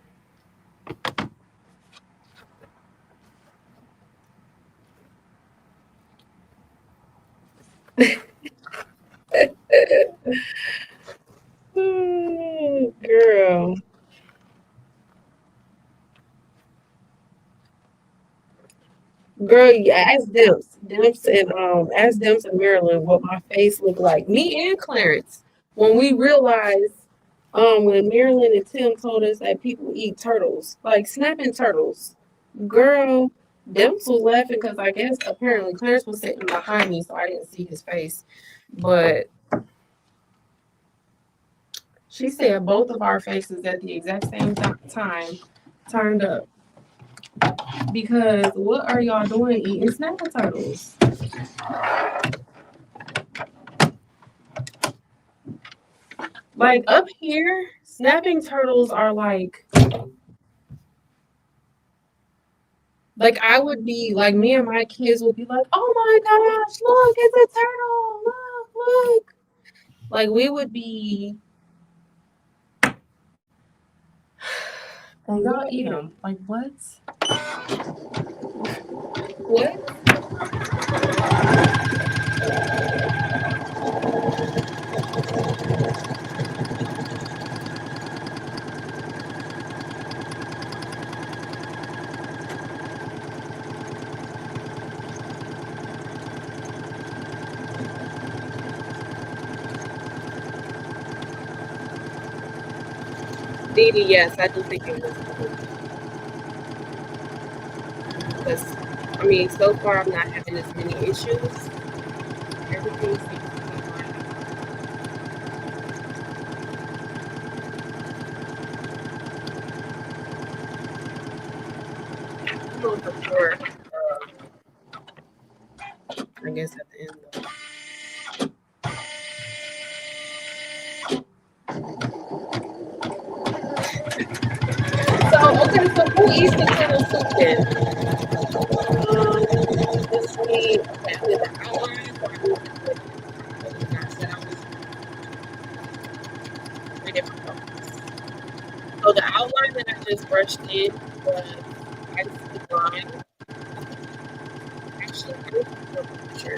Girl. Girl, you ask Dimps and Maryland what my face looked like. Me and Clarence. When we realized when Marilyn and Tim told us that people eat turtles, like snapping turtles. Girl, Dimps was laughing because I guess apparently Clarence was sitting behind me, so I didn't see his face. But she said both of our faces at the exact same time turned up. Because what are y'all doing eating snapping turtles? Like up here, snapping turtles are like I would be like, me and my kids would be like, oh my gosh, look, it's a turtle, look. Like we would be, and y'all eat them. Like what? What? Dee Dee, yes, I do think it was cool. Because, I mean, so far I'm not having as many issues. Everything seems to be fine. I'm going for sure. I guess at the end though. So, okay, so who eats the turtle soup then? Let's see. Okay, with the outlines or with the I said I was 3 different colors. So the outline that I just brushed in was icy lime. Actually, I don't have a picture.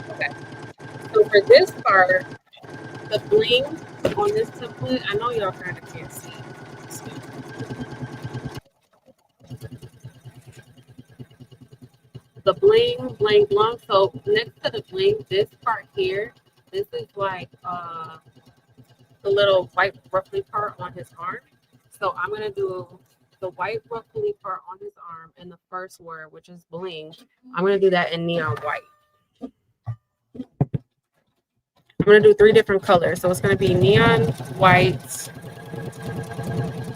Okay. So for this part, the bling on this template, I know y'all kind of can't see. The bling, bling, bling. So next to the bling, this part here, this is like the little white ruffly part on his arm. So I'm gonna do the white ruffly part on his arm and the first word, which is bling. I'm gonna do that in neon white. I'm gonna do 3 different colors. So it's gonna be neon white,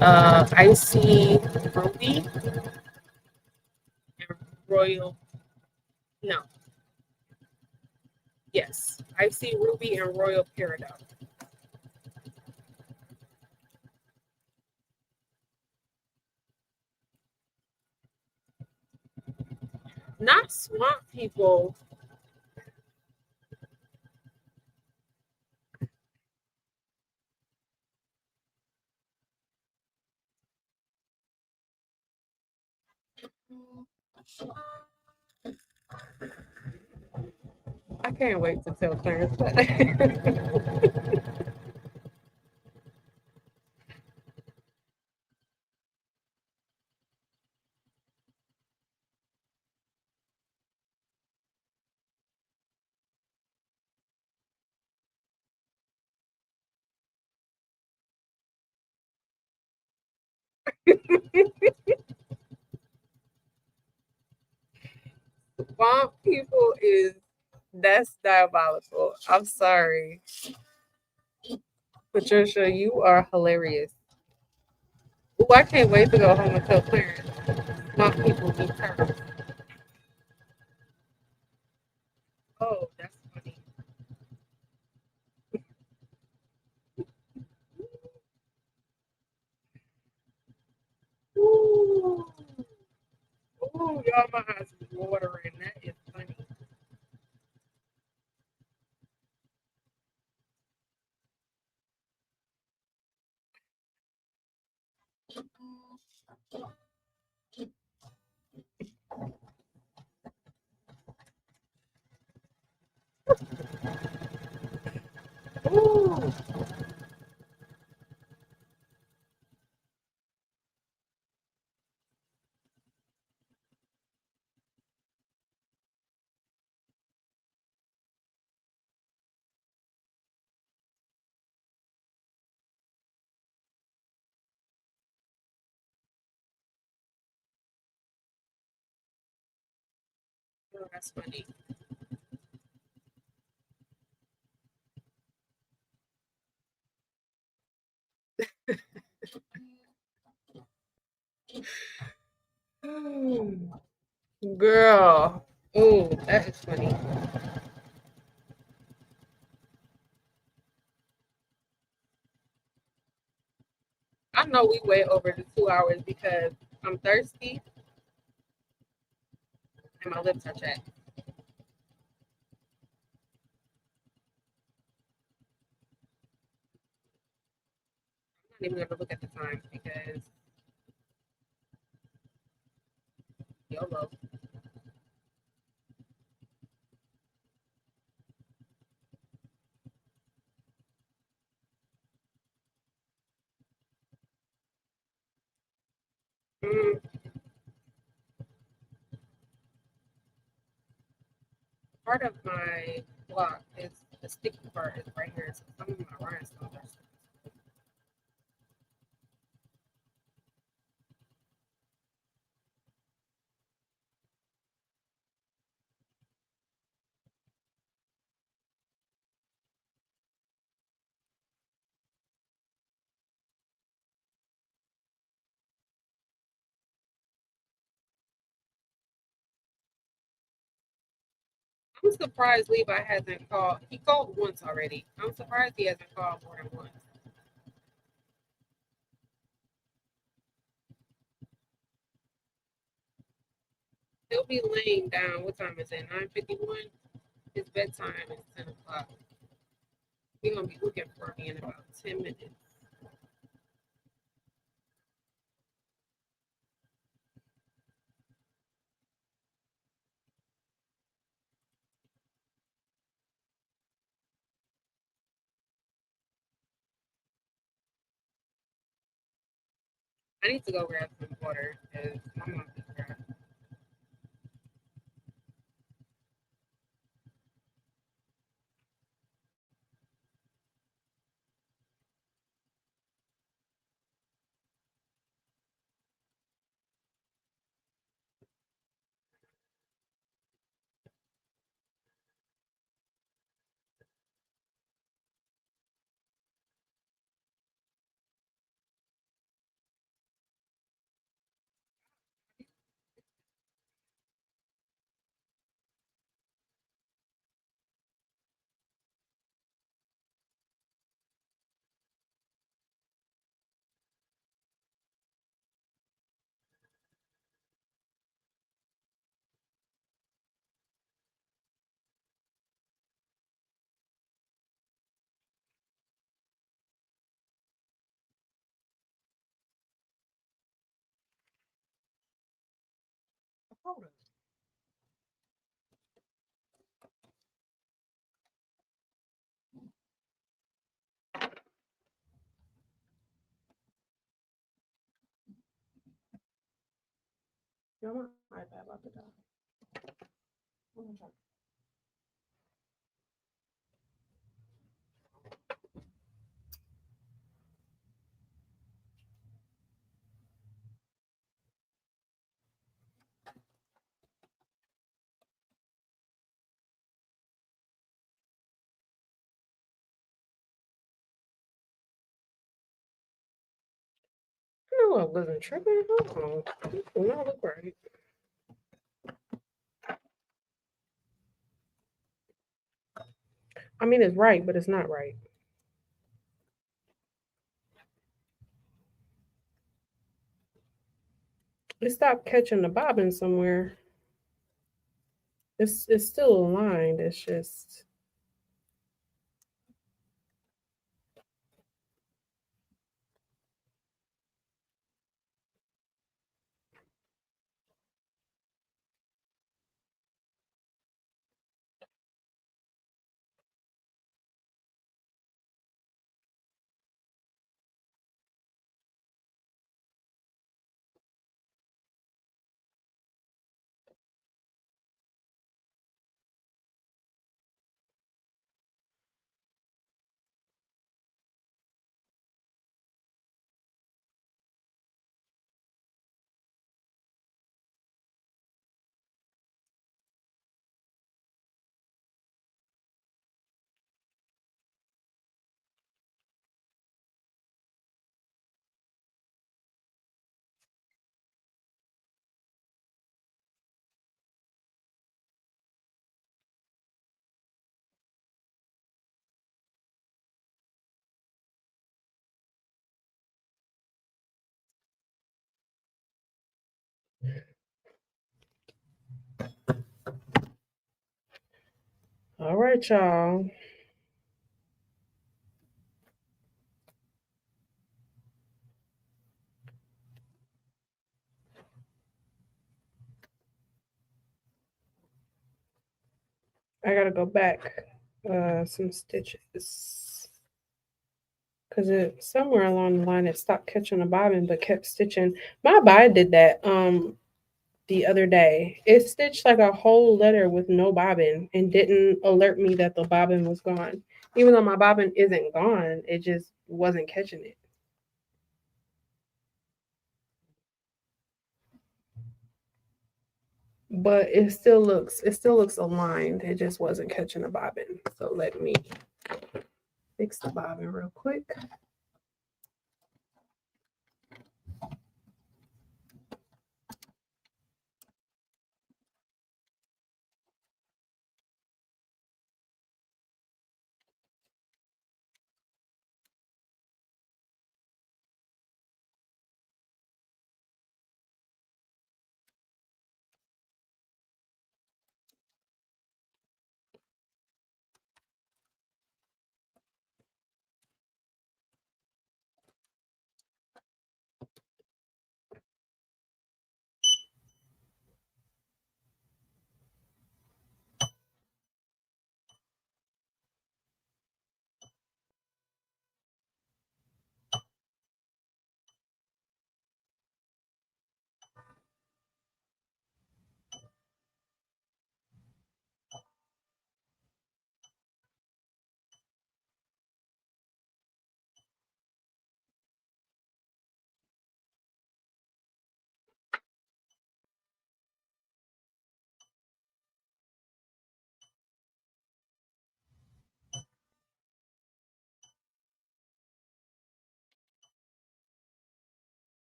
icy ruby, and royal. No. Yes, icy ruby and royal peridot. Not swamp people. I can't wait to tell Clarence that. Swamp people that's diabolical. I'm sorry. Patricia, you are hilarious. Ooh, I can't wait to go home and tell Clarence. Swamp people be turtles. Oh, that's funny. Ooh. Ooh, y'all, my eyes is watering. That is funny. Ooh. Oh, that's funny. Girl. Oh, that is funny. I know we way over the 2 hours because I'm thirsty and my lips are chapped. I'm not even gonna look at the time because YOLO. Mm, part of my block is the sticky part is right here. So some of my rhinestones are. I'm surprised Levi hasn't called. He called once already. I'm surprised he hasn't called more than once. He'll be laying down. What time is it? 9:51. His bedtime is 10 o'clock. He's gonna be looking for me in about 10 minutes. I need to go grab some water because my mouth is dry. Hold on. Yeah, my iPad about to die. I'm gonna try. I know I wasn't tripping. Hold on. This do not look right. I mean, it's right, but it's not right. It stopped catching the bobbin somewhere. It's still aligned. It's just all right, y'all. I gotta go back some stitches because it somewhere along the line it stopped catching a bobbin but kept stitching. My body did that the other day. It stitched like a whole letter with no bobbin and didn't alert me that the bobbin was gone. Even though my bobbin isn't gone, it just wasn't catching it. But it still looks aligned. It just wasn't catching a bobbin. So let me fix the bobbin real quick.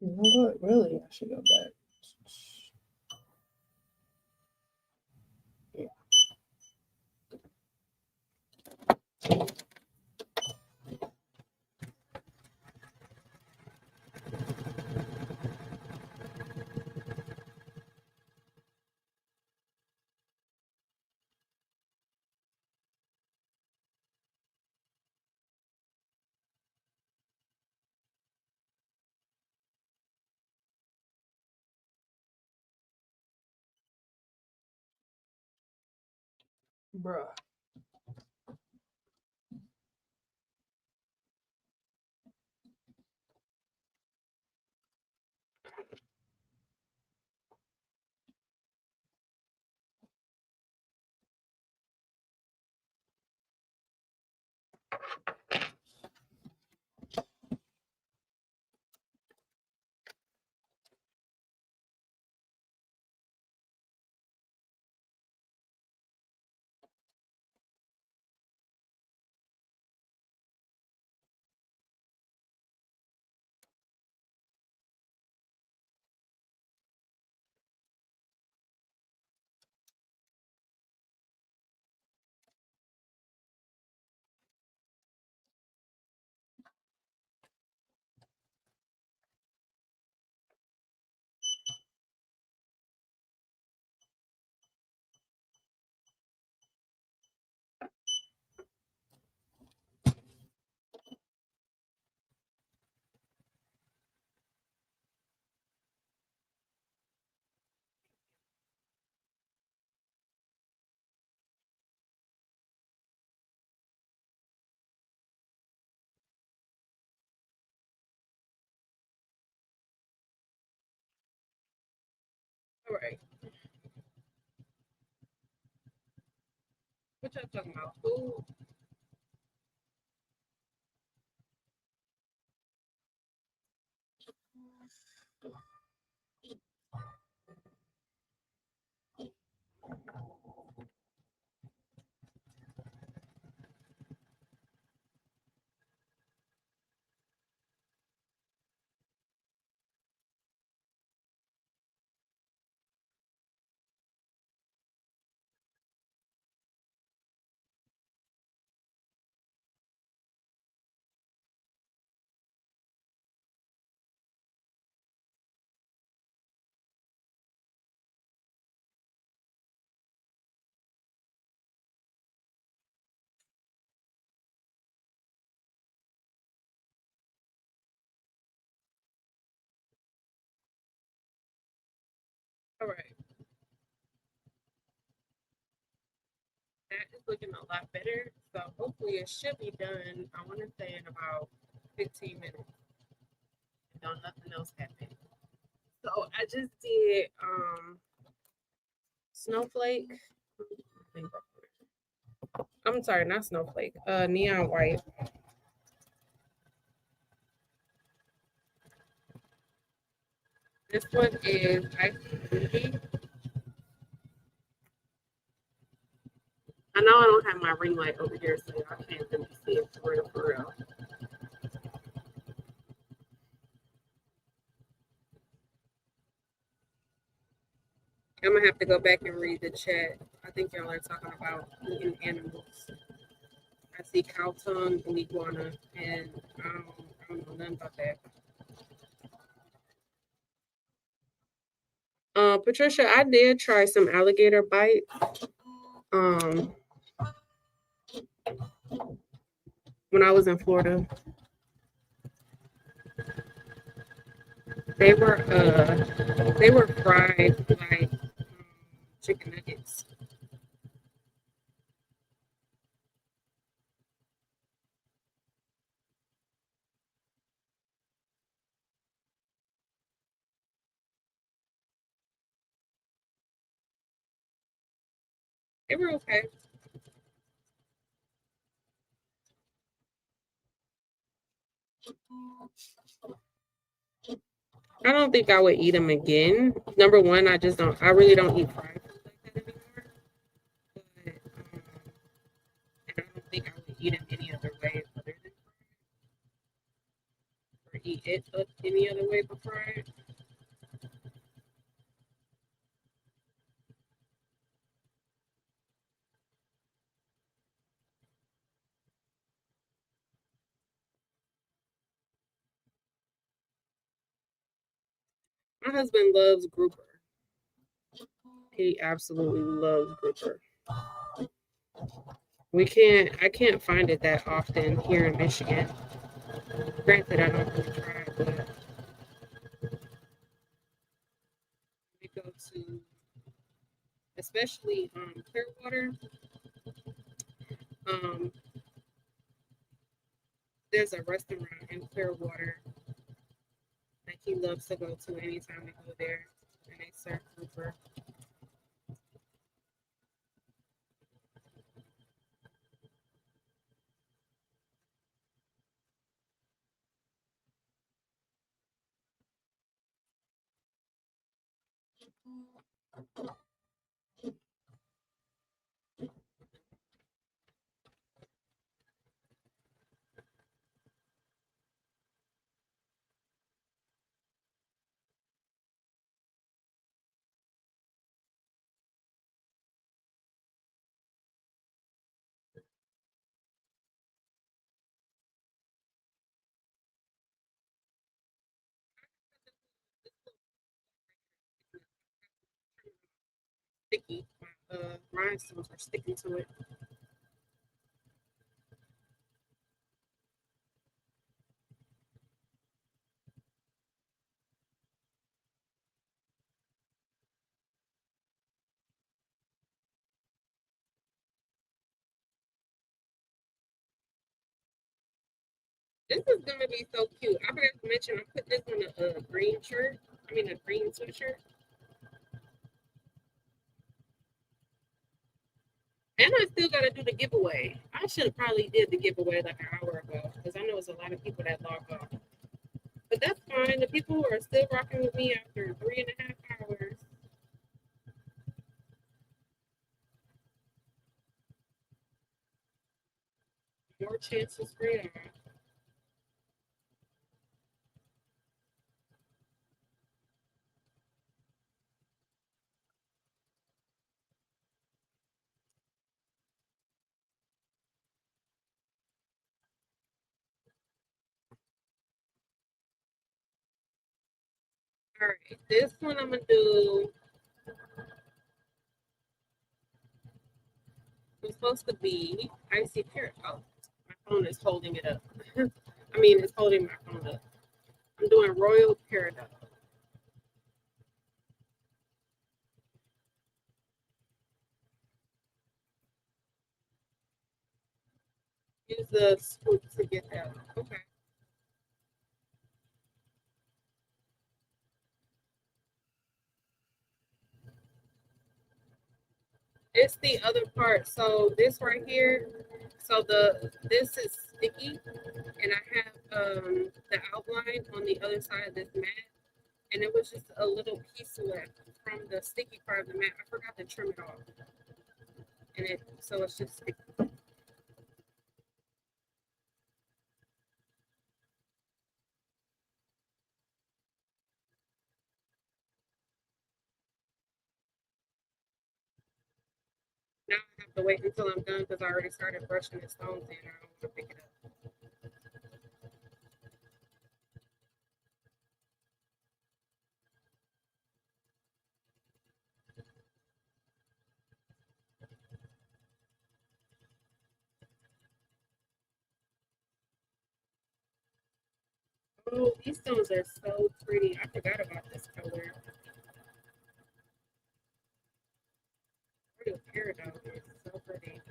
You know what? Really, I should go back. Yeah. Bruh. All right. What y'all talking about? Food? All right. That is looking a lot better. So hopefully it should be done, I want to say in about 15 minutes. Don't nothing else happen. So I just did snowflake. I'm sorry, not snowflake. Neon white. This one is Blinging. I know I don't have my ring light over here, so I can't really see it for real, for real. I'm gonna have to go back and read the chat. I think y'all are talking about eating animals. I see cow tongue and iguana, and I don't know nothing about that. Patricia, I did try some alligator bite. Um, when I was in Florida, they were fried like chicken nuggets. They were okay. I don't think I would eat them again. Number one, I just don't. I really don't eat fried food like that anymore. But and I don't think I would eat them any other way other than or eat it any other way but fried. My husband loves grouper. He absolutely loves grouper. I can't find it that often here in Michigan. Granted, I don't really try, but we go to, especially Clearwater. Um, there's a restaurant in Clearwater that he loves to go to anytime we go there, and they serve grouper. Sticky. My rhinestones are sticking to it. This is gonna be so cute. I forgot to mention I put this on a green shirt. I mean a green sweatshirt. And I still gotta do the giveaway. I should have probably did the giveaway like an hour ago because I know it's a lot of people that log off. But that's fine. The people who are still rocking with me after 3.5 hours. More chances for y'all. All right, this one I'm gonna do. It's supposed to be icy pear. Oh, my phone is holding it up. I mean, it's holding my phone up. I'm doing royal peridot. Use the scoop to get that. Okay. It's the other part. So this right here. So this is sticky, and I have the outline on the other side of this mat, and it was just a little piece left from the sticky part of the mat. I forgot to trim it off, and so it's just sticky. Now I have to wait until I'm done because I already started brushing the stones in. I don't want to pick it up. Oh, these stones are so pretty. I forgot about this color. Real peridot is so pretty.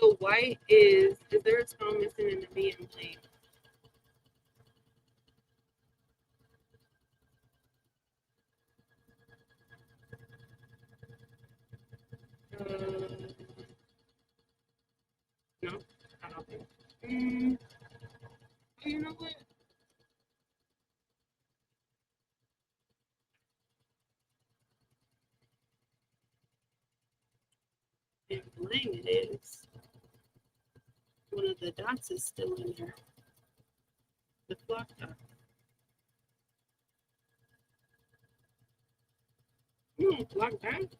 The white is there a tone missing in the B and Bling? No, I don't think. Oh, you know what? In Bling it is. One of the dots is still in there. The clock dot. Clock dot.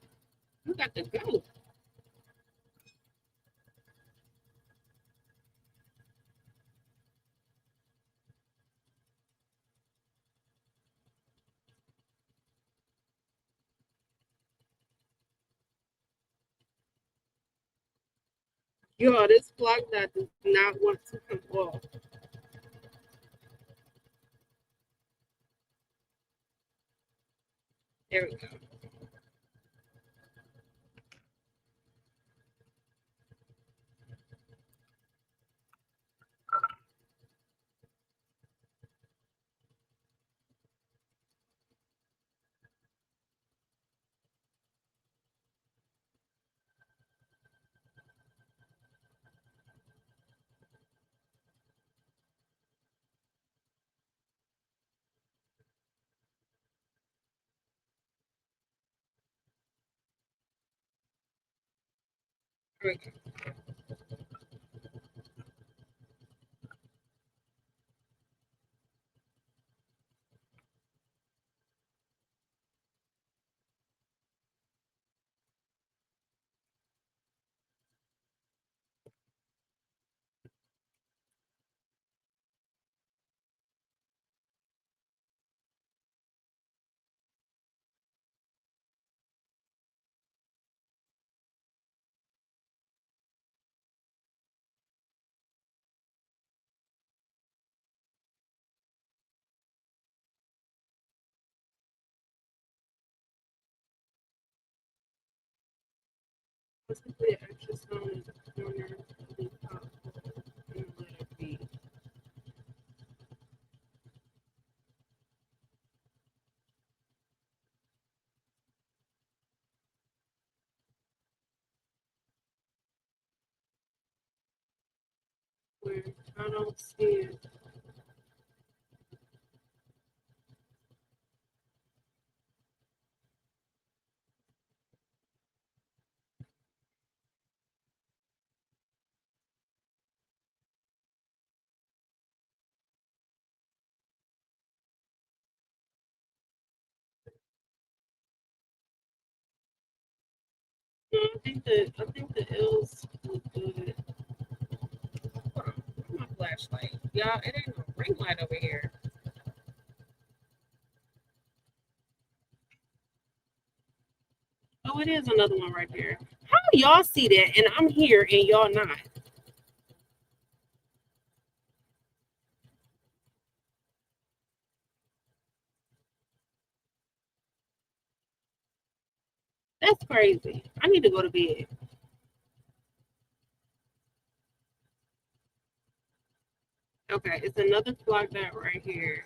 You got to go. Yo, this clock dot does not want to come off. There we go. There we go. Let's put the extra stone in the corner of the top and let it be. Where I don't see it. No, I think the L's look good. Hold on, where's my flashlight? Y'all, it ain't no ring light over here. Oh, it is another one right there. How do y'all see that and I'm here and y'all not? That's crazy. I need to go to bed. Okay, it's another clock dot right here.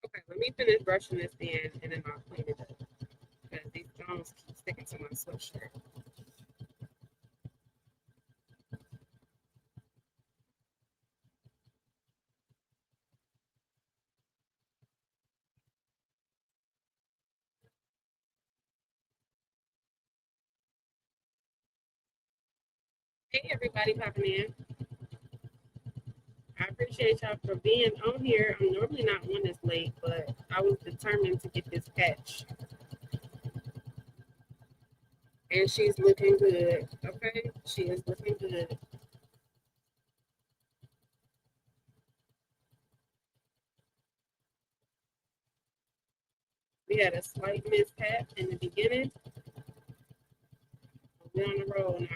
Okay, let me finish brushing this in and then I'll clean it up. Because these stones keep sticking to my sweatshirt. Hey, everybody popping in. I appreciate y'all for being on here. I'm normally not on this late, but I was determined to get this patch. And she's looking good, okay? She is looking good. We had a slight mishap in the beginning. We're on the roll now.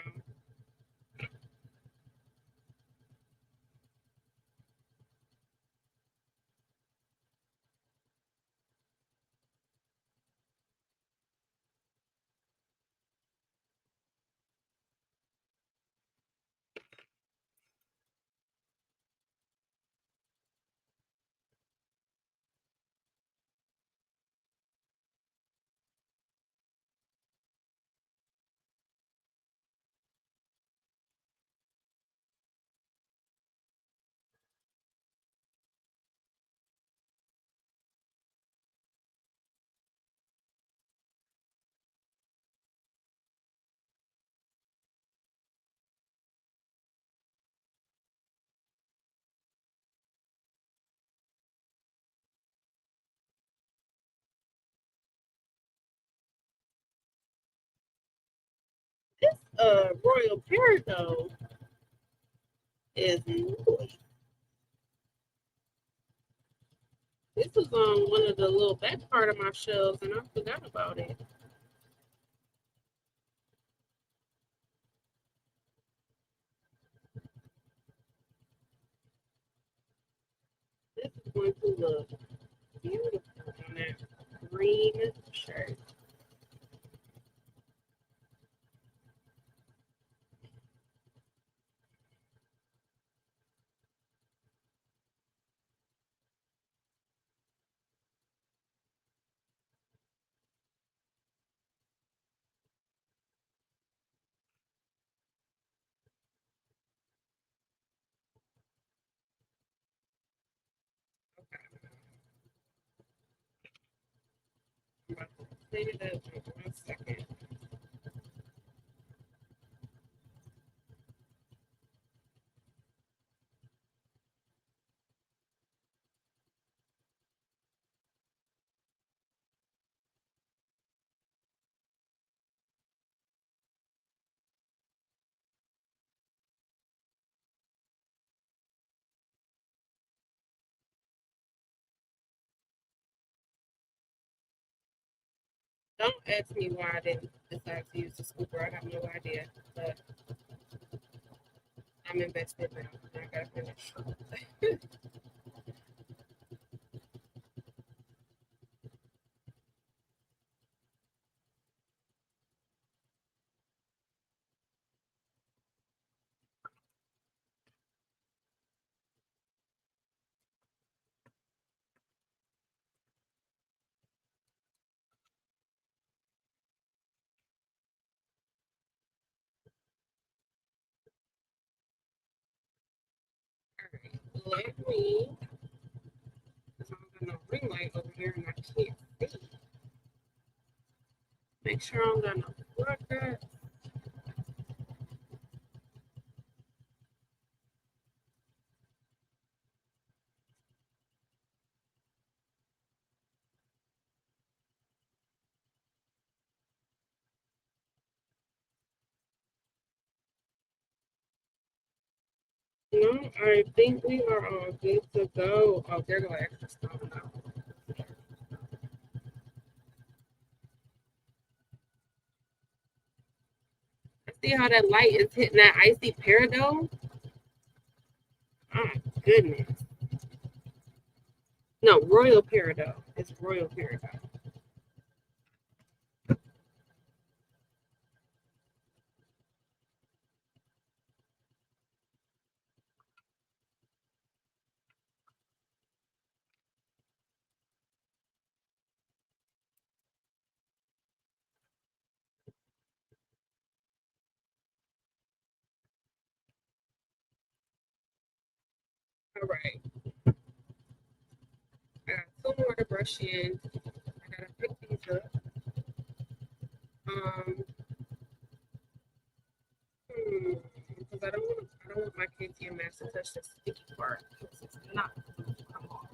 This Royal Peridot is nice. This was on one of the little back part of my shelves, and I forgot about it. This is going to look beautiful on that green shirt. I'm about to clean it up in 1 second. Don't ask me why I didn't decide to use the scooper. I have no idea, but I'm invested now. I gotta finish. Alright, let me, because I'm gonna ring light over here and I can't see. Make sure I'm gonna plug that. No, I think we are all good to go. Oh, there go extra stone now. See how that light is hitting that icy peridot? Oh, goodness. No, Royal Peridot. It's Royal Peridot. All right. I got 2 more to brush in. I gotta pick these up. Because get to your mask to touch the sticky part because it's not going to come off.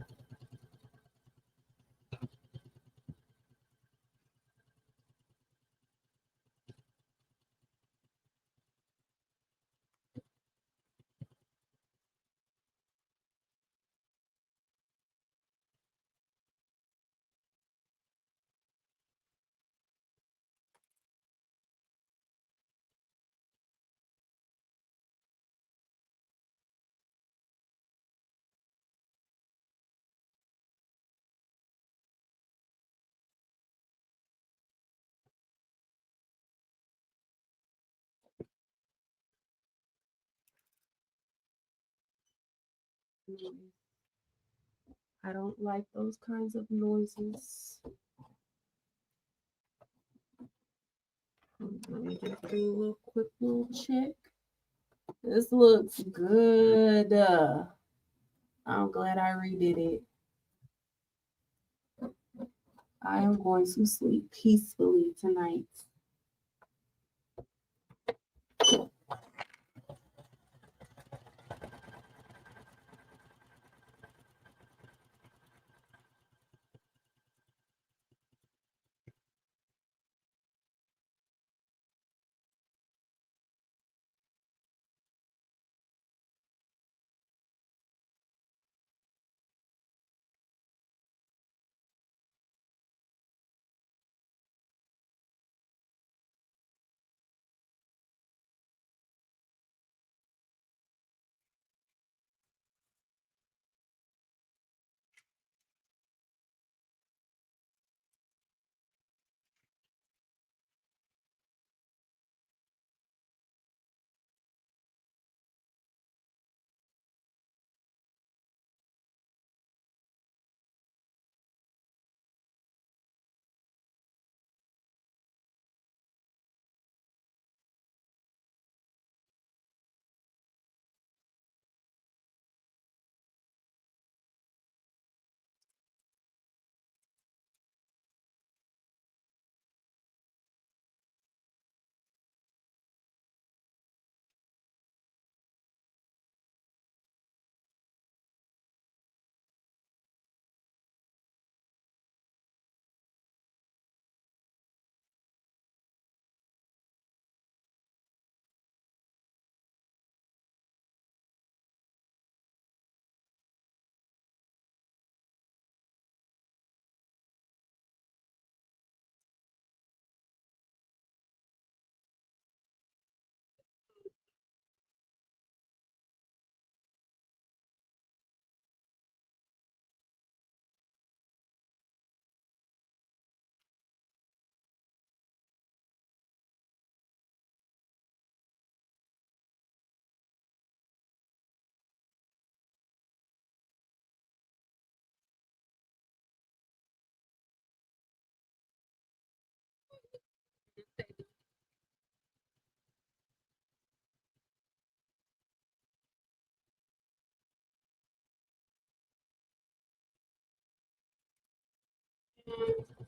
I don't like those kinds of noises. Let me just do a little quick little check. This looks good. I'm glad I redid it. I am going to sleep peacefully tonight.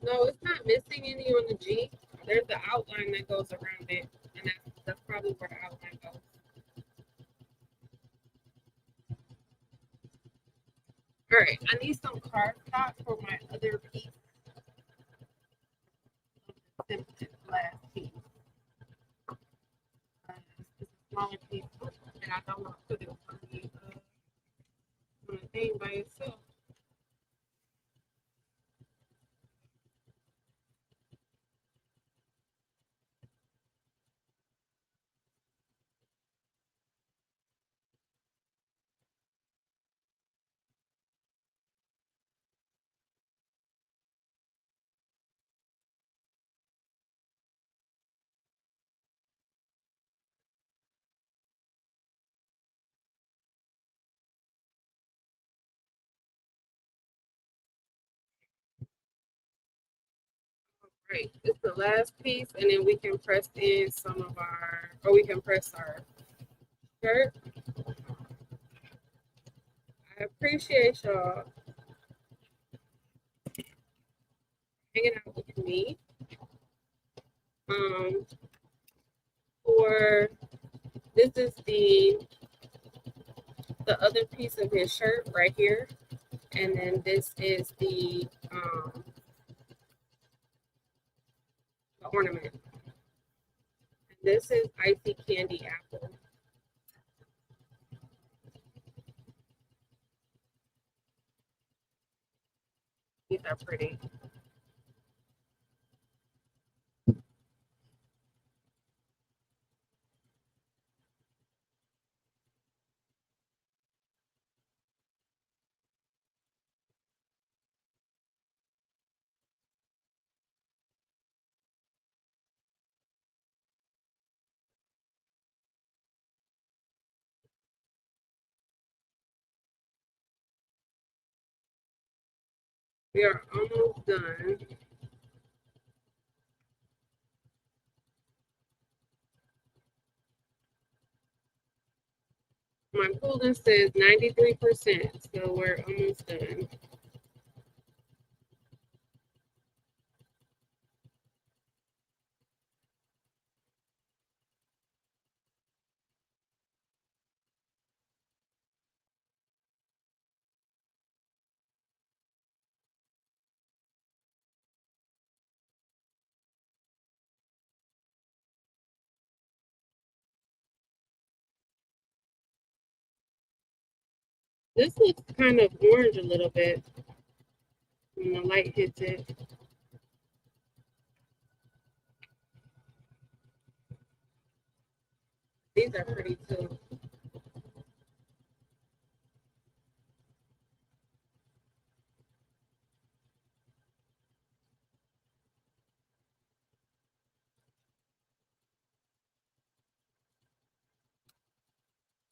No, it's not missing any on the G. There's the outline that goes around it, and that's probably where the outline goes. All right, I need some cardstock for my other piece. This last piece. It's a smaller piece, and I don't want to put it on the thing by itself. Right, it's the last piece, and then we can press in some of our, or we can press our shirt. I appreciate y'all hanging out with me. For this is the the other piece of his shirt right here. And then this is the ornament. This is Icy Candy Apple. These are pretty. We are almost done. My Poolin says 93%, so we're almost done. This looks kind of orange a little bit when the light hits it. These are pretty too.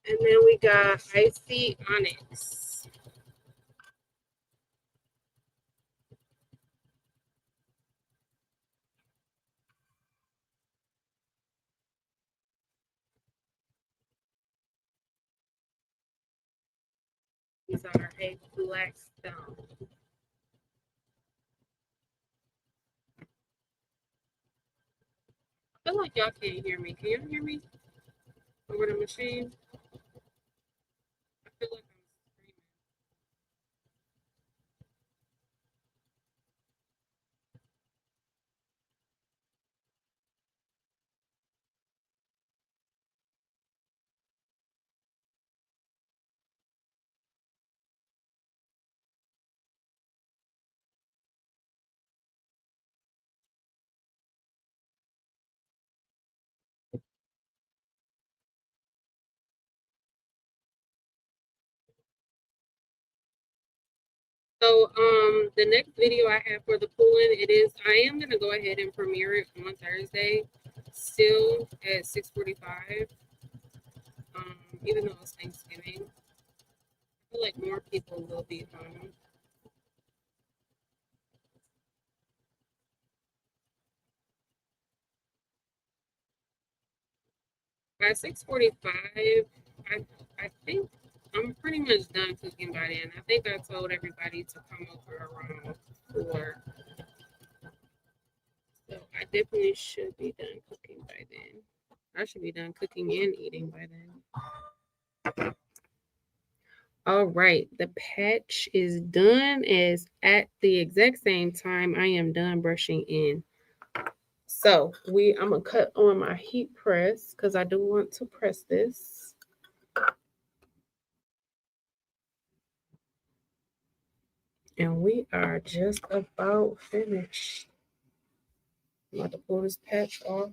And then we got Icy Onyx. These are a black stone. I feel like y'all can't hear me. Can you hear me over the machine? I feel like I'm screaming. So the next video I have for the Poolin, I am gonna go ahead and premiere it on Thursday, still at 6:45. Even though it's Thanksgiving, I feel like more people will be home. By 6:45, I think I'm pretty much done cooking by then. I think I told everybody to come over around 4. So I definitely should be done cooking by then. I should be done cooking and eating by then. All right, the patch is done. As at the exact same time I am done brushing in. So I'm gonna cut on my heat press because I do want to press this. And we are just about finished. I'm about to pull this patch off.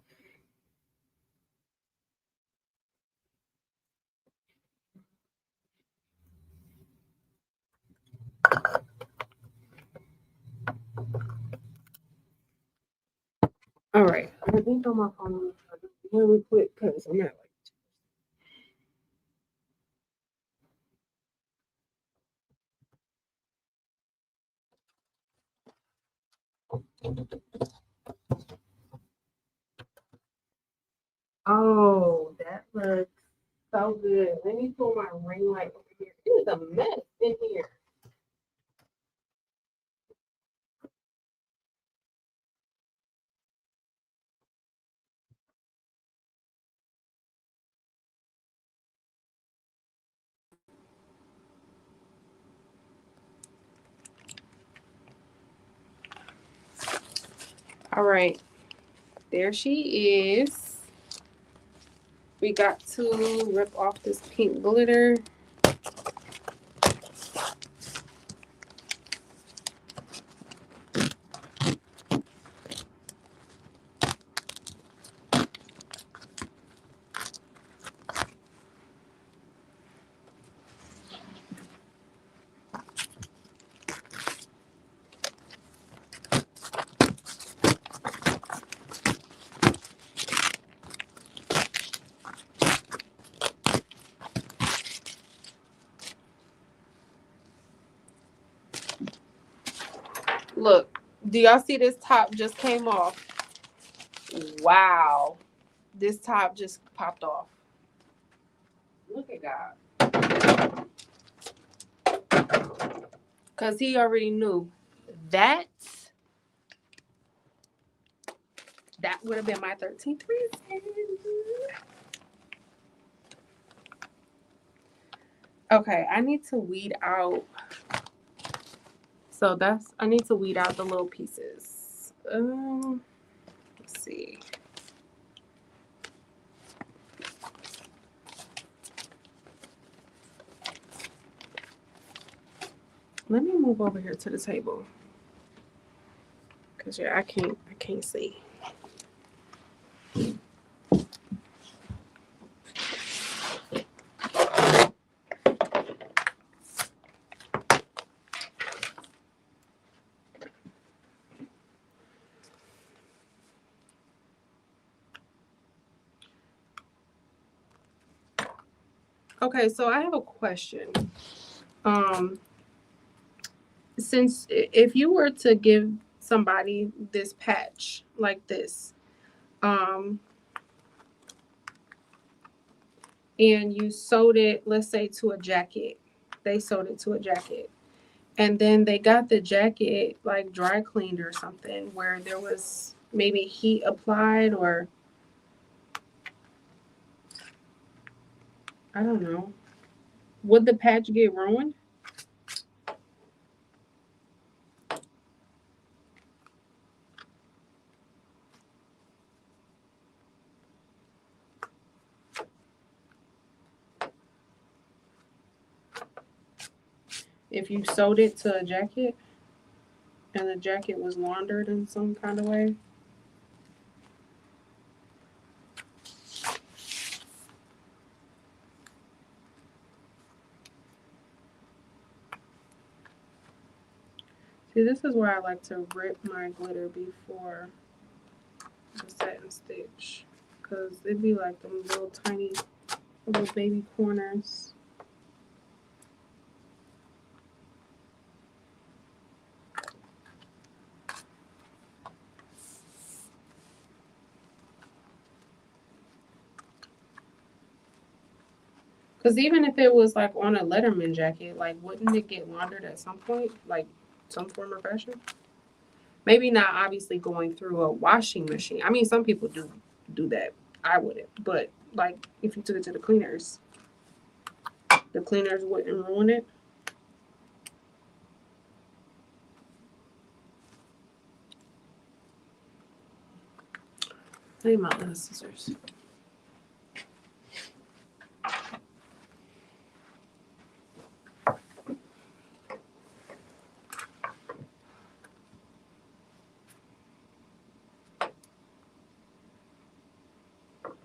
All right, I think I'm off on really quick because I'm at oh, that looks so good. Let me pull my ring light over here. It is a mess in here. All right, there she is. We got to rip off this pink glitter. Look, do y'all see this top just came off? Wow. This top just popped off. Look at God. Because he already knew that would have been my 13th reason. Okay, I need to weed out. So I need to weed out the little pieces. Let's see. Let me move over here to the table. Cause yeah, I can't see. Okay, so I have a question. Since if you were to give somebody this patch like this, and you sewed it, let's say to a jacket, they sewed it to a jacket, and then they got the jacket like dry cleaned or something where there was maybe heat applied, or I don't know, would the patch get ruined? If you sewed it to a jacket and the jacket was laundered in some kind of way? See, this is where I like to rip my glitter before the satin stitch, because it'd be like them little tiny little baby corners. Because even if it was like on a Letterman jacket, like wouldn't it get laundered at some point, like some form of fashion? Maybe not obviously going through a washing machine. I mean, some people do that. I wouldn't, but like if you took it to the cleaners wouldn't ruin it. I need my other scissors.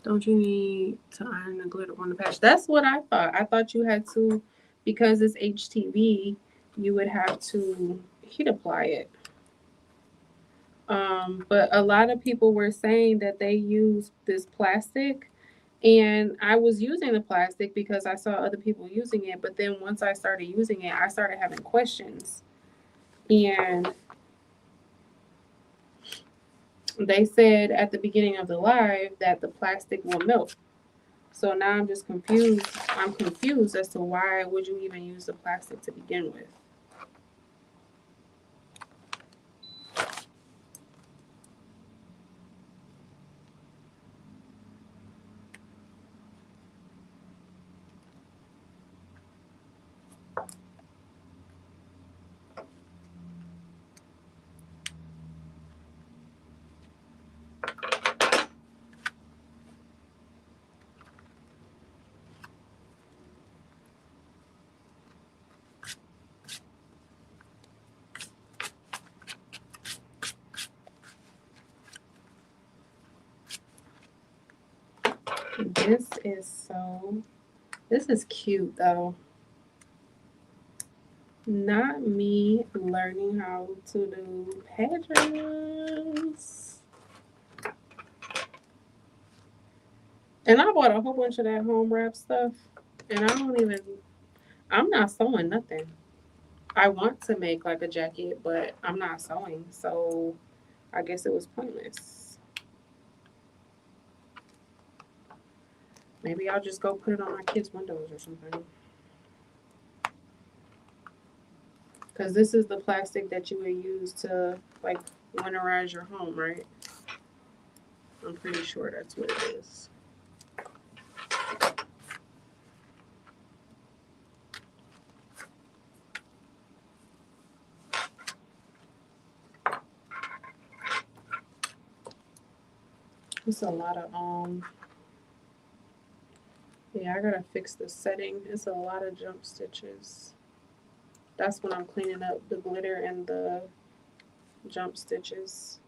Don't you need to iron the glitter on the patch? That's what I thought. I thought you had to, because it's HTV, you would have to heat apply it. But a lot of people were saying that they use this plastic, and I was using the plastic because I saw other people using it. But then once I started using it, I started having questions, and they said at the beginning of the live that the plastic will melt. So now I'm just confused. I'm confused as to why would you even use the plastic to begin with? This is cute though. Not me learning how to do pageants. And I bought a whole bunch of that home wrap stuff. And I'm not sewing nothing. I want to make like a jacket, but I'm not sewing. So I guess it was pointless. Maybe I'll just go put it on my kids' windows or something. Because this is the plastic that you would use to like winterize your home, right? I'm pretty sure that's what it is. It's a lot of yeah, I gotta fix the setting. It's a lot of jump stitches. That's when I'm cleaning up the glitter and the jump stitches.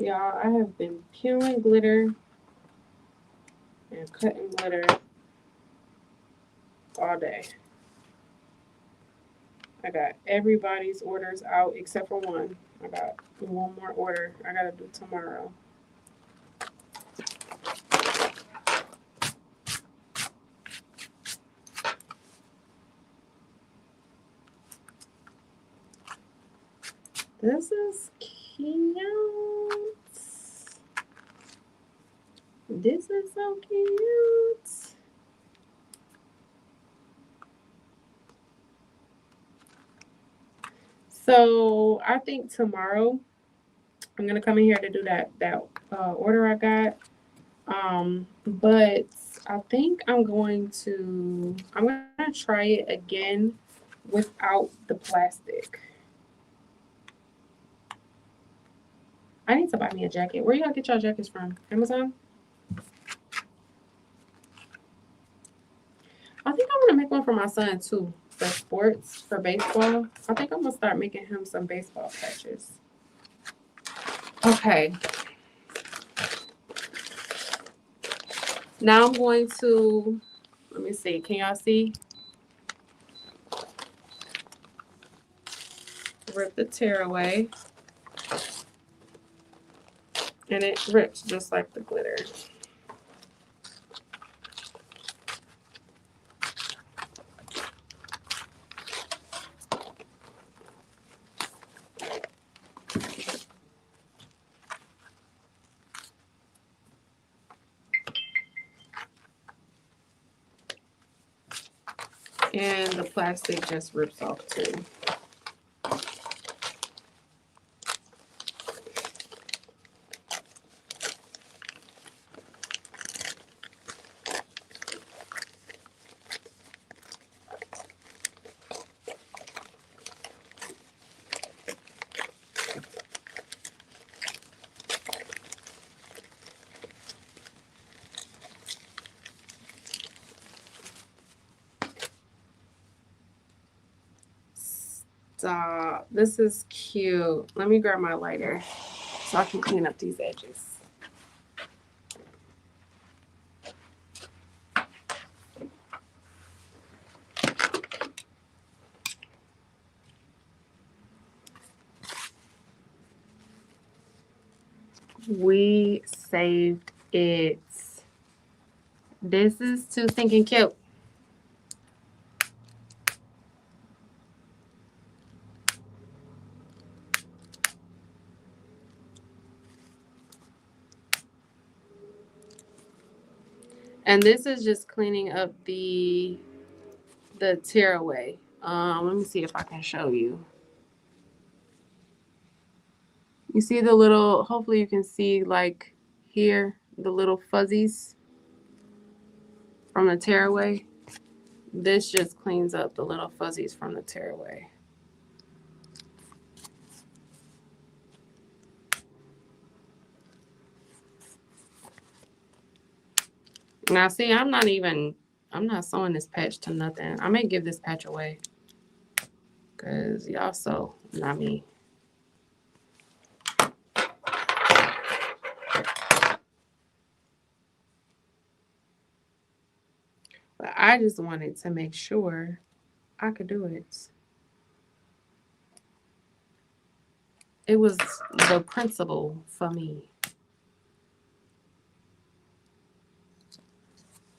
Y'all, I have been peeling glitter and cutting glitter all day. I got everybody's orders out except for one. I got one more order I gotta do tomorrow. This is cute. This is so cute. So I think tomorrow I'm gonna come in here to do that order I got. But I think I'm gonna try it again without the plastic. I need to buy me a jacket. Where y'all get y'all jackets from? Amazon? I think I'm gonna make one for my son too. For sports, for baseball. I think I'm gonna start making him some baseball patches. Okay. Now I'm going to, let me see, can y'all see? Rip the tear away. And it rips just like the glitter. And the plastic just rips off too. Stop. This is cute. Let me grab my lighter so I can clean up these edges. We saved it. This is too stinking cute. And this is just cleaning up the tearaway. Let me see if I can show you. You see the little, hopefully you can see like here, the little fuzzies from the tearaway. This just cleans up the little fuzzies from the tearaway. Now see, I'm not sewing this patch to nothing. I may give this patch away because y'all sew, not me. But I just wanted to make sure I could do it. It was the principle for me.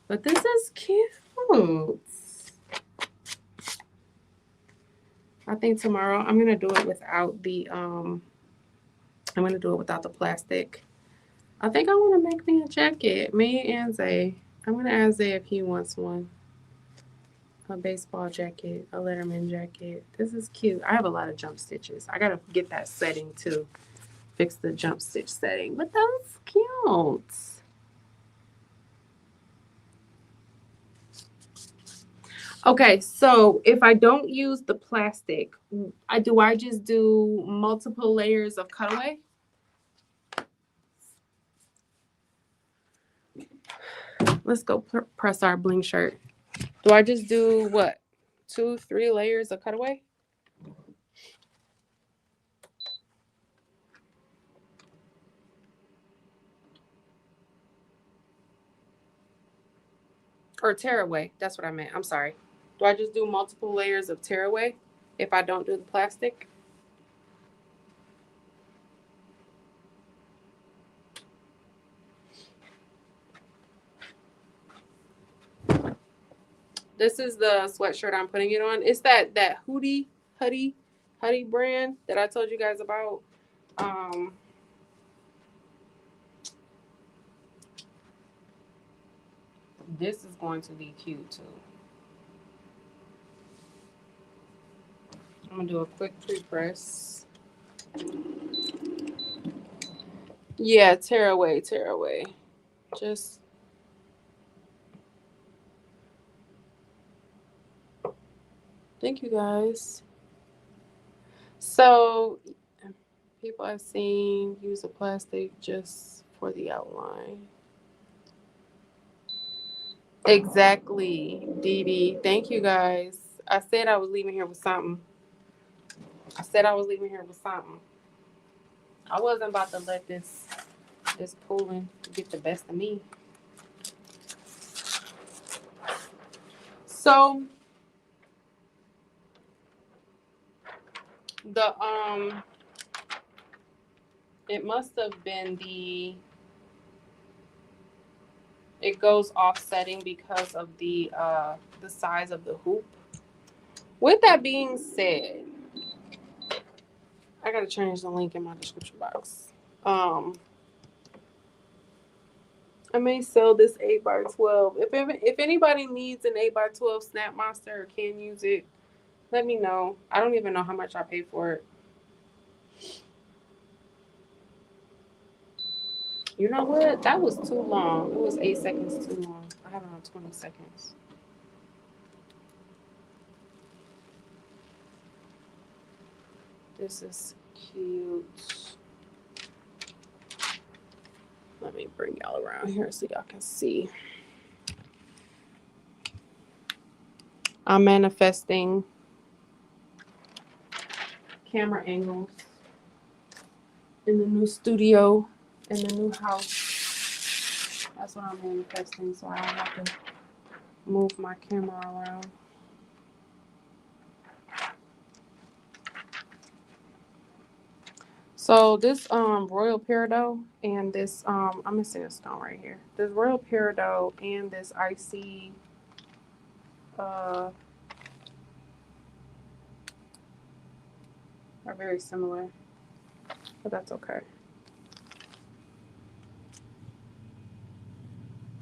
But this is cute. I think tomorrow I'm gonna do it without the plastic. I think I want to make me a jacket. Me and Zay. I'm gonna ask Zay if he wants one. A baseball jacket, a Letterman jacket. This is cute. I have a lot of jump stitches. I gotta get that setting too. Fix the jump stitch setting. But that's cute. Okay, so if I don't use the plastic, do I just do multiple layers of cutaway? Let's go press our bling shirt. Do I just do what? 2-3 layers of cutaway? Or tearaway. That's what I meant. I'm sorry. Do I just do multiple layers of tearaway if I don't do the plastic? This is the sweatshirt I'm putting it on. It's that hoodie brand that I told you guys about. This is going to be cute too. I'm gonna do a quick pre-press. Yeah, tearaway. Just thank you guys. So people I've seen use a plastic just for the outline. Exactly, Dee Dee. Thank you guys. I said I was leaving here with something. I wasn't about to let this Poolin get the best of me. So the it must have been it goes offsetting because of the size of the hoop. With that being said, I gotta change the link in my description box. I may sell this 8x12. If anybody needs an 8x12 Snap Monster or can use it, let me know. I don't even know how much I paid for it. You know what? That was too long. It was 8 seconds too long. I have it on 20 seconds. This is cute. Let me bring y'all around here so y'all can see. I'm manifesting camera angles in the new studio, in the new house. That's what I'm manifesting, so I don't have to move my camera around. So this royal peridot and this I'm missing a stone right here. This royal peridot and this icy are very similar, but that's okay.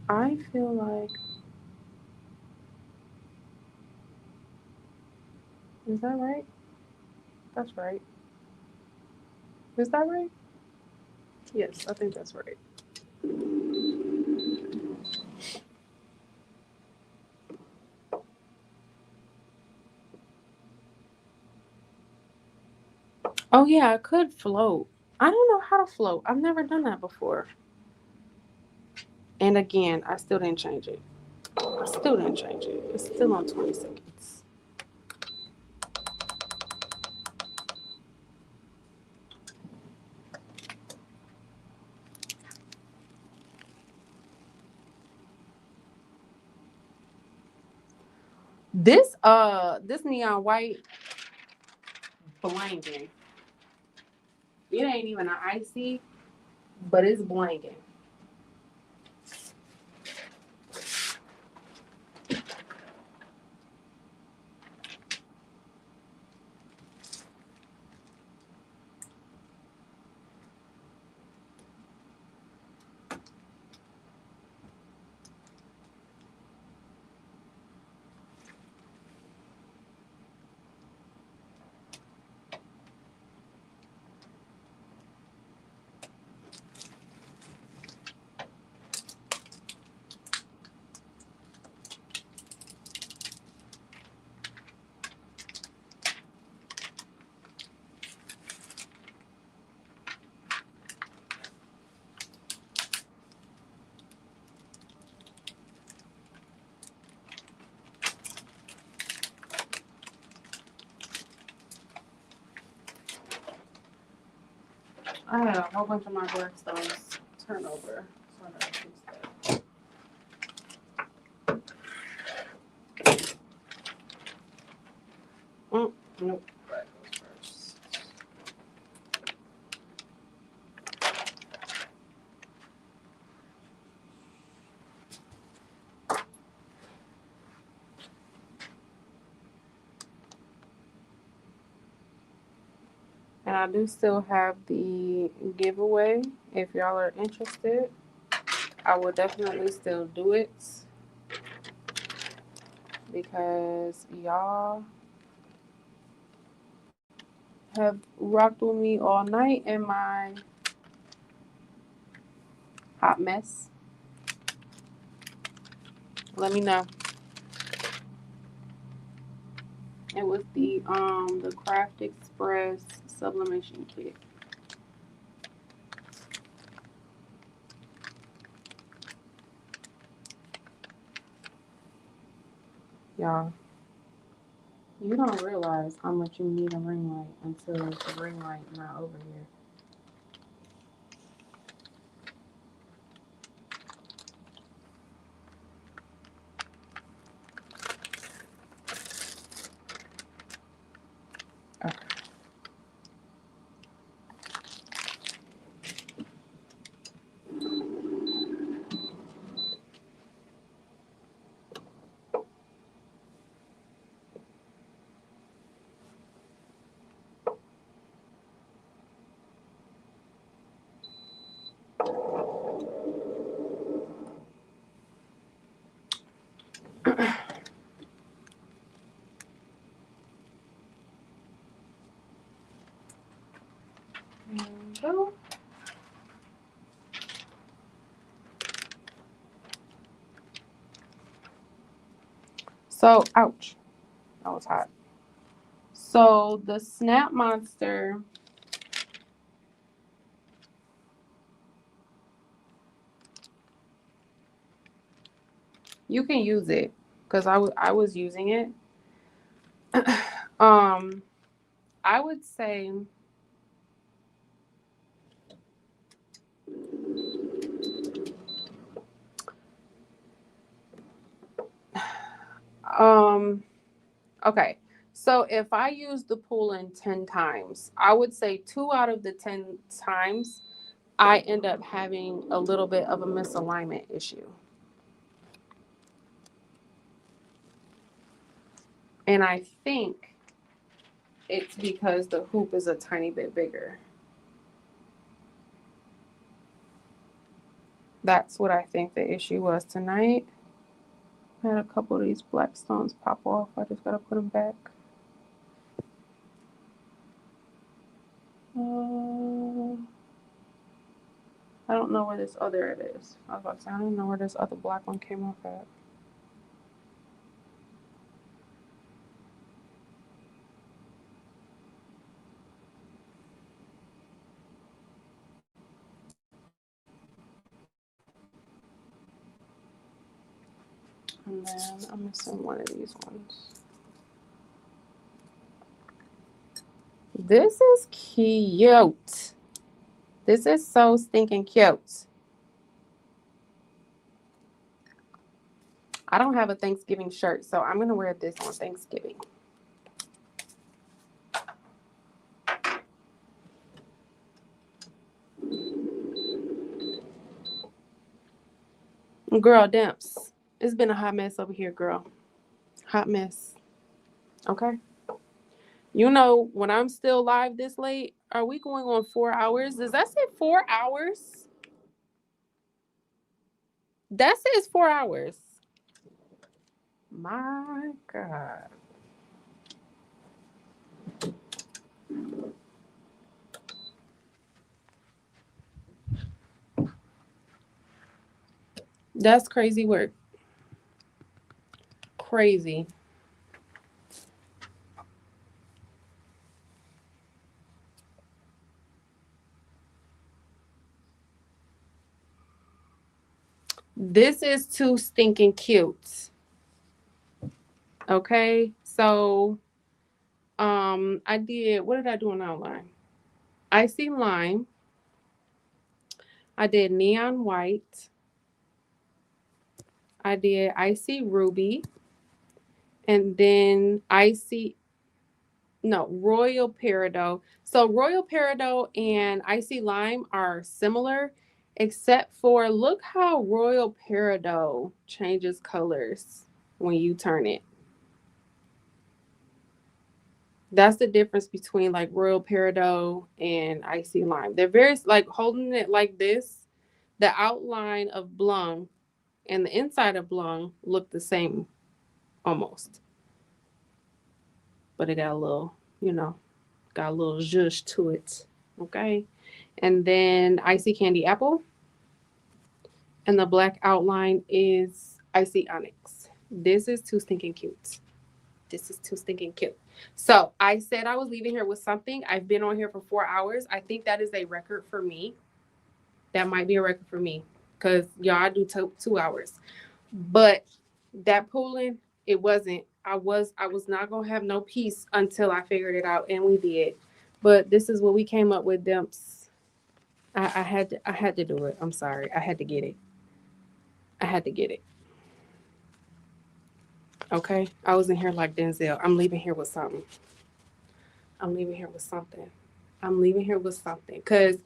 I feel like, is that right? That's right. Is that right? Yes, I think that's right. Oh yeah, I could float. I don't know how to float. I've never done that before. And again, I still didn't change it. I still didn't change it. It's still on 20 seconds. This neon white blinging. It ain't even an icy, but it's blinging. I had a whole bunch of my birthstones turn over. So I gotta fix that. Nope. That goes first. And I do still have the giveaway. If y'all are interested, I will definitely still do it because y'all have rocked with me all night in my hot mess. Let me know. It was the Craft Express sublimation kit. Y'all, you don't realize how much you need a ring light until the ring light not over here. Okay. There we go. So, ouch, that was hot. So the Snap Monster, you can use it because I was using it. I would say okay. So if I use the Poolin 10 times, I would say 2 out of the 10 times I end up having a little bit of a misalignment issue. And I think it's because the hoop is a tiny bit bigger. That's what I think the issue was tonight. I had a couple of these black stones pop off. I just gotta put them back. I don't know where this other it is. I was about to say, I don't know where this other black one came off at. And then I'm missing one of these ones. This is cute. This is so stinking cute. I don't have a Thanksgiving shirt, so I'm going to wear this on Thanksgiving. Girl, Demps, it's been a hot mess over here, girl. Hot mess. Okay? You know, when I'm still live this late, are we going on 4 hours? Does that say 4 hours? That says 4 hours. My God. That's crazy work. Crazy. This is too stinking cute. Okay, so I did, what did I do on outline? Icy lime. I did neon white. I did icy ruby. And then royal peridot. So royal peridot and icy lime are similar, except for look how royal peridot changes colors when you turn it. That's the difference between like royal peridot and icy lime. They're very, like, holding it like this, the outline of Bling and the inside of Bling look the same almost. But it got a little, got a little zhuzh to it. Okay. And then icy candy apple. And the black outline is icy onyx. This is too stinking cute. This is too stinking cute. So I said I was leaving here with something. I've been on here for 4 hours. I think that is a record for me. That might be a record for me because y'all do 2 hours. But that Poolin, it wasn't. I was not gonna have no peace until I figured it out, and we did. But this is what we came up with, Demps. I had to do it. I'm sorry. I had to get it. I had to get it. Okay, I was in here like Denzel. I'm leaving here with something. I'm leaving here with something. I'm leaving here with something. Because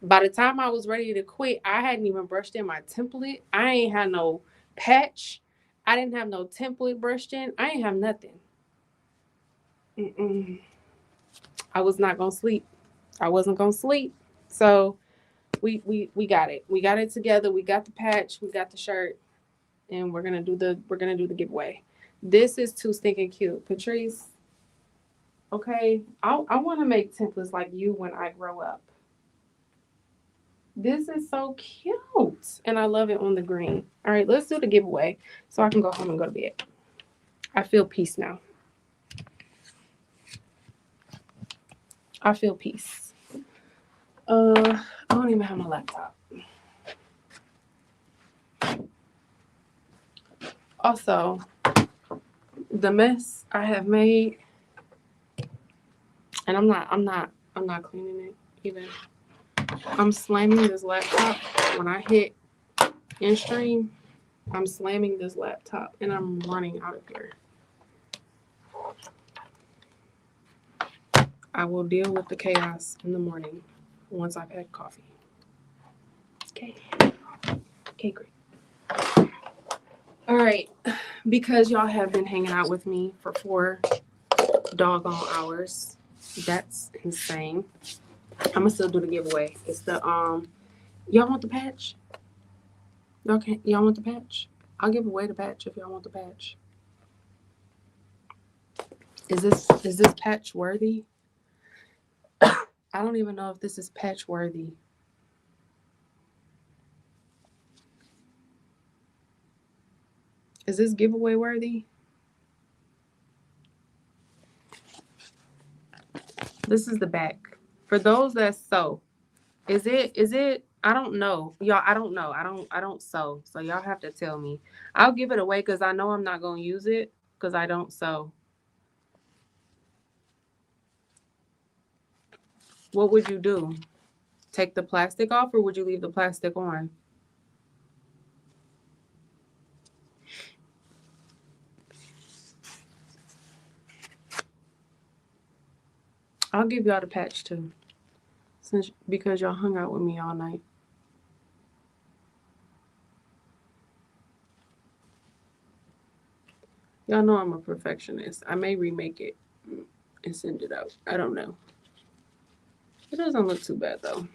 by the time I was ready to quit, I hadn't even brushed in my template. I ain't had no patch. I didn't have no template brushed in. I ain't have nothing. I was not going to sleep. I wasn't going to sleep. So we got it. We got it together. We got the patch. We got the shirt. And we're going to do the giveaway. This is too stinking cute. Patrice, okay, I want to make templates like you when I grow up. This is so cute. And I love it on the green. All right, let's do the giveaway so I can go home and go to bed. I feel peace now. I feel peace. I don't even have my laptop. Also, the mess I have made, and I'm not cleaning it either. I'm slamming this laptop. When I hit in stream, I'm slamming this laptop and I'm running out of here. I will deal with the chaos in the morning once I've had coffee. Okay. Okay, great. All right. Because y'all have been hanging out with me for 4 doggone hours. That's insane. I'm gonna still do the giveaway. It's the y'all want the patch? Okay, y'all want the patch? I'll give away the patch if y'all want the patch. Is this patch worthy? I don't even know if this is patch worthy. Is this giveaway worthy? This is the back. For those that sew, is it I don't know. Y'all, I don't know. I don't sew. So y'all have to tell me. I'll give it away because I know I'm not gonna use it because I don't sew. What would you do? Take the plastic off or would you leave the plastic on? I'll give y'all the patch too. Because y'all hung out with me all night. Y'all know I'm a perfectionist. I may remake it and send it out. I don't know. It doesn't look too bad though.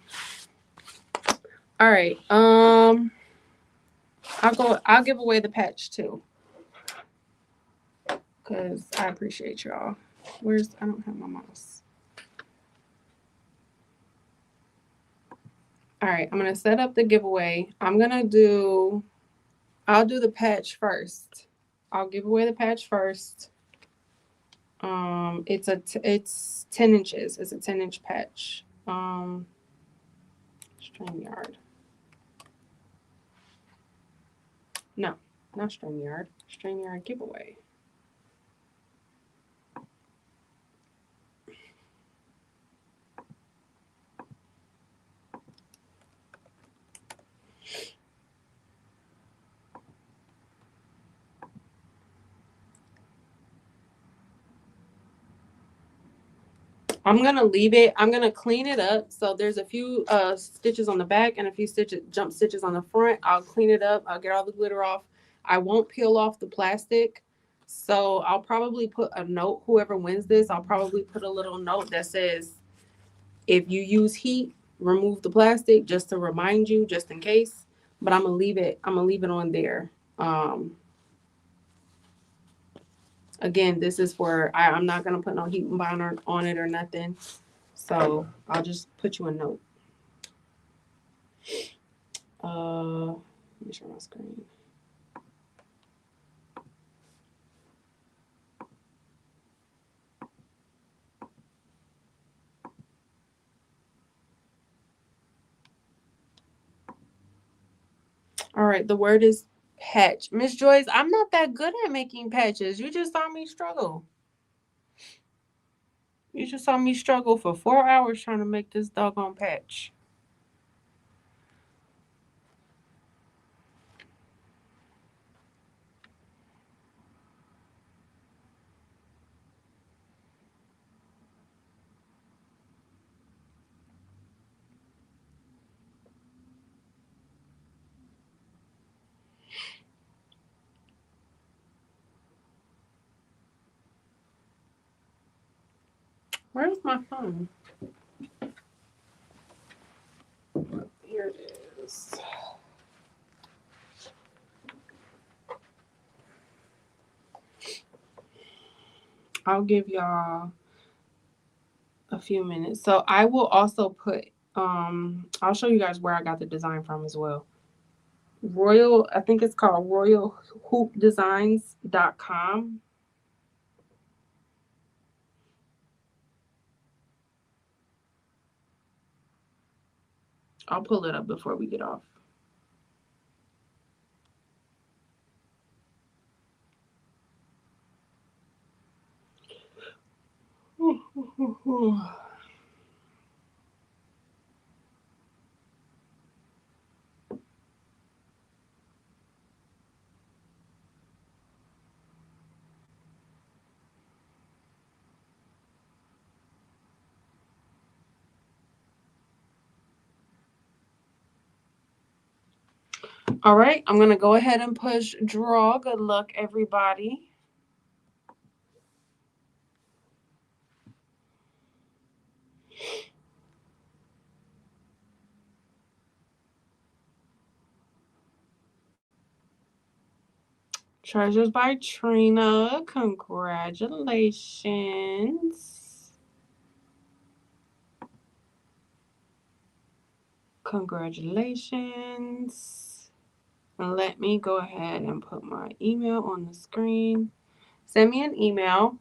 All right. I'll give away the patch too. Cause I appreciate y'all. I don't have my mouse. All right, I'm gonna set up the giveaway. I'll do the patch first. I'll give away the patch first. It's 10 inches. It's a 10-inch patch. StreamYard. No, not StreamYard. StreamYard giveaway. I'm gonna leave it. I'm gonna clean it up. So there's a few stitches on the back and a few jump stitches on the front. I'll clean it up. I'll get all the glitter off. I won't peel off the plastic. So I'll probably put a note. Whoever wins this, I'll probably put a little note that says, if you use heat, remove the plastic, just to remind you, just in case. But I'm gonna leave it on there. Again, this is for, I'm not going to put no heat binder on it or nothing. So I'll just put you a note. Let me share my screen. All right, the word is patch. Miss Joyce, I'm not that good at making patches. You just saw me struggle. You just saw me struggle for 4 hours trying to make this doggone patch. Where's my phone? Here it is. I'll give y'all a few minutes. So I will also put, I'll show you guys where I got the design from as well. I think it's called royalhoopdesigns.com. I'll pull it up before we get off. All right, I'm going to go ahead and push draw. Good luck, everybody. Treasures by Trina. Congratulations. Congratulations. And let me go ahead and put my email on the screen. Send me an email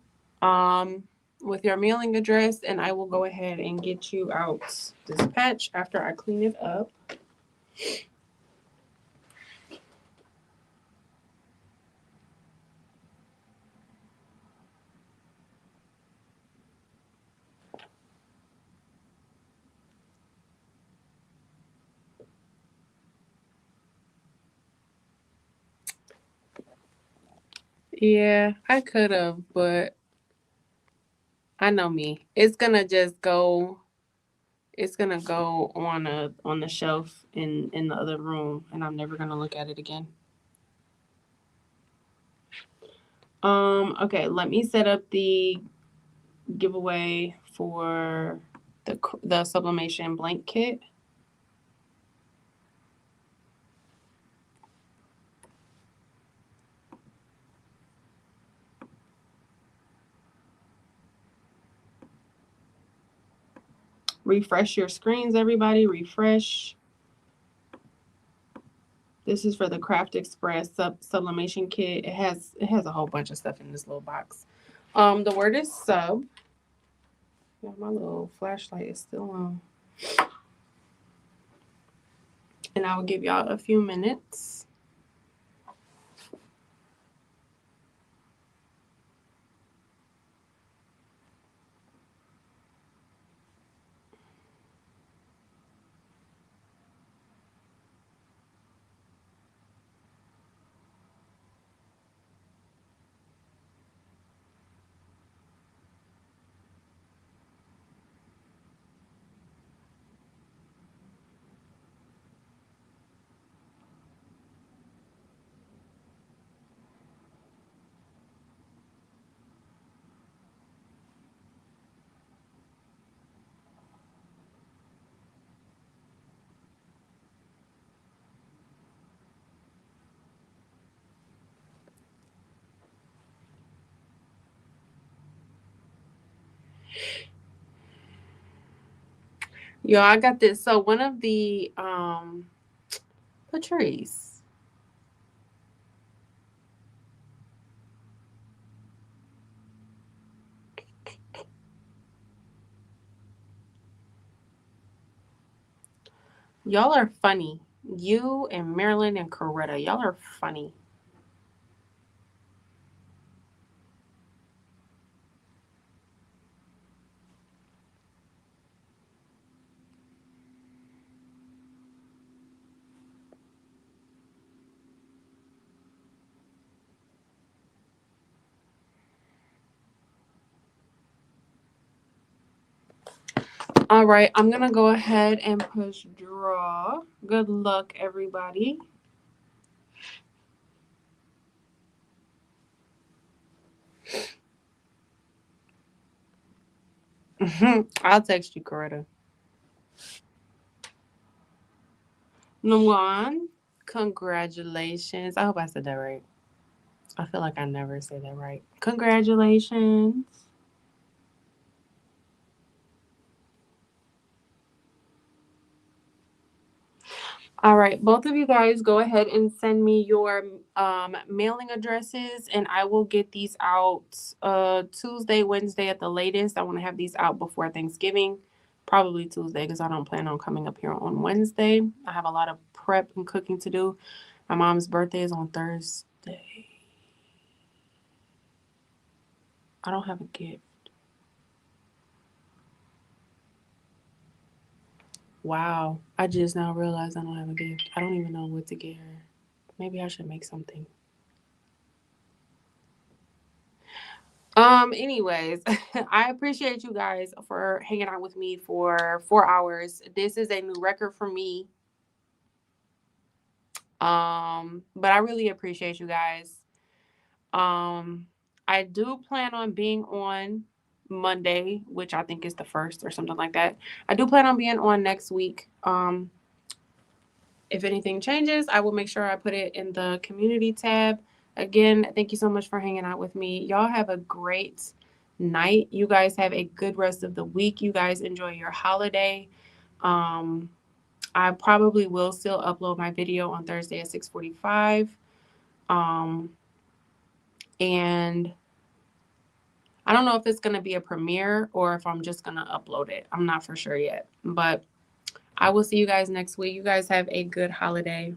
with your mailing address, and I will go ahead and get you out this patch after I clean it up. Yeah, I could have, but I know me. It's gonna just go. It's gonna go on the shelf in the other room, and I'm never gonna look at it again. Okay, let me set up the giveaway for the sublimation blank kit. Refresh your screens, everybody. Refresh. This is for the Craft Express sublimation kit. It has a whole bunch of stuff in this little box. The word is sub. Yeah, my little flashlight is still on. And I will give y'all a few minutes. Yo, I got this. So one of the Patrice. Y'all are funny. You and Marilyn and Coretta, y'all are funny. All right, I'm gonna go ahead and push draw. Good luck, everybody. I'll text you, Coretta. Luan, congratulations. I hope I said that right. I feel like I never say that right. Congratulations. All right, both of you guys go ahead and send me your mailing addresses, and I will get these out Tuesday, Wednesday at the latest. I want to have these out before Thanksgiving, probably Tuesday, because I don't plan on coming up here on Wednesday. I have a lot of prep and cooking to do. My mom's birthday is on Thursday. I don't have a gift. Wow, I just now realized I don't have a gift. I don't even know what to get her. Maybe I should make something. Anyways, I appreciate you guys for hanging out with me for 4 hours. This is a new record for me. But I really appreciate you guys. I do plan on being on Monday, which I think is the 1st or something like that. I do plan on being on next week. If anything changes, I will make sure I put it in the community tab. Again, thank you so much for hanging out with me. Y'all have a great night. You guys have a good rest of the week. You guys enjoy your holiday. I probably will still upload my video on Thursday at 6:45. And I don't know if it's going to be a premiere or if I'm just going to upload it. I'm not for sure yet. But I will see you guys next week. You guys have a good holiday.